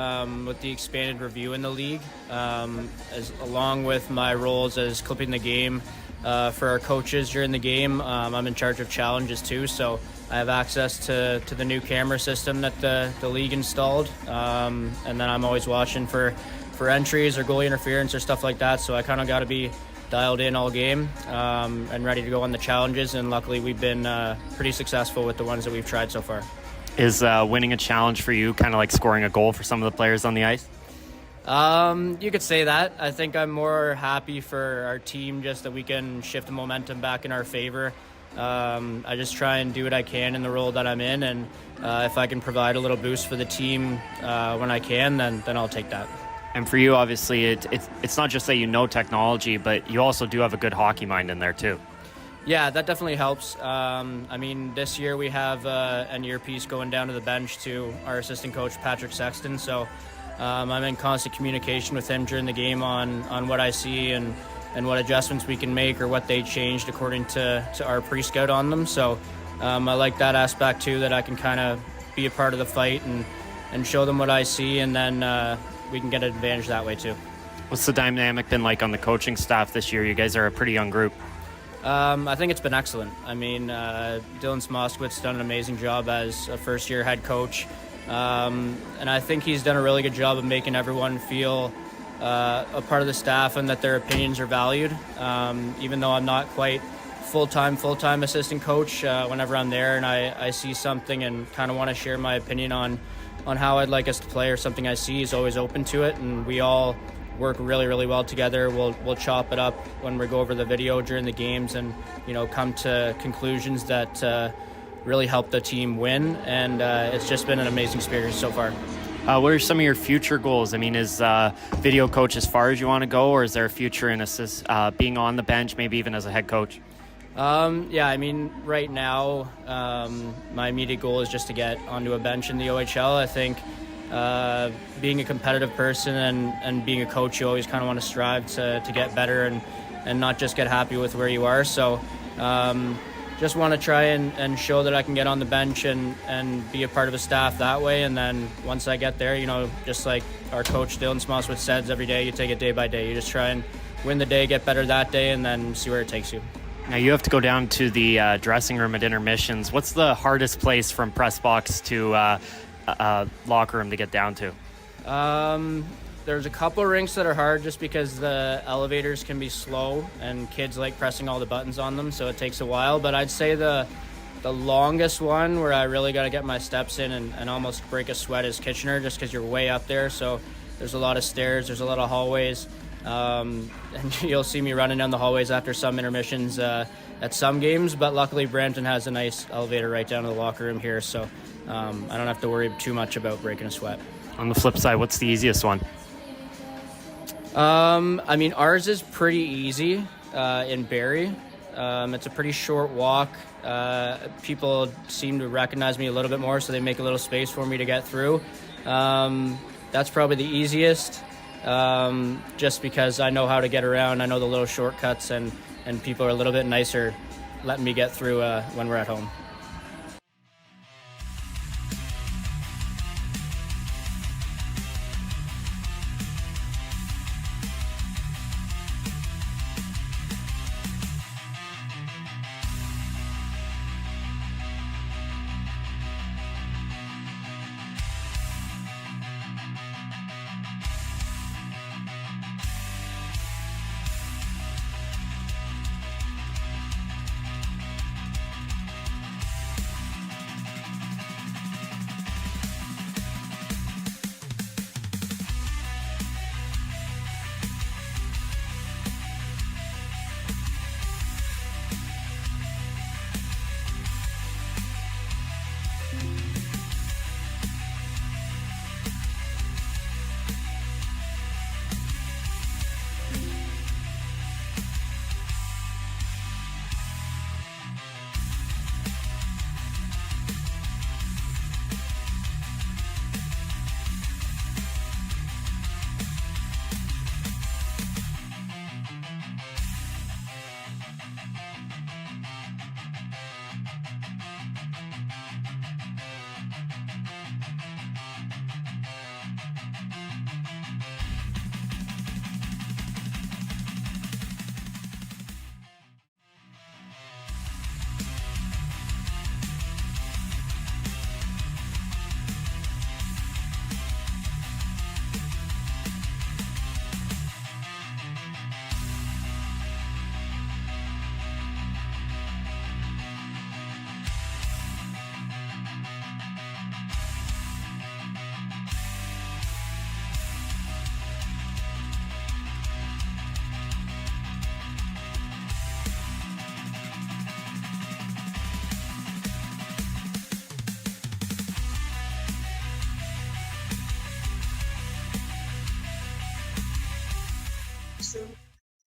with the expanded review in the league, along with my roles as clipping the game for our coaches during the game, I'm in charge of challenges too. So I have access to the new camera system that the league installed, and then I'm always watching for entries or goalie interference or stuff like that. So I kind of got to be dialed in all game and ready to go on the challenges. And luckily we've been pretty successful with the ones that we've tried so far. Is winning a challenge for you kind of like scoring a goal for some of the players on the ice? You could say that. I think I'm more happy for our team just that we can shift the momentum back in our favor. I just try and do what I can in the role that I'm in, and if I can provide a little boost for the team when I can, then I'll take that. And for you, obviously, it's not just that you know technology, but you also do have a good hockey mind in there too. Yeah, that definitely helps. I mean, this year we have an earpiece going down to the bench to our assistant coach, Patrick Sexton. So I'm in constant communication with him during the game on what I see and what adjustments we can make or what they changed according to our pre-scout on them. So I like that aspect too, that I can kind of be a part of the fight and show them what I see, and then we can get an advantage that way too. What's the dynamic been like on the coaching staff this year? You guys are a pretty young group. I think it's been excellent. I mean, Dylan Smoskowitz done an amazing job as a first-year head coach, and I think he's done a really good job of making everyone feel a part of the staff and that their opinions are valued. Even though I'm not quite full-time assistant coach, whenever I'm there and I see something and kind of want to share my opinion on how I'd like us to play or something I see, he's always open to it, and we all work really, really well together. We'll chop it up when we go over the video during the games and, come to conclusions that really help the team win. And it's just been an amazing experience so far. What are some of your future goals? I mean, is video coach as far as you want to go, or is there a future in being on the bench, maybe even as a head coach? Yeah, I mean, right now, my immediate goal is just to get onto a bench in the OHL. I think being a competitive person and being a coach, you always kind of want to strive to get better and not just get happy with where you are. So just want to try and show that I can get on the bench and be a part of a staff that way. And then once I get there, just like our coach Dylan Smoswitz says, every day you take it day by day. You just try and win the day, get better that day, and then see where it takes you. Now you have to go down to the dressing room at intermissions. What's the hardest place from press box to locker room to get down to? There's a couple rinks that are hard just because the elevators can be slow and kids like pressing all the buttons on them, so it takes a while. But I'd say the longest one where I really got to get my steps in and almost break a sweat is Kitchener, just because you're way up there. So there's a lot of stairs, there's a lot of hallways. And you'll see me running down the hallways after some intermissions at some games, but luckily Brampton has a nice elevator right down to the locker room here, so I don't have to worry too much about breaking a sweat. On the flip side, what's the easiest one? Ours is pretty easy in Barrie. It's a pretty short walk. People seem to recognize me a little bit more, so they make a little space for me to get through. That's probably the easiest, just because I know how to get around. I know the little shortcuts, and people are a little bit nicer letting me get through when we're at home.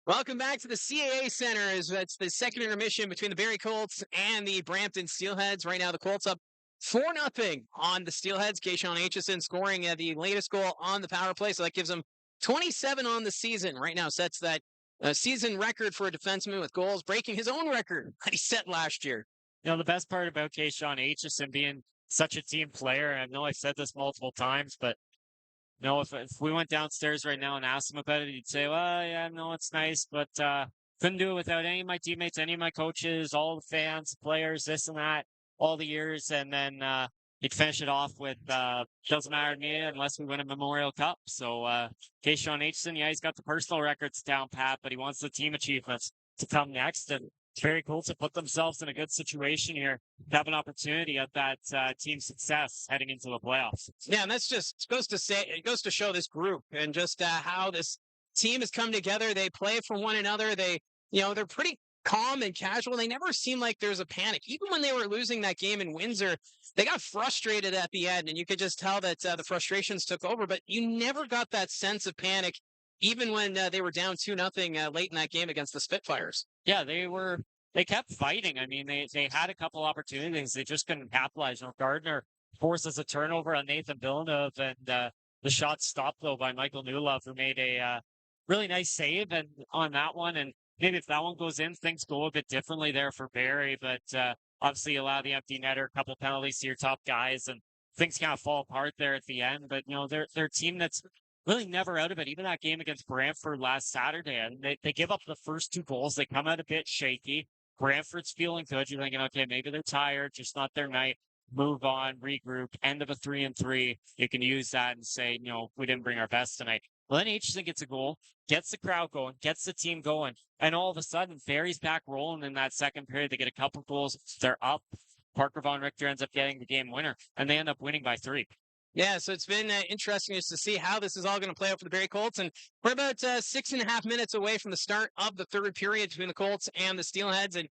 Welcome back to the CAA Centre. It's the second intermission between the Barrie Colts and the Brampton Steelheads. Right now, the Colts up 4-0 on the Steelheads. Kayshawn Aitchison scoring the latest goal on the power play, so that gives them 27 on the season. Right now, sets that season record for a defenseman with goals, breaking his own record that he set last year. The best part about Kayshawn Aitchison being such a team player, and I know I've said this multiple times, but if we went downstairs right now and asked him about it, he'd say, well, yeah, no, it's nice, but couldn't do it without any of my teammates, any of my coaches, all the fans, players, this and that, all the years. And then he'd finish it off with, doesn't matter to me unless we win a Memorial Cup. So Kayshawn Aitchison, yeah, he's got the personal records down pat, but he wants the team achievements to come next. And it's very cool to put themselves in a good situation here to have an opportunity at that team success heading into the playoffs. Yeah, and it goes to show this group and just how this team has come together. They play for one another. They're pretty calm and casual. They never seem like there's a panic. Even when they were losing that game in Windsor, they got frustrated at the end, and you could just tell that the frustrations took over, but you never got that sense of panic, even when they were down 2-0 late in that game against the Spitfires. Yeah, they kept fighting. I mean, they had a couple opportunities. They just couldn't capitalize. Gardner forces a turnover on Nathan Villeneuve, and the shot stopped, though, by Michael Newlove, who made a really nice save on that one. And maybe if that one goes in, things go a bit differently there for Barrie. But obviously, you allow the empty netter, a couple penalties to your top guys, and things kind of fall apart there at the end. But they're a team that's really never out of it. Even that game against Brantford last Saturday, and they give up the first 2 goals. They come out a bit shaky. Brantford's feeling good. You're thinking, okay, maybe they're tired, just not their night. Move on, regroup, end of a 3-3. You can use that and say, we didn't bring our best tonight. Well, then Aitchison gets a goal, gets the crowd going, gets the team going, and all of a sudden, Barrie's back rolling in that second period. They get a couple goals. They're up. Parker Von Richter ends up getting the game winner, and they end up winning by 3. Yeah, so it's been interesting just to see how this is all going to play out for the Barrie Colts. And we're about 6.5 minutes away from the start of the third period between the Colts and the Steelheads. And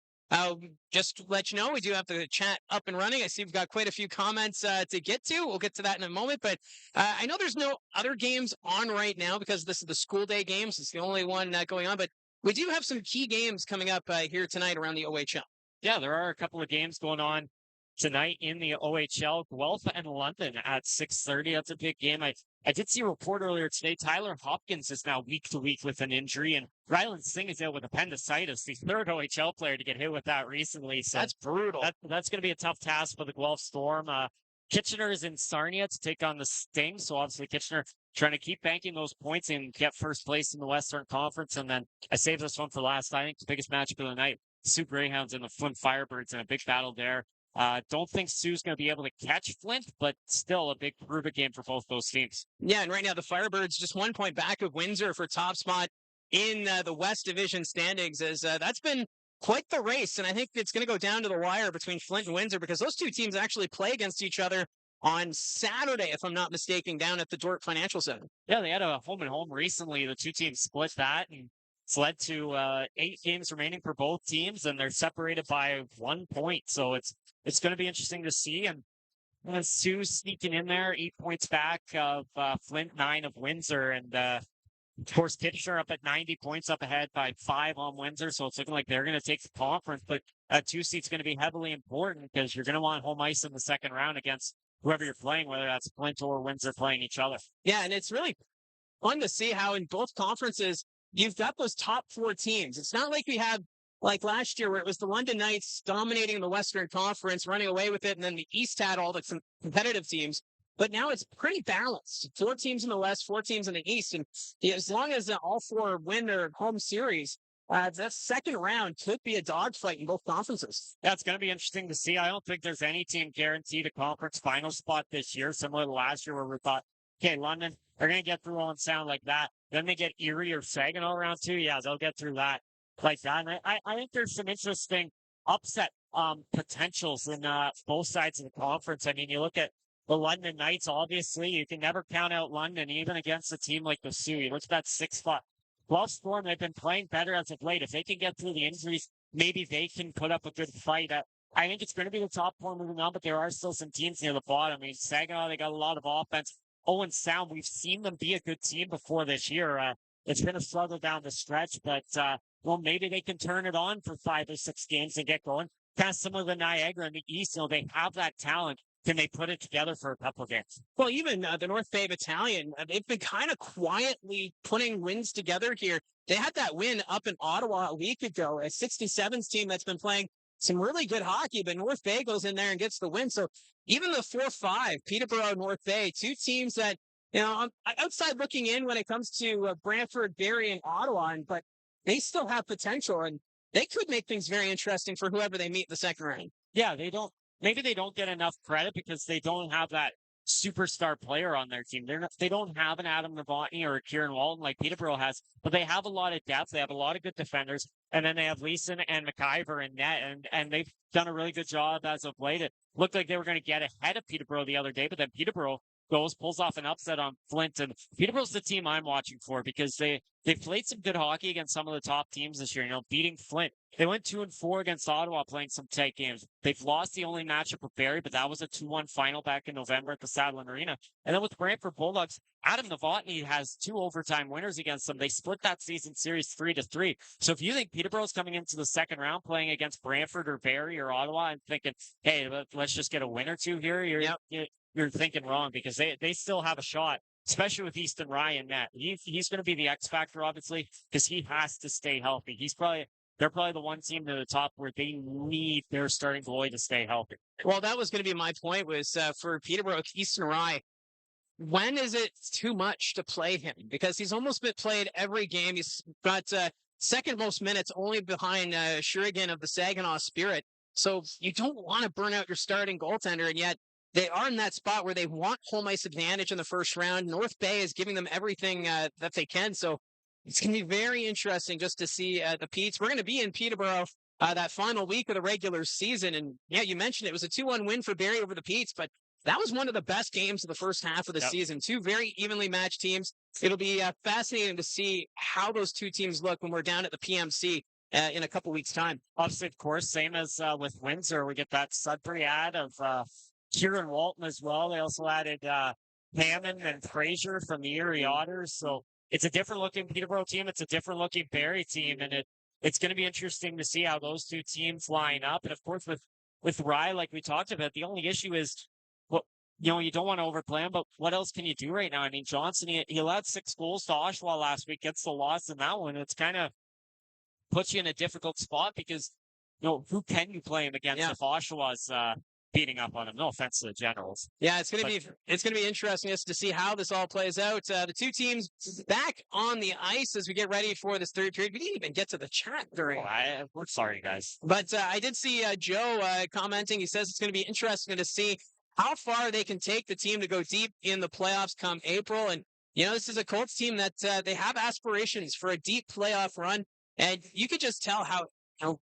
just to let you know, we do have the chat up and running. I see we've got quite a few comments to get to. We'll get to that in a moment. But I know there's no other games on right now because this is the school day games. It's the only one going on. But we do have some key games coming up here tonight around the OHL. Yeah, there are a couple of games going on tonight in the OHL. Guelph and London at 6:30. That's a big game. I did see a report earlier today. Tyler Hopkins is now week to week with an injury, and Ryland Singh is out with appendicitis, the third OHL player to get hit with that recently. So that's brutal. That's going to be a tough task for the Guelph Storm. Kitchener is in Sarnia to take on the Sting. So obviously Kitchener trying to keep banking those points and get first place in the Western Conference. And then I saved this one for last. I think the biggest matchup of the night, Sioux Greyhounds and the Flint Firebirds in a big battle there. Don't think Sioux's going to be able to catch Flint, but still a big prove it game for both those teams. Yeah, and right now the Firebirds just 1 point back of Windsor for top spot in the West Division standings. As that's been quite the race, and I think it's going to go down to the wire between Flint and Windsor because those two teams actually play against each other on Saturday, if I'm not mistaken, down at the Dordt Financial Center. Yeah, they had a home and home recently. The two teams split that, and it's led to 8 games remaining for both teams, and they're separated by 1 point. So it's going to be interesting to see. And Sioux sneaking in there, 8 points back of Flint, 9 of Windsor. And of course, Kitchener up at 90 points, up ahead by 5 on Windsor. So it's looking like they're going to take the conference. But a 2 seat's going to be heavily important because you're going to want home ice in the second round against whoever you're playing, whether that's Flint or Windsor playing each other. Yeah, and it's really fun to see how in both conferences, you've got those top 4 teams. It's not like we have like last year where it was the London Knights dominating the Western Conference, running away with it, and then the East had all the competitive teams. But now it's pretty balanced. 4 teams in the West, 4 teams in the East. And as long as all 4 win their home series, that second round could be a dogfight in both conferences. Yeah, it's going to be interesting to see. I don't think there's any team guaranteed a conference final spot this year, similar to last year where we thought, okay, London, they're going to get through on sound like that. Then they get Erie or Saginaw round 2. Yeah, they'll get through that like that. And I think there's some interesting upset potentials in both sides of the conference. I mean, you look at the London Knights, obviously, you can never count out London, even against a team like the Sioux. You look at that 6-spot. Guelph Storm, they've been playing better as of late. If they can get through the injuries, maybe they can put up a good fight. I think it's going to be the top 4 moving on, but there are still some teams near the bottom. I mean, Saginaw, they got a lot of offense. Owen Sound, we've seen them be a good team before this year. It's been a struggle down the stretch, but well, maybe they can turn it on for 5 or 6 games and get going. Kind of similar to Niagara in the East, they have that talent. Can they put it together for a couple of games? Well, even the North Bay Battalion, they've been kind of quietly putting wins together here. They had that win up in Ottawa a week ago, a 67s team that's been playing some really good hockey, but North Bay goes in there and gets the win. So even the 4-5, Peterborough, North Bay, 2 teams that, outside looking in when it comes to Brantford, Barrie, and Ottawa, but they still have potential, and they could make things very interesting for whoever they meet in the second round. Yeah, maybe they don't get enough credit because they don't have that superstar player on their team. They don't have an Adam Novotny or a Kieran Walton like Peterborough has, but they have a lot of depth. They have a lot of good defenders, and then they have Leeson and McIver in net, and they've done a really good job as of late. It looked like they were going to get ahead of Peterborough the other day, but then Peterborough pulls off an upset on Flint, and Peterborough's the team I'm watching for because they've played some good hockey against some of the top teams this year, beating Flint. They went 2-4 against Ottawa playing some tight games. They've lost the only matchup with Barrie, but that was a 2-1 final back in November at the Sadlin Arena. And then with Brantford Bulldogs, Adam Novotny has 2 overtime winners against them. They split that season series 3-3. So if you think Peterborough's coming into the second round playing against Brantford or Barrie or Ottawa and thinking, hey, let's just get a win or 2 here, you're thinking wrong because they still have a shot especially with Easton Ryan net. He's going to be the X factor, obviously, because he has to stay healthy. They're probably the one team to the top where they need their starting goalie to stay healthy. Well, that was going to be my point was for Peterborough, Easton Rye. When is it too much to play him? Because he's almost been played every game. He's got second most minutes, only behind Shurigan of the Saginaw Spirit. So you don't want to burn out your starting goaltender, and yet they are in that spot where they want home ice advantage in the first round. North Bay is giving them everything that they can. So it's going to be very interesting just to see the Petes. We're going to be in Peterborough that final week of the regular season. And yeah, you mentioned it was a 2-1 win for Barrie over the Petes, but that was one of the best games of the first half of the season. Two very evenly matched teams. It'll be fascinating to see how those two teams look when we're down at the PMC in a couple weeks' time. Obviously, of course, same as with Windsor, we get that Sudbury ad of Kieran Walton as well. They also added Hammond and Fraser from the Erie Otters. So it's a different looking Peterborough team. It's a different looking Barrie team. And it's going to be interesting to see how those two teams line up. And of course, with Rye, like we talked about, the only issue is, you don't want to overplay him, but what else can you do right now? I mean, Johnson, he allowed 6 goals to Oshawa last week, gets the loss in that one. It's kind of puts you in a difficult spot because, who can you play him against if Oshawa's beating up on him? No offense to the Generals. Yeah, it's going to be interesting just to see how this all plays out. The two teams back on the ice as we get ready for this third period. We didn't even get to the chat during. We're sorry, guys. But I did see Joe commenting. He says it's going to be interesting to see how far they can take the team to go deep in the playoffs come April. And, this is a Colts team that they have aspirations for a deep playoff run. And you could just tell how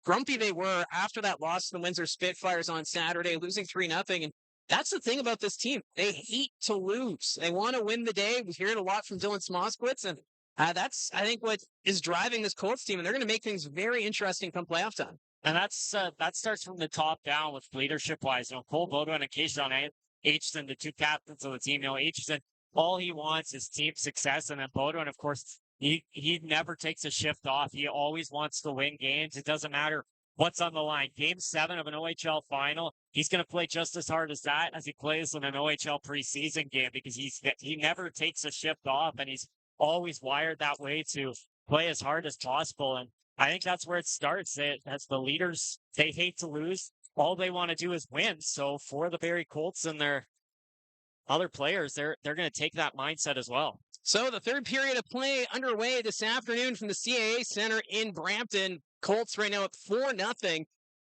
grumpy they were after that loss to the Windsor Spitfires on Saturday, losing 3-0. And that's the thing about this team. They hate to lose. They want to win the day. We hear it a lot from Dylan Smoskowitz. And that's, I think, what is driving this Colts team. And they're going to make things very interesting come playoff time. And that starts from the top down with leadership-wise. Cole Baudouin and Keyshawn Aitchison, the two captains of the team. Aitchison, all he wants is team success. And then Baudouin, of course, he never takes a shift off. He always wants to win games. It doesn't matter what's on the line. Game 7 of an OHL final, he's going to play just as hard as that as he plays in an OHL preseason game because he never takes a shift off, and he's always wired that way to play as hard as possible. And I think that's where it starts. As the leaders, they hate to lose. All they want to do is win. So for the Barrie Colts and their other players, they're going to take that mindset as well. So the third period of play underway this afternoon from the CAA Centre in Brampton. Colts right now up 4-0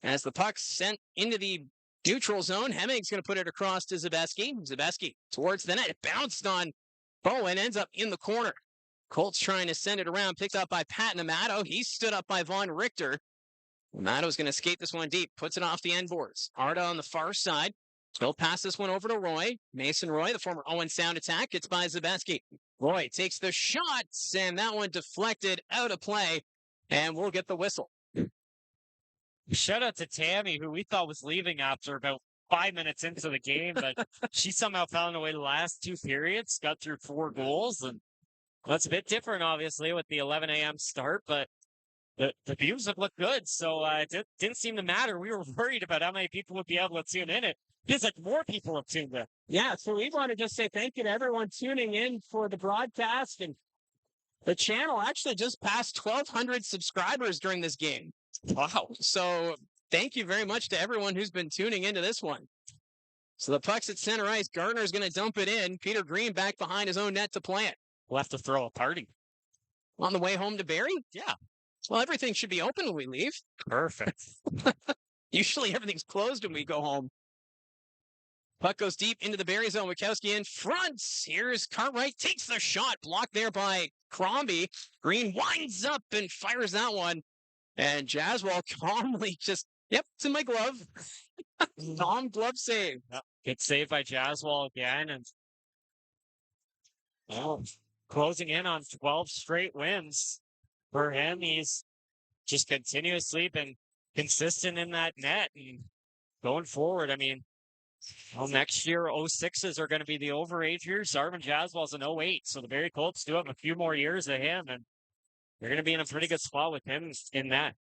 as the puck's sent into the neutral zone. Hemming's going to put it across to Zabeski. Zabeski towards the net. It bounced on Bowen, ends up in the corner. Colts trying to send it around, picked up by Pat Amato. He stood up by Vaughn Richter. Amato's going to skate this one deep, puts it off the end boards. Arda on the far side. He'll pass this one over to Roy. Mason Roy, the former Owen Sound attack, gets by Zabeski. Roy takes the shot, and that one deflected out of play, and we'll get the whistle. Shout out to Tammy, who we thought was leaving after about 5 minutes into the game, but she somehow found her way the last 2 periods, got through 4 goals, and that's a bit different, obviously, with the 11 a.m. start, but the views have looked good, so it didn't seem to matter. We were worried about how many people would be able to tune in. It feels like more people have tuned in. Yeah, so we want to just say thank you to everyone tuning in for the broadcast. And the channel actually just passed 1,200 subscribers during this game. Wow. So thank you very much to everyone who's been tuning into this one. So the puck's at center ice. Gardner's going to dump it in. Peter Green back behind his own net to play it. We'll have to throw a party. On the way home to Barrie? Yeah. Well, everything should be open when we leave. Perfect. Usually everything's closed when we go home. Puck goes deep into the Barrie zone. Wachowski in front. Here's Cartwright. Takes the shot. Blocked there by Crombie. Green winds up and fires that one. And Jaswal calmly just, yep, it's in my glove. Tom glove save. Yep. Good save by Jaswal again. And closing in on 12 straight wins for him. He's just continuously been consistent in that net. And going forward, I mean, next year, 06s are going to be the overage years. Arvin Jaswal's an 08, so the Barrie Colts do have a few more years of him, and they're going to be in a pretty good spot with him in that.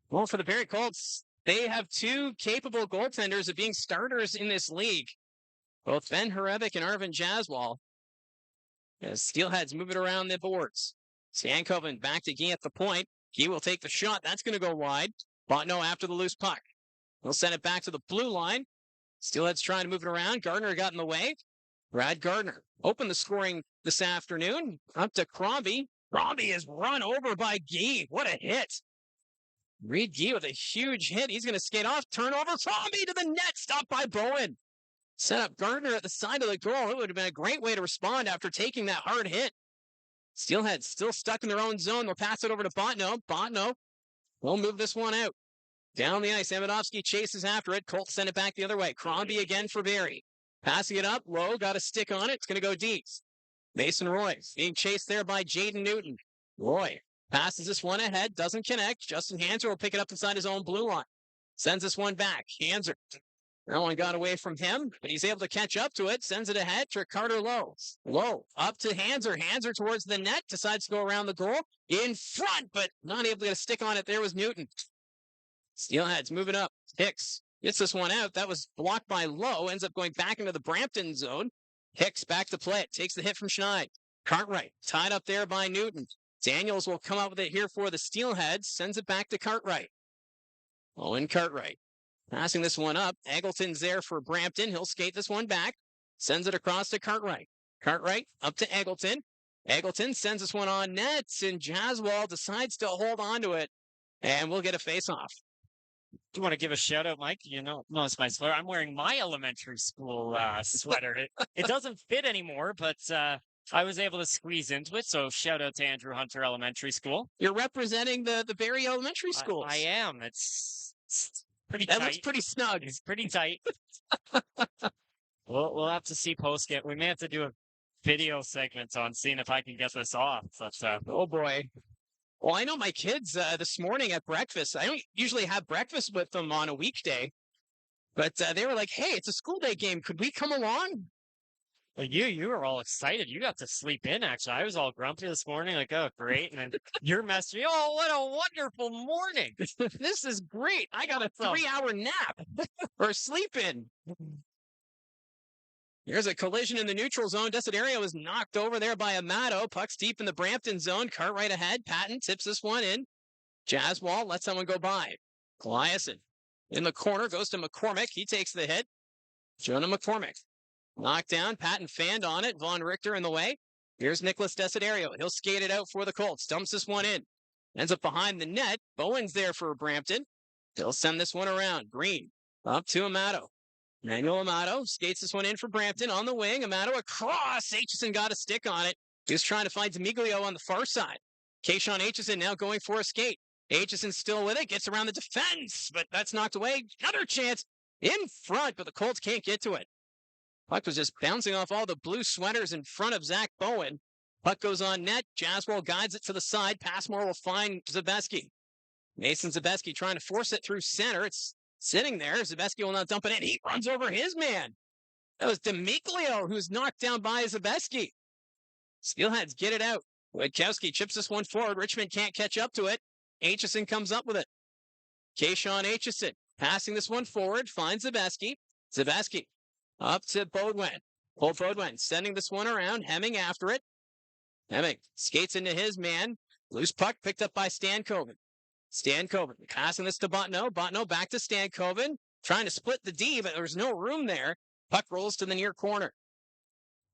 Well, for the Barrie Colts, they have 2 capable goaltenders of being starters in this league. Both Ben Horevic and Arvin Jaswal. As Steelheads move it around the boards. Stankoven back to Gee at the point. He will take the shot. That's going to go wide. Botno after the loose puck. He'll send it back to the blue line. Steelheads trying to move it around. Gardner got in the way. Brad Gardner opened the scoring this afternoon. Up to Crombie. Crombie is run over by Gee. What a hit. Reed Gee with a huge hit. He's going to skate off. Turnover. Crombie to the net. Stopped by Bowen. Set up Gardner at the side of the goal. It would have been a great way to respond after taking that hard hit. Steelheads still stuck in their own zone. They'll pass it over to Botno. Botno will move this one out. Down the ice. Amidovsky chases after it. Colts send it back the other way. Crombie again for Barrie. Passing it up. Low. Got a stick on it. It's going to go deep. Mason Roy being chased there by Jaden Newton. Roy passes this one ahead. Doesn't connect. Justin Hanser will pick it up inside his own blue line. Sends this one back. Hanser. That one got away from him, but he's able to catch up to it. Sends it ahead. Carter Low. Low up to Hanser. Hanser towards the net. Decides to go around the goal. In front, but not able to get a stick on it. There was Newton. Steelheads moving up. Hicks gets this one out. That was blocked by Low. Ends up going back into the Brampton zone. Hicks back to play it. Takes the hit from Schneid. Cartwright tied up there by Newton. Daniels will come up with it here for the Steelheads. Sends it back to Cartwright. Owen Cartwright. Passing this one up. Eggleton's there for Brampton. He'll skate this one back. Sends it across to Cartwright. Cartwright up to Eggleton. Eggleton sends this one on nets, and Jaswal decides to hold on to it. And we'll get a face-off. Do you want to give a shout out, Mike? You know, no, it's my sweater. I'm wearing my elementary school sweater. It doesn't fit anymore, but I was able to squeeze into it. So shout out to Andrew Hunter Elementary School. You're representing the Barrie Elementary Schools. I am. It's pretty tight. That looks pretty snug. It's pretty tight. We'll have to see post-game. We may have to do a video segment on seeing if I can get this off. But, oh, boy. Well, I know my kids this morning at breakfast. I don't usually have breakfast with them on a weekday. But they were like, hey, it's a school day game. Could we come along? Well, you were all excited. You got to sleep in, actually. I was all grumpy this morning, like, oh, great. And then you're messaging, oh, what a wonderful morning. This is great. I got a 3-hour nap or sleep in. Here's a collision in the neutral zone. Desiderio is knocked over there by Amato. Puck's deep in the Brampton zone. Cartwright ahead. Patton tips this one in. Jaswal lets someone go by. Eliasson in the corner. Goes to McCormick. He takes the hit. Jonah McCormick. Knocked down. Patton fanned on it. Von Richter in the way. Here's Nicholas Desiderio. He'll skate it out for the Colts. Dumps this one in. Ends up behind the net. Bowen's there for Brampton. He'll send this one around. Green up to Amato. Manuel Amato skates this one in for Brampton on the wing. Amato across. Aitchison got a stick on it. He was trying to find D'Amiglio on the far side. Kayshawn Aitchison now going for a skate. Aitchison still with it. Gets around the defense, but that's knocked away. Another chance in front, but the Colts can't get to it. Puck was just bouncing off all the blue sweaters in front of Zach Bowen. Puck goes on net. Jaswal guides it to the side. Passmore will find Zabeski. Mason Zabeski trying to force it through center. It's sitting there. Zabeski will not dump it in. He runs over his man. That was D'Amiglio who's knocked down by Zabeski. Steelheads get it out. Witkowski chips this one forward. Richmond can't catch up to it. Aitchison comes up with it. Kayshawn Aitchison passing this one forward. Finds Zabeski. Zabeski up to Bodwin. Paul Bodwin sending this one around. Hemming after it. Hemming skates into his man. Loose puck picked up by Stankoven. Stankoven passing this to Botno. Botno back to Stankoven. Trying to split the D, but there's no room there. Puck rolls to the near corner.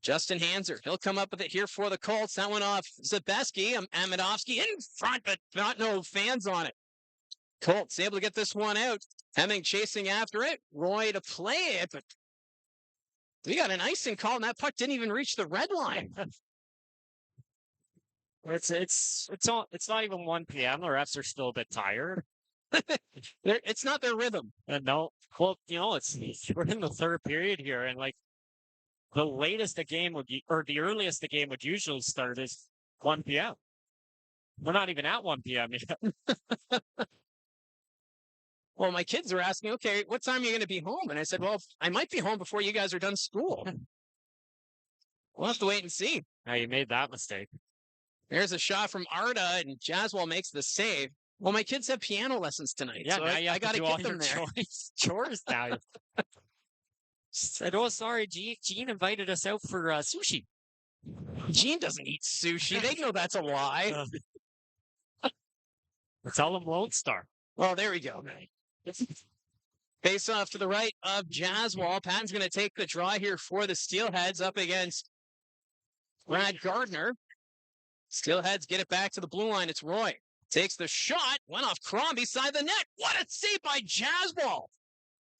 Justin Hanser. He'll come up with it here for the Colts. That one off Zabeski. Amidovsky in front, but not no fans on it. Colts able to get this one out. Hemming chasing after it. Roy to play it, but we got an icing call, and that puck didn't even reach the red line. It's not even 1 p.m. The refs are still a bit tired. It's not their rhythm. No. Well, we're in the third period here, and like the latest the game would be, or the earliest the game would usually start is 1 p.m. We're not even at 1 p.m. yet. Well, my kids are asking, okay, what time are you going to be home? And I said, well, I might be home before you guys are done school. We'll have to wait and see. Now you made that mistake. There's a shot from Arda, and Jaswal makes the save. Well, my kids have piano lessons tonight, Yeah, so now I got to get them there. Chores now. Said, oh, sorry, Gene invited us out for sushi. Gene doesn't eat sushi. They know that's a lie. Tell him Lone Star. Oh, there we go. Face off to the right of Jaswal. Patton's going to take the draw here for the Steelheads up against Brad Gardner. Steelheads get it back to the blue line. It's Roy. Takes the shot. Went off Crombie side of the net. What a save by Jaswal.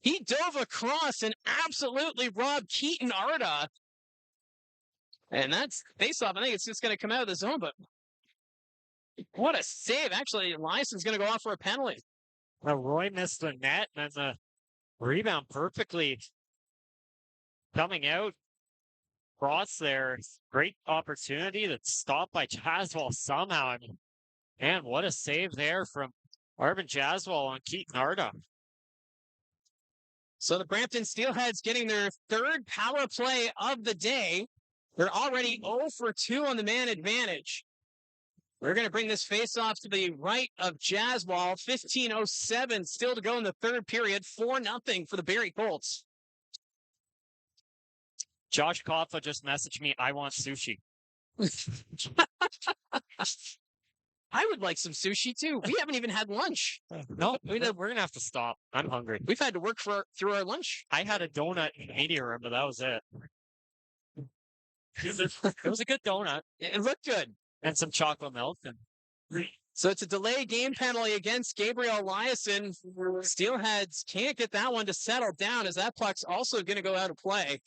He dove across and absolutely robbed Keaton Arda. And that's face-off. I think it's just going to come out of the zone, but what a save. Actually, Eliason's going to go off for a penalty. Well, Roy missed the net, and then the rebound perfectly coming out. Cross there. Great opportunity that's stopped by Jaswal somehow. I mean, man, what a save there from Arvin Jaswal on Keaton Arda. So the Brampton Steelheads getting their third power play of the day. They're already 0 for 2 on the man advantage. We're going to bring this face-off to the right of Jaswal. 15:07 still to go in the third period. 4-0 for the Barrie Colts. Josh Koffa just messaged me, I want sushi. I would like some sushi too. We haven't even had lunch. No, we're going to have to stop. I'm hungry. We've had to work through our lunch. I had a donut in the media room, but that was it. It was a good donut. It looked good. And some chocolate milk. So it's a delay game penalty against Gabriel Eliason. Steelheads can't get that one to settle down as that puck's also going to go out of play.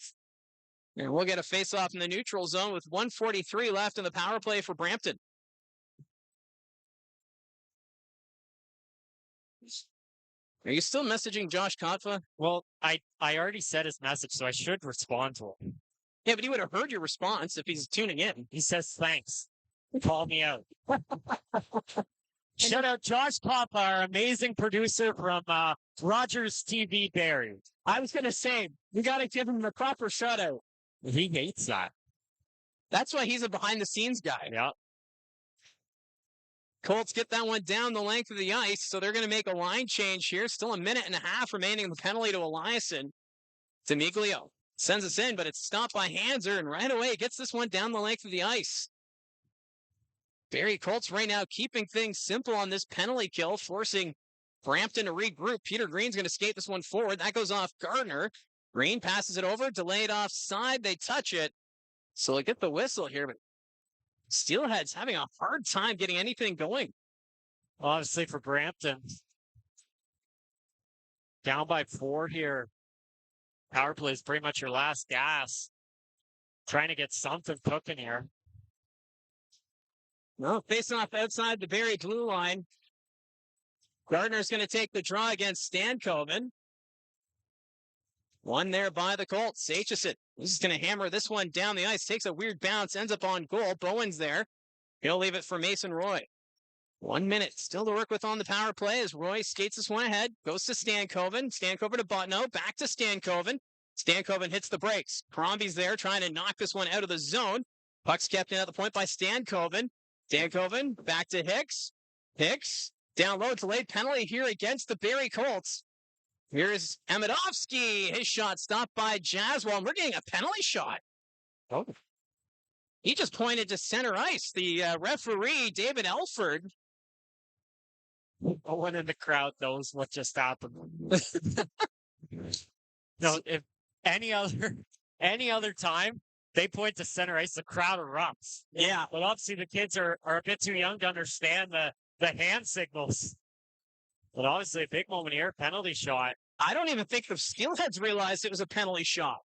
And we'll get a face-off in the neutral zone with 1:43 left in the power play for Brampton. Are you still messaging Josh Kotfa? Well, I already said his message, so I should respond to him. Yeah, but he would have heard your response if he's tuning in. He says, thanks. Call me out. Shout out Josh Koffa, our amazing producer from Rogers TV Barrie. I was going to say, we got to give him the proper shout out. He hates that. That's why he's a behind-the-scenes guy. Yeah. Colts get that one down the length of the ice, so they're going to make a line change here. Still 1.5 minutes remaining in the penalty to Eliason. Demiglio sends us in, but it's stopped by Hanser, and right away gets this one down the length of the ice. Barrie Colts right now keeping things simple on this penalty kill, forcing Brampton to regroup. Peter Green's going to skate this one forward. That goes off Gardner. Green passes it over, delayed offside. They touch it. So they get the whistle here, but Steelheads having a hard time getting anything going. Obviously for Brampton. Down by 4 here. Power play is pretty much your last gas. Trying to get something cooking here. No, facing off outside the Barrie blue line. Gardner's going to take the draw against Stankoven. One there by the Colts. Aitchison is going to hammer this one down the ice. Takes a weird bounce, ends up on goal. Bowen's there. He'll leave it for Mason Roy. 1 minute still to work with on the power play as Roy skates this one ahead. Goes to Stankoven. Stankoven to Botno. Back to Stankoven. Stankoven hits the brakes. Crombie's there trying to knock this one out of the zone. Puck's kept in at the point by Stankoven. Stankoven back to Hicks. Hicks down low. Delayed penalty here against the Barrie Colts. Here's Amidovsky. His shot stopped by Jaswal. And we're getting a penalty shot. Oh. He just pointed to center ice. The referee, David Elford. No one in the crowd knows what just happened. No, if any other time they point to center ice, the crowd erupts. Yeah. But obviously the kids are a bit too young to understand the hand signals. But obviously a big moment here, penalty shot. I don't even think the Steelheads realized it was a penalty shot.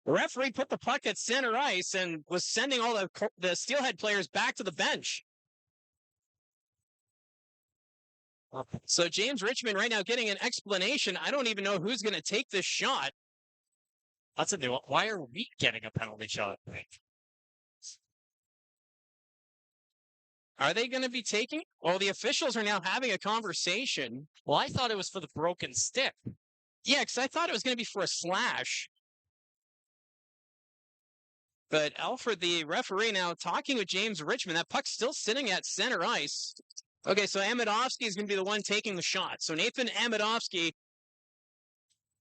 The referee put the puck at center ice and was sending all the Steelhead players back to the bench. So James Richmond right now getting an explanation. I don't even know who's going to take this shot. That's a new one. Why are we getting a penalty shot? Are they going to be taking? Well, the officials are now having a conversation. Well, I thought it was for the broken stick. Yeah, because I thought it was going to be for a slash. But Alfred, the referee, now talking with James Richmond. That puck's still sitting at center ice. Okay, so Amidovsky is going to be the one taking the shot. So Nathan Amidovsky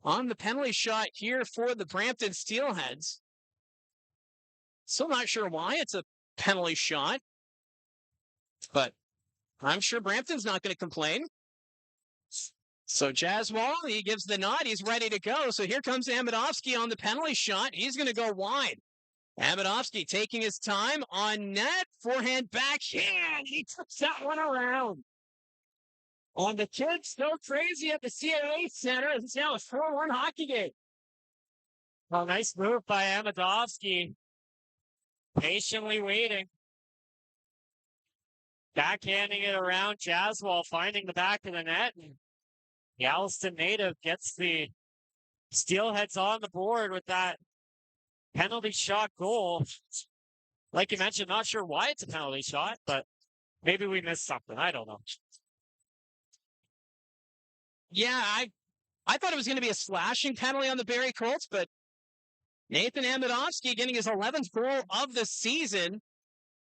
on the penalty shot here for the Brampton Steelheads. Still not sure why it's a penalty shot, but I'm sure Brampton's not going to complain. So Jaswal, he gives the nod. He's ready to go. So here comes Amidovsky on the penalty shot. He's going to go wide. Amidovsky taking his time on net. Forehand, backhand. He took that one around. On the kids, so crazy at the CAA Centre. It's now a 4-1 hockey game. Well, nice move by Amidovsky. Patiently waiting. Backhanding it around. Jaswal finding the back of the net. And the Alliston native gets the Steelheads on the board with that penalty shot goal. Like you mentioned, not sure why it's a penalty shot, but maybe we missed something. I don't know. Yeah, I thought it was going to be a slashing penalty on the Barrie Colts, but Nathan Amidovsky getting his 11th goal of the season.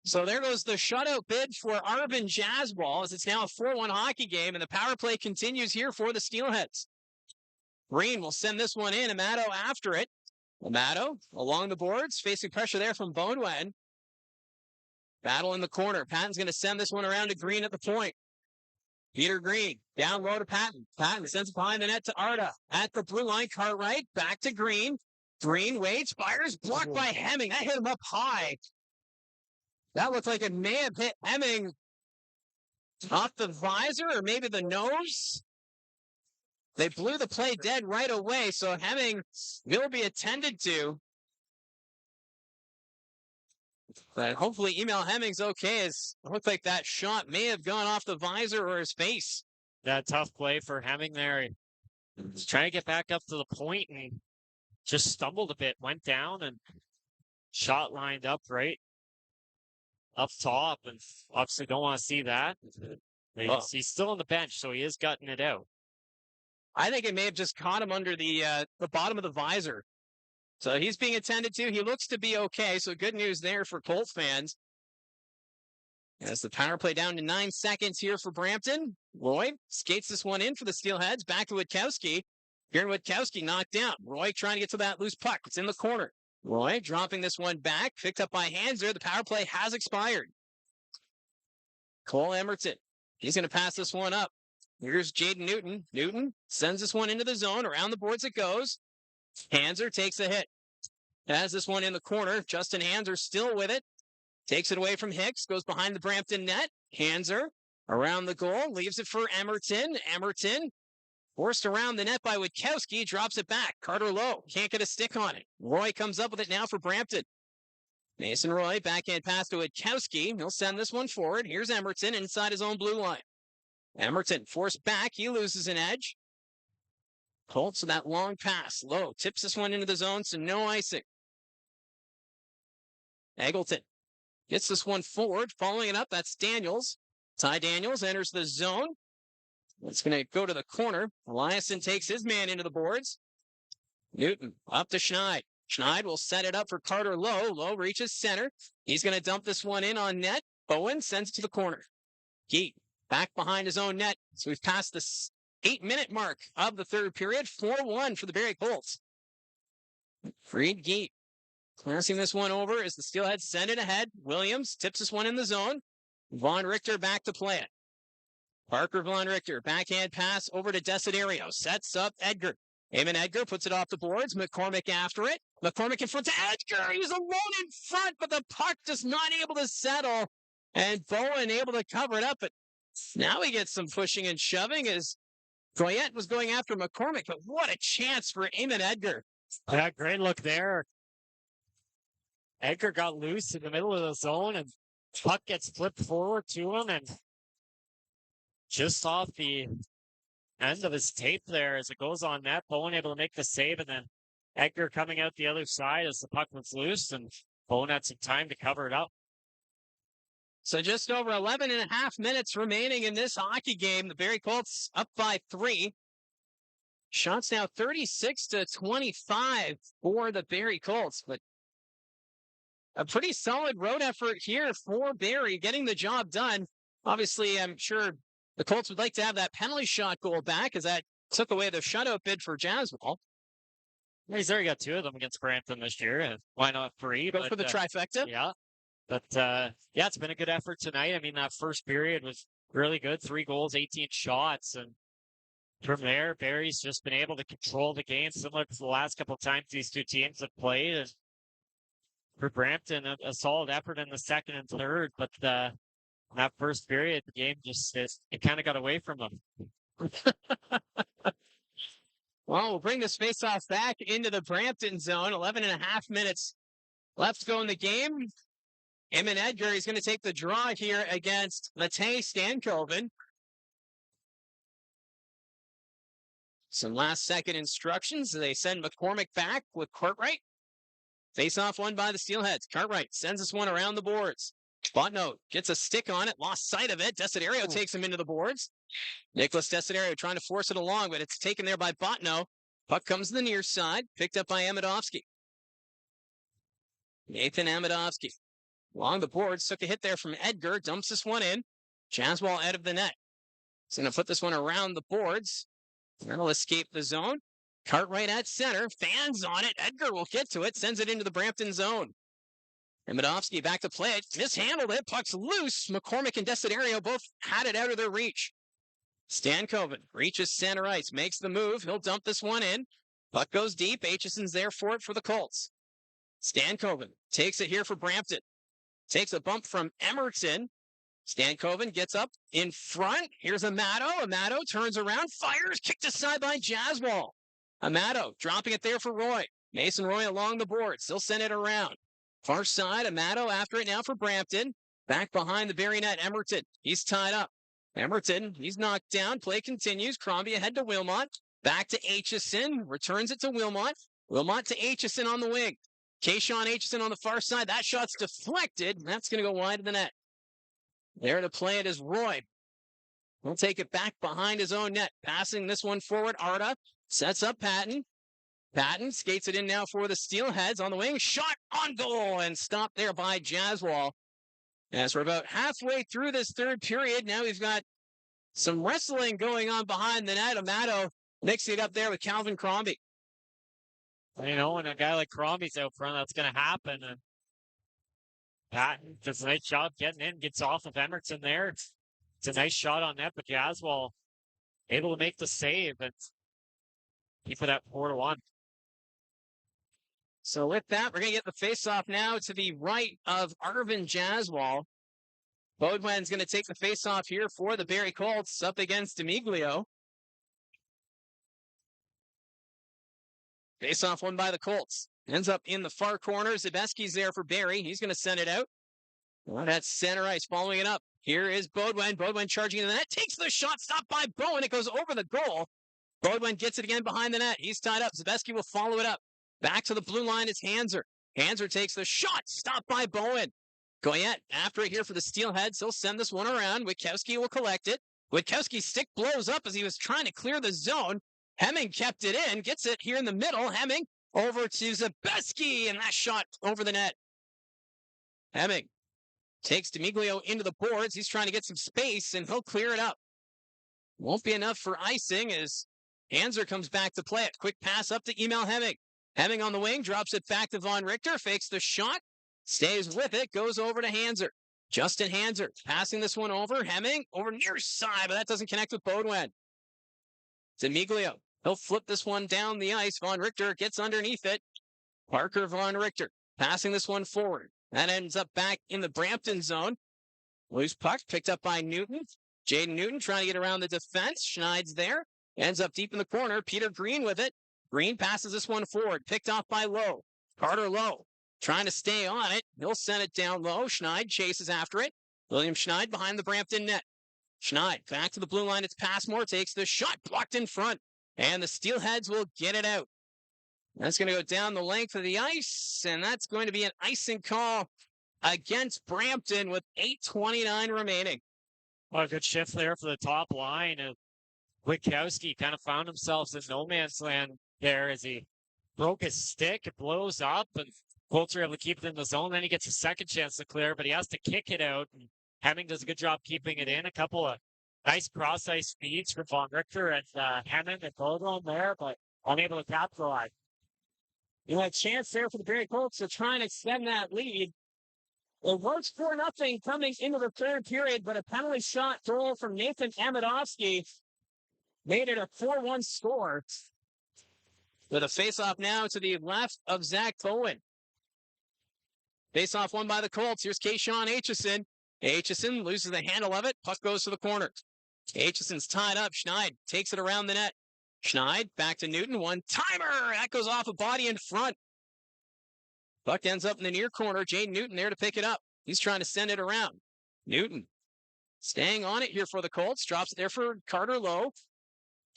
So there goes the shutout bid for Arvin Jaswal, as it's now a 4-1 hockey game, and the power play continues here for the Steelheads. Green will send this one in. Amato after it. Amato along the boards, facing pressure there from Beaudoin. Battle in the corner. Patton's going to send this one around to Green at the point. Peter Green down low to Patton. Patton sends it behind the net to Arda. At the blue line, Cartwright back to Green. Green waits, fires, blocked by Hemming. That hit him up high. That looked like it may have hit Hemming off the visor or maybe the nose. They blew the play dead right away, so Hemming will be attended to. But hopefully Emil Hemming's okay, as it looked like that shot may have gone off the visor or his face. That tough play for Hemming there. He's trying to get back up to the point and just stumbled a bit, went down and shot lined up right up top, and obviously don't want to see that. He's still on the bench, so he is gutting it out. I think it may have just caught him under the bottom of the visor. So he's being attended to. He looks to be okay, so good news there for Colts fans. As the power play down to 9 seconds here for Brampton. Roy skates this one in for the Steelheads. Back to Witkowski. Here Witkowski knocked down. Roy trying to get to that loose puck. It's in the corner. Roy dropping this one back. Picked up by Hanser. The power play has expired. Cole Emerton. He's going to pass this one up. Here's Jaden Newton. Newton sends this one into the zone. Around the boards it goes. Hanser takes a hit. Has this one in the corner. Justin Hanser still with it. Takes it away from Hicks. Goes behind the Brampton net. Hanser around the goal. Leaves it for Emerton. Emerton forced around the net by Witkowski. Drops it back. Carter Lowe can't get a stick on it. Roy comes up with it now for Brampton. Mason Roy, backhand pass to Witkowski. He'll send this one forward. Here's Emerton inside his own blue line. Emerton forced back. He loses an edge. Colts with that long pass. Lowe tips this one into the zone, so no icing. Eggleton gets this one forward. Following it up, that's Daniels. Ty Daniels enters the zone. It's going to go to the corner. Eliasson takes his man into the boards. Newton up to Schneid. Schneid will set it up for Carter Lowe. Lowe reaches center. He's going to dump this one in on net. Bowen sends it to the corner. Geet back behind his own net. So we've passed the 8-minute mark of the third period. 4-1 for the Barrie Colts. Freed Geet passing this one over as the Steelheads send it ahead. Williams tips this one in the zone. Von Richter back to play it. Parker Von Richter, backhand pass over to Desiderio. Sets up Edgar. Eamon Edgar puts it off the boards. McCormick after it. McCormick in front to Edgar. He's alone in front, but the puck just not able to settle. And Bowen able to cover it up. But now he gets some pushing and shoving as Goyette was going after McCormick. But what a chance for Eamon Edgar. Yeah, great look there. Edgar got loose in the middle of the zone, and puck gets flipped forward to him, and just off the end of his tape there as it goes on net. Bowen able to make the save, and then Edgar coming out the other side as the puck was loose, and Bowen had some time to cover it up. So just over 11 and a half minutes remaining in this hockey game. The Barrie Colts up by 3. Shots now 36-25 for the Barrie Colts, but a pretty solid road effort here for Barrie, getting the job done. Obviously, I'm sure the Colts would like to have that penalty shot goal back, as that took away the shutout bid for Jaswal. He's already got 2 of them against Brampton this year. And why not 3? Go for the trifecta. Yeah. But, yeah, it's been a good effort tonight. I mean, that first period was really good. 3 goals, 18 shots. And from there, Barrie's just been able to control the game, similar to the last couple of times these two teams have played. And for Brampton, a solid effort in the second and third. But that first period, the game just it kind of got away from them. Well, we'll bring this face-off back into the Brampton zone. 11 and a half minutes left to go in the game. Eamon Edgar is going to take the draw here against Matej Stankoven. Some last-second instructions. They send McCormick back with Cartwright. Face-off won by the Steelheads. Cartwright sends this one around the boards. Botno gets a stick on it, lost sight of it. Desiderio takes him into the boards. Nicholas Desiderio trying to force it along, but it's taken there by Botno. Puck comes to the near side, picked up by Amadovsky. Nathan Amadovsky along the boards, took a hit there from Edgar, dumps this one in. Jaswal out of the net. He's going to put this one around the boards. That'll escape the zone. Cartwright at center, fans on it. Edgar will get to it, sends it into the Brampton zone. Amadovsky back to play it, mishandled it, puck's loose. McCormick and Desiderio both had it out of their reach. Stankoven reaches center ice, makes the move. He'll dump this one in. Puck goes deep. Aitchison's there for it for the Colts. Stankoven takes it here for Brampton. Takes a bump from Emerson. Stankoven gets up in front. Here's Amato. Amato turns around, fires, kicked aside by Jaswal. Amato dropping it there for Roy. Mason Roy along the boards. He'll send it around. Far side, Amato after it now for Brampton. Back behind the Barrie net, Emerton. He's tied up. Emerton, he's knocked down. Play continues. Crombie ahead to Wilmot. Back to Aitchison. Returns it to Wilmot. Wilmot to Aitchison on the wing. Kayshawn Aitchison on the far side. That shot's deflected. That's going to go wide of the net. There to play it is Roy. He'll take it back behind his own net. Passing this one forward. Arda sets up Patton. Patton skates it in now for the Steelheads on the wing. Shot on goal and stopped there by Jaswal. As we're about halfway through this third period, now we've got some wrestling going on behind the net. Amato mixing it up there with Calvin Crombie. You know, when a guy like Crombie's out front, that's going to happen. And Patton does a nice job getting in, gets off of Emerson there. It's a nice shot on net, but Jaswal able to make the save and keep it at 4-1. So with that, we're going to get the face-off now to the right of Arvin Jaswal. Bodwen's going to take the face-off here for the Barrie Colts up against Demiglio. Face-off won by the Colts. Ends up in the far corner. Zabeski's there for Barrie. He's going to send it out. Well, that's center ice following it up. Here is Bodwen. Bodwen charging into the net. Takes the shot. Stopped by Bowen. It goes over the goal. Bodwen gets it again behind the net. He's tied up. Zabeski will follow it up. Back to the blue line is Hanser. Hanser takes the shot. Stopped by Bowen. Goyette after it here for the Steelheads. He'll send this one around. Witkowski will collect it. Witkowski's stick blows up as he was trying to clear the zone. Hemming kept it in. Gets it here in the middle. Hemming over to Zabeski. And that shot over the net. Hemming takes Demiglio into the boards. He's trying to get some space, and he'll clear it up. Won't be enough for icing as Hanser comes back to play it. Quick pass up to Emil Hemming. Hemming on the wing, drops it back to Von Richter, fakes the shot, stays with it, goes over to Hanser. Justin Hanser passing this one over. Hemming over near side, but that doesn't connect with Bodwen. Demiglio, he'll flip this one down the ice. Von Richter gets underneath it. Parker Von Richter passing this one forward. That ends up back in the Brampton zone. Loose puck picked up by Newton. Jaden Newton trying to get around the defense. Schneid's there. Ends up deep in the corner. Peter Green with it. Green passes this one forward. Picked off by Lowe. Carter Lowe trying to stay on it. He'll send it down low. Schneid chases after it. William Schneid behind the Brampton net. Schneid back to the blue line. It's Passmore. Takes the shot. Blocked in front. And the Steelheads will get it out. That's going to go down the length of the ice. And that's going to be an icing call against Brampton with 8:29 remaining. Well, a good shift there for the top line. Witkowski kind of found himself in no man's land there as he broke his stick. It blows up, and Colts are able to keep it in the zone. Then he gets a second chance to clear, but he has to kick it out. And Hemming does a good job keeping it in. A couple of nice cross-ice feeds for Von Richter and Hemming and Bodwin there, but unable to capitalize. A chance there for the Barrie Colts to try and extend that lead. It was 4-0 coming into the third period, but a penalty shot goal from Nathan Amidovsky made it a 4-1 score. With a face-off now to the left of Zach Bowen. Face-off won by the Colts. Here's Kayshawn Aitchison. Aitchison loses the handle of it. Puck goes to the corner. Aitchison's tied up. Schneid takes it around the net. Schneid back to Newton. One-timer. That goes off a body in front. Puck ends up in the near corner. Jade Newton there to pick it up. He's trying to send it around. Newton staying on it here for the Colts. Drops it there for Carter Lowe.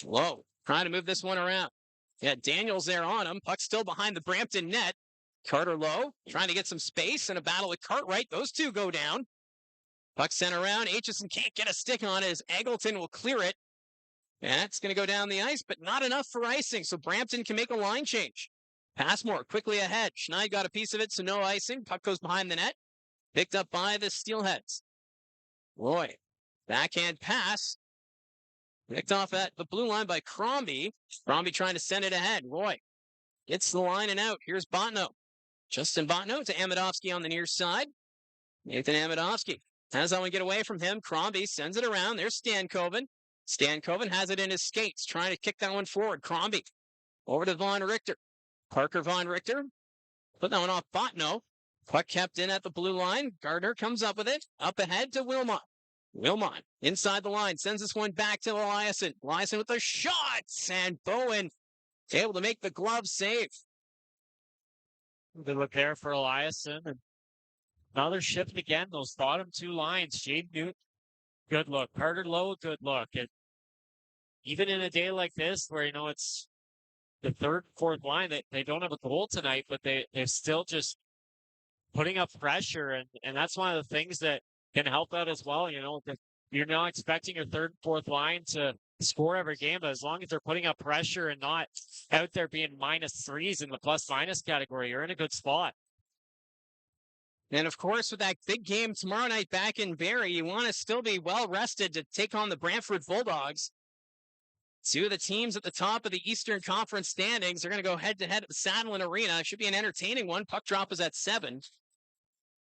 Lowe trying to move this one around. Yeah, Daniels there on him. Puck still behind the Brampton net. Carter Lowe trying to get some space in a battle with Cartwright. Those two go down. Puck sent around. Aitchison can't get a stick on it as Eggleton will clear it. That's going to go down the ice, but not enough for icing, so Brampton can make a line change. Passmore quickly ahead. Schneid got a piece of it, so no icing. Puck goes behind the net. Picked up by the Steelheads. Roy, backhand pass. Picked off at the blue line by Crombie. Crombie trying to send it ahead. Roy gets the line and out. Here's Botno. Justin Botno to Amidovsky on the near side. Nathan Amidovsky has that one get away from him. Crombie sends it around. There's Stankoven. Stankoven has it in his skates, trying to kick that one forward. Crombie over to Von Richter. Parker Von Richter put that one off Botno. Puck kept in at the blue line. Gardner comes up with it. Up ahead to Wilmot. Wilmot inside the line sends this one back to Eliasson. Eliasson with the shots, and Bowen able to make the glove save. Good look there for Eliasson. And another shift again. Those bottom two lines. Jade Newton, good look. Carter Lowe, good look. And even in a day like this, where it's the third, fourth line, they don't have a goal tonight, but they're still just putting up pressure, and that's one of the things that can help out as well. You're not expecting your third and fourth line to score every game, but as long as they're putting up pressure and not out there being -3s in the plus-minus category, you're in a good spot. And of course, with that big game tomorrow night back in Barrie, you want to still be well rested to take on the Brantford Bulldogs. Two of the teams at the top of the Eastern Conference standings are going to go head-to-head at the Saddlein Arena. It should be an entertaining one. Puck drop is at 7.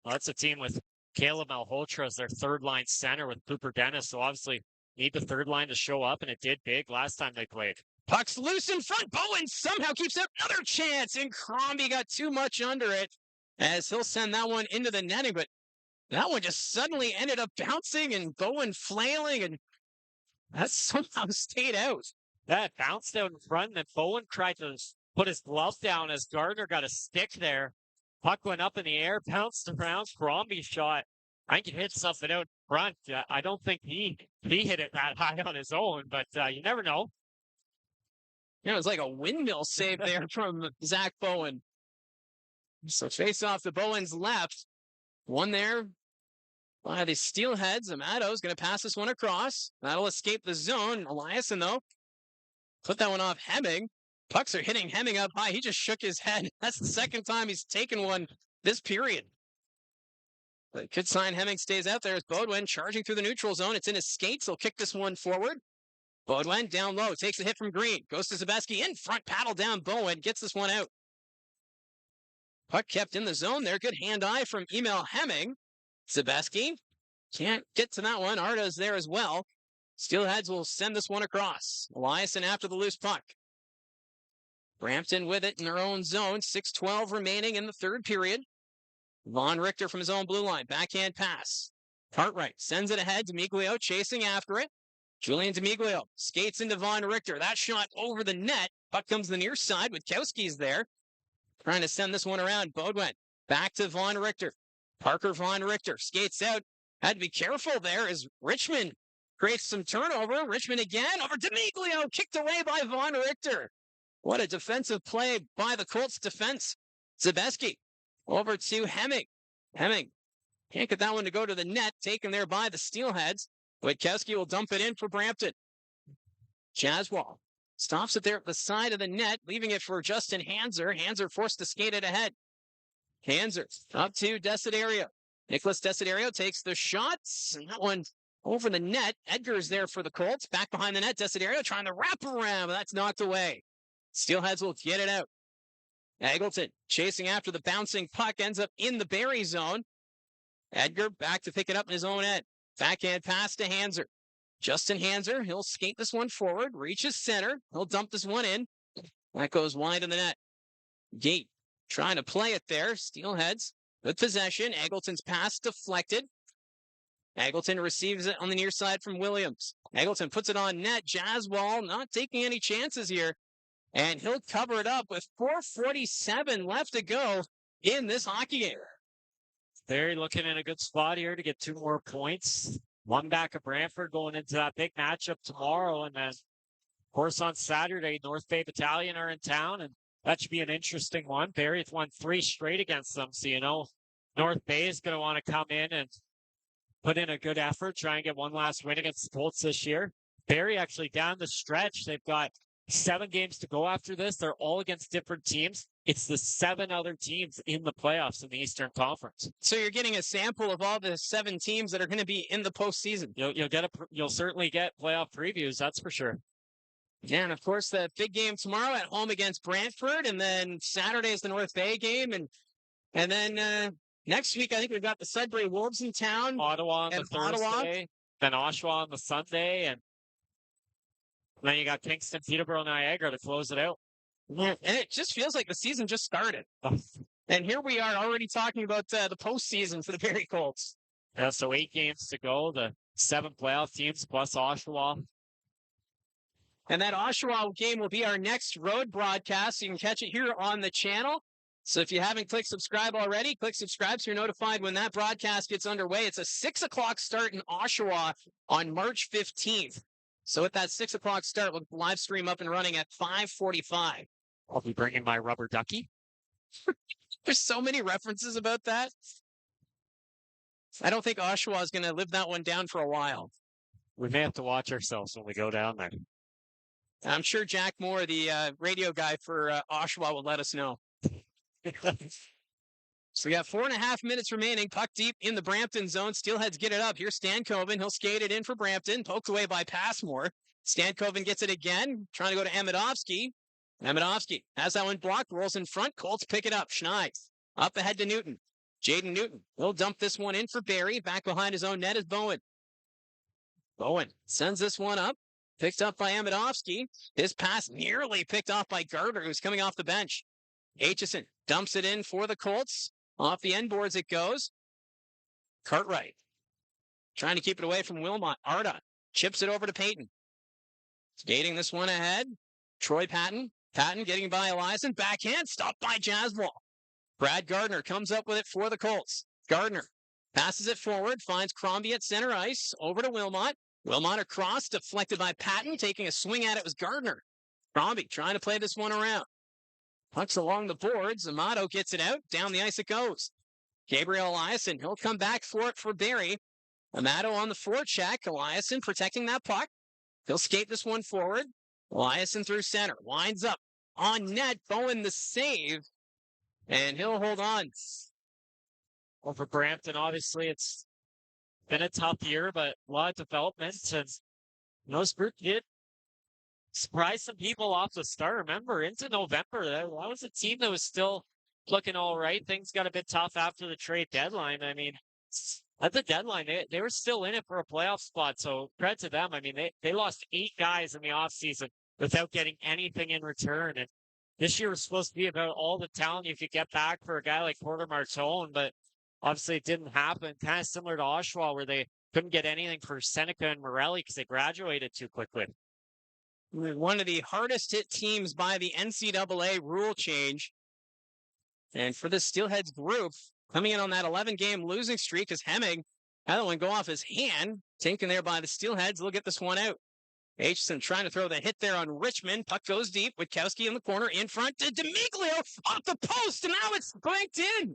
Well, that's a team with Caleb Malhotra as their third-line center with Cooper Dennis, so obviously need the third line to show up, and it did big last time they played. Puck's loose in front. Bowen somehow keeps up another chance, and Crombie got too much under it as he'll send that one into the netting, but that one just suddenly ended up bouncing and Bowen flailing, and that somehow stayed out. That bounced out in front, and then Bowen tried to put his glove down as Gardner got a stick there. Puck went up in the air, bounced around. Crombie shot. I think he hit something out front. I don't think he hit it that high on his own, but you never know. It was like a windmill save there from Zach Bowen. So face off to Bowen's left. One there by the Steelheads. Amato's going to pass this one across. That'll escape the zone. Eliasson, though, put that one off Hemming. Pucks are hitting Hemming up high. He just shook his head. That's the second time he's taken one this period. But good sign Hemming stays out there as Beaudoin charging through the neutral zone. It's in his skates. He'll kick this one forward. Beaudoin down low. Takes a hit from Green. Goes to Zabeski in front. Paddle down Bowen. Gets this one out. Puck kept in the zone there. Good hand-eye from Emil Hemming. Zabeski can't get to that one. Arda's there as well. Steelheads will send this one across. Eliasson after the loose puck. Brampton with it in their own zone. 6:12 remaining in the third period. Von Richter from his own blue line. Backhand pass. Cartwright sends it ahead. D'Amiglio chasing after it. Julian D'Amiglio skates into Von Richter. That shot over the net. Puck comes to the near side. Witkowski's there. Trying to send this one around. Beaudoin back to Von Richter. Parker Von Richter skates out. Had to be careful there as Richmond creates some turnover. Richmond again over D'Amiglio. Kicked away by Von Richter. What a defensive play by the Colts defense. Zabeski over to Hemming. Hemming can't get that one to go to the net. Taken there by the Steelheads. Witkowski will dump it in for Brampton. Jaswal stops it there at the side of the net, leaving it for Justin Hanser. Hanser forced to skate it ahead. Hanser up to Desiderio. Nicholas Desiderio takes the shots, and that one over the net. Edgar's there for the Colts. Back behind the net. Desiderio trying to wrap around, but that's knocked away. Steelheads will get it out. Eggleton chasing after the bouncing puck, ends up in the Barrie zone. Edgar back to pick it up in his own end. Backhand pass to Hanser. Justin Hanser, he'll skate this one forward, reaches center. He'll dump this one in. That goes wide of the net. Gate trying to play it there. Steelheads with possession. Eggleton's pass deflected. Eggleton receives it on the near side from Williams. Eggleton puts it on net. Jaswal not taking any chances here. And he'll cover it up with 4:47 left to go in this hockey game. They're looking in a good spot here to get 2 more points. One back of Brantford going into that big matchup tomorrow. And then, of course, on Saturday, North Bay Battalion are in town. And that should be an interesting one. Barrie has won 3 straight against them. So, you know, North Bay is going to want to come in and put in a good effort, try and get one last win against the Colts this year. Barrie actually down the stretch. They've got 7 games to go after this. They're all against different teams. It's the 7 other teams in the playoffs in the Eastern Conference. So you're getting a sample of all the 7 teams that are going to be in the postseason. You'll certainly get playoff previews, that's for sure. Yeah, and of course the big game tomorrow at home against Brantford, and then Saturday is the North Bay game, and then next week I think we've got the Sudbury Wolves in town. Ottawa on the Thursday, then Oshawa on the Sunday, and then you got Kingston, Peterborough, Niagara to close it out. Yeah, and it just feels like the season just started. And here we are already talking about the postseason for the Barrie Colts. Yeah, so 8 games to go. The 7 playoff teams plus Oshawa. And that Oshawa game will be our next road broadcast. You can catch it here on the channel. So if you haven't clicked subscribe already, click subscribe so you're notified when that broadcast gets underway. It's a 6 o'clock start in Oshawa on March 15th. So with that 6 o'clock start, we'll live stream up and running at 5:45. I'll be bringing my rubber ducky. There's so many references about that. I don't think Oshawa is going to live that one down for a while. We may have to watch ourselves when we go down there. I'm sure Jack Moore, the radio guy for Oshawa, will let us know. So we got 4.5 minutes remaining. Puck deep in the Brampton zone. Steelheads get it up. Here's Stankoven. He'll skate it in for Brampton. Poked away by Passmore. Stankoven gets it again. Trying to go to Amidovsky. Amidovsky has that one blocked. Rolls in front. Colts pick it up. Schneid up ahead to Newton. Jaden Newton. He'll dump this one in for Barrie. Back behind his own net is Bowen. Bowen sends this one up. Picked up by Amidovsky. His pass nearly picked off by Gardner, who's coming off the bench. Aitchison dumps it in for the Colts. Off the end boards it goes. Cartwright trying to keep it away from Wilmot. Arda chips it over to Payton. Skating this one ahead. Troy Patton. Patton getting by Eliason. Backhand stopped by Jaswal. Brad Gardner comes up with it for the Colts. Gardner passes it forward. Finds Crombie at center ice. Over to Wilmot. Wilmot across. Deflected by Patton. Taking a swing at it was Gardner. Crombie trying to play this one around. Pucks along the boards. Amato gets it out. Down the ice it goes. Gabriel Eliason. He'll come back for it for Barrie. Amato on the forecheck. Eliason protecting that puck. He'll skate this one forward. Eliason through center. Winds up. On net. Bowen the save. And he'll hold on. Well, for Brampton, obviously, it's been a tough year, but a lot of development. And this group did surprise some people off the start. Remember, into November, that was a team that was still looking all right. Things got a bit tough after the trade deadline. I mean, at the deadline, they were still in it for a playoff spot. So credit to them. I mean, they lost 8 guys in the offseason without getting anything in return. And this year was supposed to be about all the talent you could get back for a guy like Porter Martone, but obviously it didn't happen. Kind of similar to Oshawa, where they couldn't get anything for Seneca and Morelli because they graduated too quickly. One of the hardest hit teams by the NCAA rule change. And for the Steelheads group, coming in on that 11-game losing streak is Hemming. Had that one go off his hand. Taken there by the Steelheads. They'll get this one out. Aitchison trying to throw the hit there on Richmond. Puck goes deep. Witkowski in the corner. In front to D'Amiglio. Off the post. And now it's blanked in.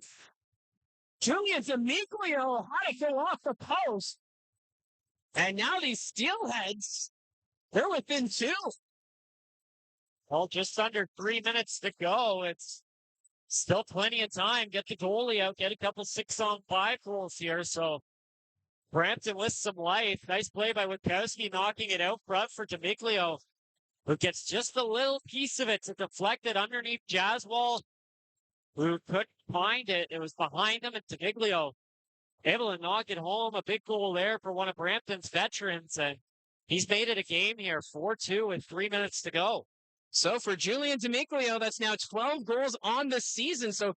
Julian D'Amiglio had to go off the post. And now these Steelheads, they're within 2. Well, just under 3 minutes to go. It's still plenty of time. Get the goalie out. Get a couple 6-on-5 goals here. So Brampton with some life. Nice play by Witkowski, knocking it out front for D'Amiglio, who gets just a little piece of it to deflect it underneath Jaswal. who couldn't find it. It was behind him, and Tamiglio able to knock it home. A big goal there for one of Brampton's veterans, and he's made it a game here, 4-2 with 3 minutes to go. So for Julian D'Amiglio, that's now 12 goals on the season. So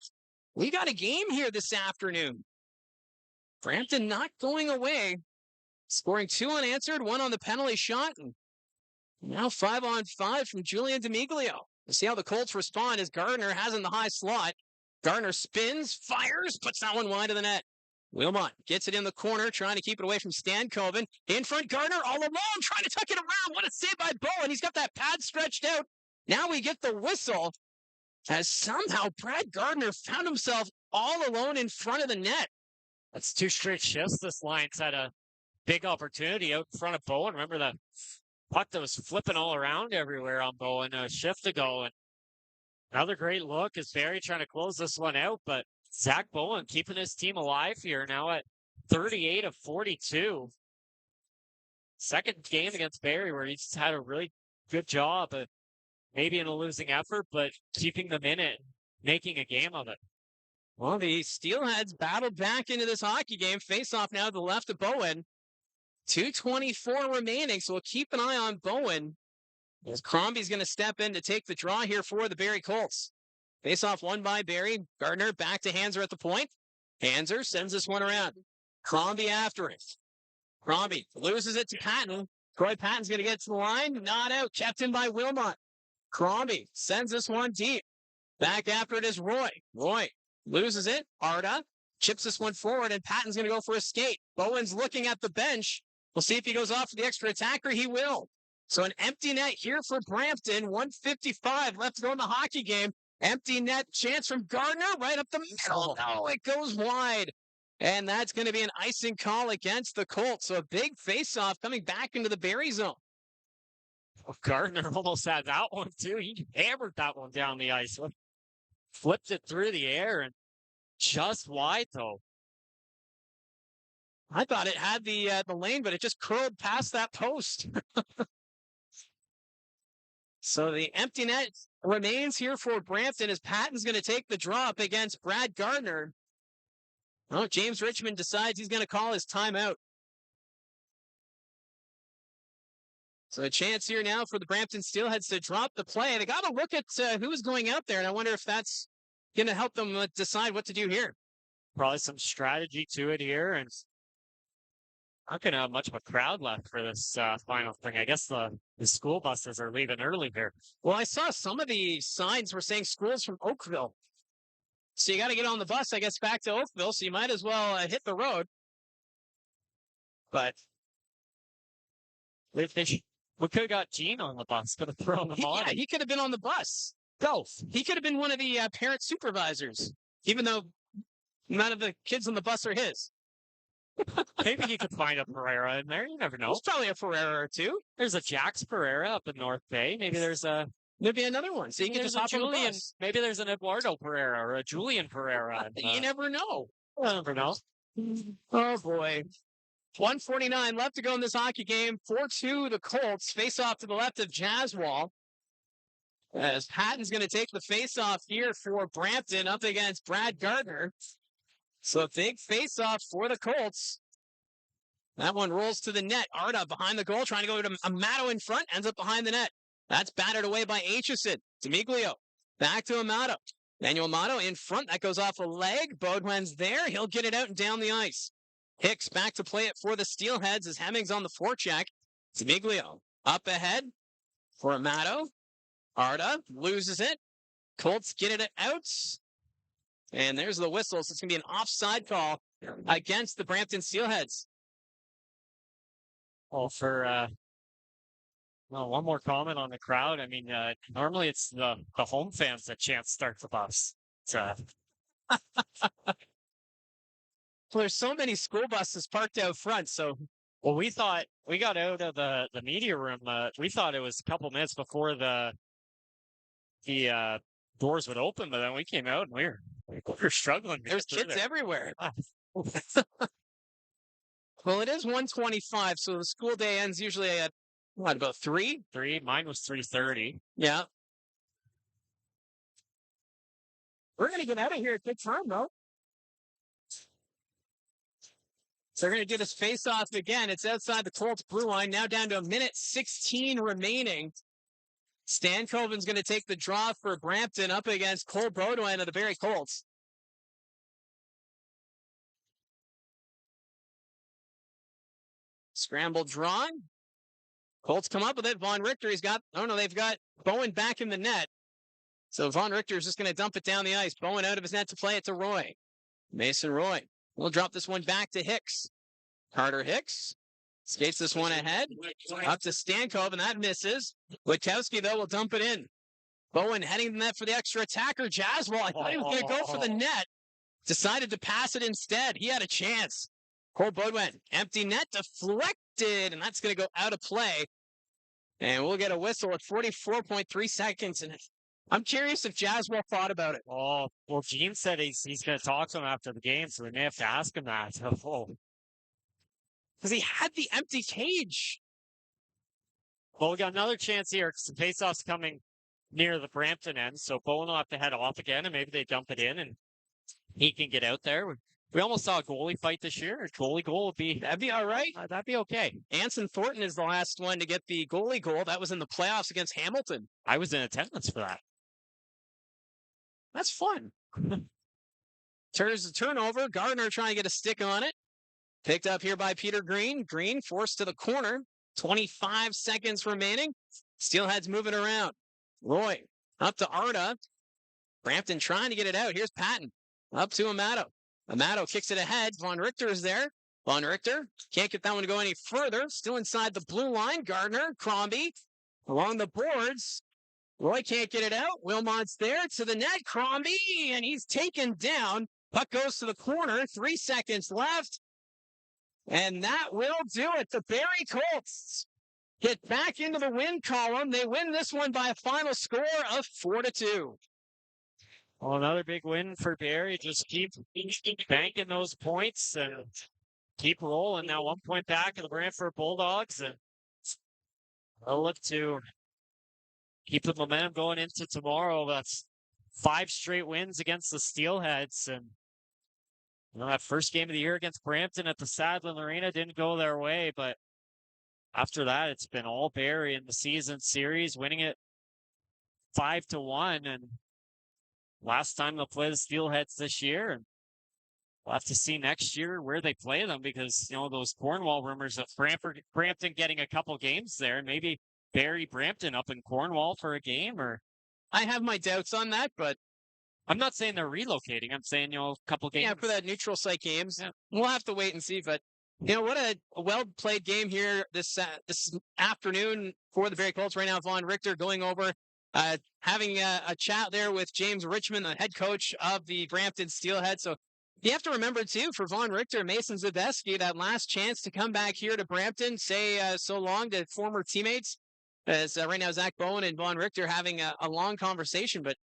we got a game here this afternoon. Brampton not going away, scoring 2 unanswered, 1 on the penalty shot, and now 5-on-5 from Julian D'Amiglio. We'll see how the Colts respond as Gardner has in the high slot. Gardner spins, fires, puts that one wide of the net. Wilmot gets it in the corner, trying to keep it away from Stankoven. In front, Gardner all alone, trying to tuck it around. What a save by Bowen. He's got that pad stretched out. Now we get the whistle as somehow Brad Gardner found himself all alone in front of the net. That's 2 straight shifts. This line's had a big opportunity out in front of Bowen. Remember the puck that was flipping all around everywhere on Bowen a shift ago. And another great look is Barrie trying to close this one out, but Zach Bowen keeping his team alive here now at 38 of 42. Second game against Barrie where he's had a really good job of maybe in a losing effort, but keeping them in it, making a game of it. Well, the Steelheads battled back into this hockey game. Face off now to the left of Bowen. 2:24 remaining, so we'll keep an eye on Bowen as Crombie's going to step in to take the draw here for the Barrie Colts. Face off won by Barrie. Gardner back to Hanser at the point. Hanser sends this one around. Crombie after it. Crombie loses it to Patton. Troy Patton's going to get to the line. Not out. Kept in by Wilmot. Crombie sends this one deep. Back after it is Roy. Roy loses it. Arda chips this one forward, and Patton's going to go for a skate. Bowen's looking at the bench. We'll see if he goes off for the extra attacker. He will. So an empty net here for Brampton. 1:55 left to go in the hockey game. Empty net chance from Gardner right up the middle. No, it goes wide. And that's going to be an icing call against the Colts. So a big face-off coming back into the Barrie zone. Well, Gardner almost had that one too. He hammered that one down the ice. Flipped it through the air and just wide though. I thought it had the lane, but it just curled past that post. So the empty net remains here for Brampton as Patton's going to take the draw up against Brad Gardner. Oh, James Richmond decides he's going to call his timeout. So a chance here now for the Brampton Steelheads to drop the play. They got to look at who's going out there, and I wonder if that's going to help them decide what to do here. Probably some strategy to it here, and not going to have much of a crowd left for this final thing. I guess the school buses are leaving early here. Well, I saw some of the signs were saying schools from Oakville. So you got to get on the bus, I guess, back to Oakville, so you might as well hit the road. But we could have got Gene on the bus, could have thrown him on. Yeah, he could have been on the bus. Both. He could have been one of the parent supervisors, even though none of the kids on the bus are his. Maybe he could find a Pereira in there. You never know. There's probably a Pereira or two. There's a Jax Pereira up in North Bay. Maybe there's a... Maybe another one. So you can just hop on the bus. Maybe there's an Eduardo Pereira or a Julian Pereira. You never know. You never know. Oh, boy. 1:49 left to go in this hockey game. 4-2 the Colts. Face off to the left of Jaswal. As Patton's going to take the face off here for Brampton up against Brad Gardner. So a big face off for the Colts. That one rolls to the net. Arda behind the goal, trying to go to Amato in front, ends up behind the net. That's battered away by Aitchison. D'Amiglio back to Amato. Daniel Amato in front. That goes off a leg. Baudouin's there. He'll get it out and down the ice. Hicks back to play it for the Steelheads as Hemmings on the forecheck. D'Amiglio up ahead for Amato. Arda loses it. Colts get it out. And there's the whistle. So it's going to be an offside call against the Brampton Steelheads. Well, for one more comment on the crowd. I mean, normally it's the home fans that chant "Start the Bus." Well, there's so many school buses parked out front. So, well, we thought we got out of the media room. We thought it was a couple minutes before the doors would open, but then we came out and we were struggling. There's kids everywhere. Well, it is 1:25, so the school day ends usually at, what, about 3? 3. Mine was 3:30. Yeah. We're going to get out of here at good time, though. So they're going to do this face-off again. It's outside the Colts blue line. Now down to 1:16 remaining. Stankoven's going to take the draw for Brampton up against Cole Baudouin of the Barrie Colts. Scramble draw. Colts come up with it. Von Richter, they've got Bowen back in the net. So Von Richter is just going to dump it down the ice. Bowen out of his net to play it to Roy. Mason Roy. We'll drop this one back to Hicks. Carter Hicks skates this one ahead. Up to Stankov, and that misses. Witkowski, though, will dump it in. Bowen heading the net for the extra attacker. Jaswell, I thought he was going to go for the net. Decided to pass it instead. He had a chance. Cole Baudouin, empty net, deflected, and that's going to go out of play. And we'll get a whistle at 44.3 seconds. And I'm curious if Jaswell thought about it. Oh, well, Gene said he's going to talk to him after the game, so we may have to ask him that. Oh. Because he had the empty cage. Well, we got another chance here because the faceoff's coming near the Brampton end, so Bowen will have to head off again, and maybe they dump it in, and he can get out there. We almost saw a goalie fight this year. A goalie goal that'd be all right. That'd be okay. Anson Thornton is the last one to get the goalie goal. That was in the playoffs against Hamilton. I was in attendance for that. That's fun. Turns the turnover. Gardner trying to get a stick on it. Picked up here by Peter Green. Green forced to the corner. 25 seconds remaining. Steelheads moving around. Roy up to Arda. Brampton trying to get it out. Here's Patton. Up to Amato. Amato kicks it ahead. Von Richter is there. Von Richter can't get that one to go any further. Still inside the blue line. Gardner, Crombie along the boards. Roy can't get it out. Wilmot's there to the net. Crombie, and he's taken down. Puck goes to the corner. 3 seconds left. And that will do it. The Barrie Colts get back into the win column. They win this one by a final score of 4-2. Well, another big win for Barrie. Just keep banking those points and keep rolling. Now 1 point back of the Brantford Bulldogs. And they'll look to keep the momentum going into tomorrow. That's 5 straight wins against the Steelheads. And that first game of the year against Brampton at the Sadlin Arena didn't go their way. But after that, it's been all Barrie in the season series, winning it 5-1. And last time they'll play the Steelheads this year, and we'll have to see next year where they play them because, those Cornwall rumors of Brampton getting a couple games there, and maybe Barrie Brampton up in Cornwall for a game, or I have my doubts on that, but I'm not saying they're relocating. I'm saying, a couple games. Yeah, for that neutral site games. Yeah. We'll have to wait and see, but what a well-played game here this afternoon for the Barrie Colts. Right now, Von Richter going over having a chat there with James Richmond, the head coach of the Brampton Steelheads. So you have to remember, too, for Von Richter, Mason Zabeski, that last chance to come back here to Brampton, say so long to former teammates, as right now Zach Bowen and Von Richter having a long conversation. But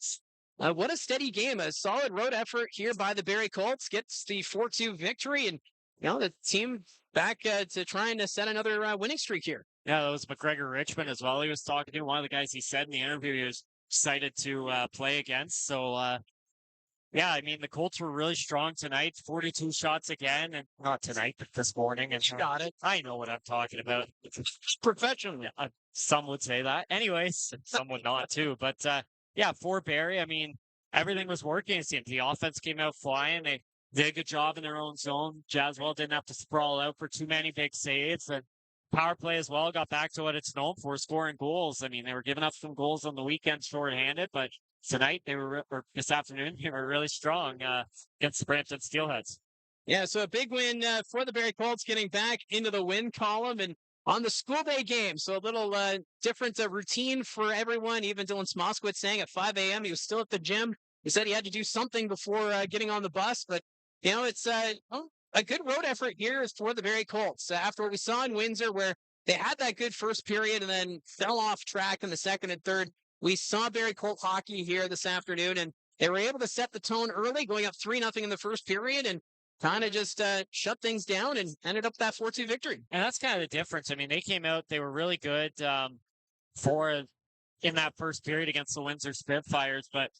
what a steady game, a solid road effort here by the Barrie Colts, gets the 4-2 victory, and the team back to trying to set another winning streak here. Yeah, that was McGregor Richmond as well. He was talking to one of the guys he said in the interview he was excited to play against. So, the Colts were really strong tonight. 42 shots again, and not tonight, but this morning. And got it. I know what I'm talking about. Professional. Yeah, some would say that. Anyways, some would not too. But, for Barrie, everything was working. It seemed the offense came out flying. They did a good job in their own zone. Jaswell didn't have to sprawl out for too many big saves. And power play as well got back to what it's known for, scoring goals. They were giving up some goals on the weekend shorthanded, but tonight or this afternoon, they were really strong against the Brampton Steelheads. Yeah, so a big win for the Barrie Colts, getting back into the win column and on the school day game. So a little different routine for everyone. Even Dylan Smoskowitz saying at 5 a.m. he was still at the gym. He said he had to do something before getting on the bus, but it's a good road effort here is for the Barrie Colts. After what we saw in Windsor, where they had that good first period and then fell off track in the second and third, we saw Barrie Colt hockey here this afternoon, and they were able to set the tone early, going up 3-0 in the first period, and kind of just shut things down and ended up that 4-2 victory. And that's kind of the difference. They came out, they were really good in that first period against the Windsor Spitfires, but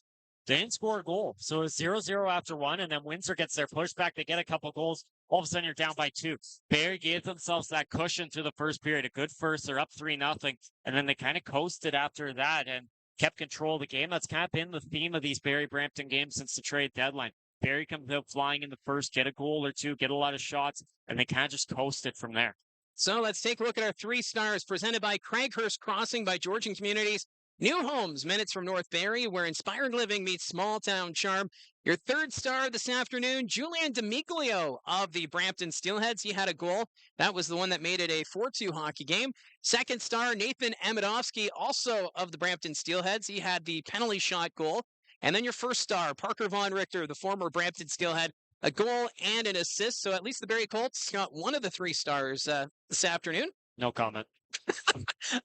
They didn't score a goal. So it was 0-0 after one, and then Windsor gets their pushback. They get a couple goals. All of a sudden, you're down by 2. Barrie gave themselves that cushion through the first period. A good first. They're up 3-0. And then they kind of coasted after that and kept control of the game. That's kind of been the theme of these Barrie-Brampton games since the trade deadline. Barrie comes out flying in the first, get a goal or two, get a lot of shots, and they kind of just coasted from there. So let's take a look at our 3 stars presented by Craighurst Crossing by Georgian Communities. New homes, minutes from North Barrie, where inspired living meets small town charm. Your 3rd star this afternoon, Julian D'Amiglio of the Brampton Steelheads. He had a goal. That was the one that made it a 4-2 hockey game. 2nd star, Nathan Amidovsky, also of the Brampton Steelheads. He had the penalty shot goal. And then your 1st star, Parker Von Richter, the former Brampton Steelhead, a goal and an assist. So at least the Barrie Colts got one of the 3 stars this afternoon. No comment.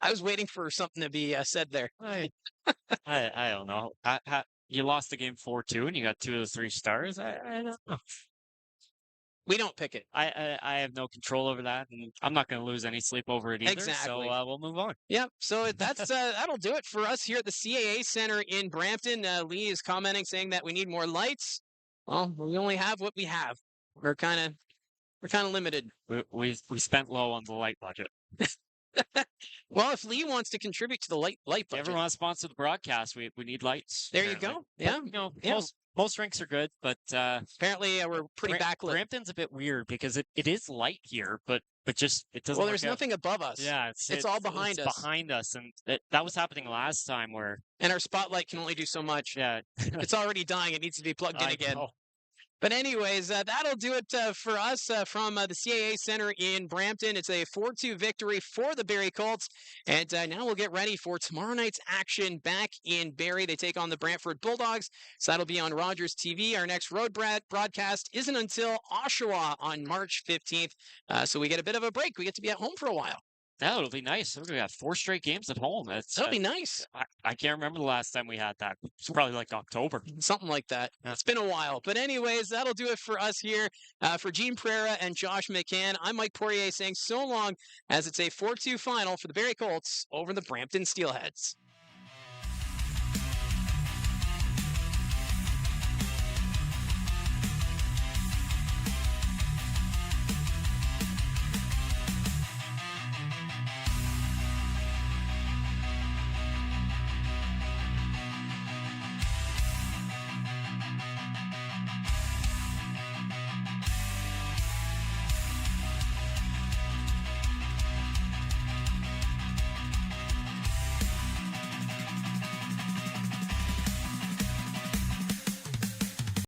I was waiting for something to be said there. I don't know. You lost the game 4-2 and you got 2 of the 3 stars. I don't know. We don't pick it. I have no control over that, and I'm not going to lose any sleep over it either. Exactly. So we'll move on. Yep. So that's that'll do it for us here at the CAA Centre in Brampton. Lee is commenting, saying that we need more lights. Well, we only have what we have. We're kind of limited. We spent low on the light budget. Well, if Lee wants to contribute to the light budget, Everyone wants to sponsor the broadcast. We need lights. There you go. Yeah. But, most rinks are good, but apparently we're pretty backlit. Brampton's a bit weird because it is light here, but just it doesn't. Well, there's nothing above us. Yeah, it's all behind us. Behind us, and that was happening last time where. And our spotlight can only do so much. Yeah, it's already dying. It needs to be plugged in again. Know. But anyways, that'll do it for us from the CAA Centre in Brampton. It's a 4-2 victory for the Barrie Colts. And now we'll get ready for tomorrow night's action back in Barrie. They take on the Brantford Bulldogs. So that'll be on Rogers TV. Our next road broadcast isn't until Oshawa on March 15th. So we get a bit of a break. We get to be at home for a while. That'll be nice. We got 4 straight games at home. That'll be nice. I can't remember the last time we had that. It's probably like October. Something like that. Yeah. It's been a while. But anyways, that'll do it for us here. For Gene Pereira and Josh McCann, I'm Mike Poirier saying so long, as it's a 4-2 final for the Barrie Colts over the Brampton Steelheads.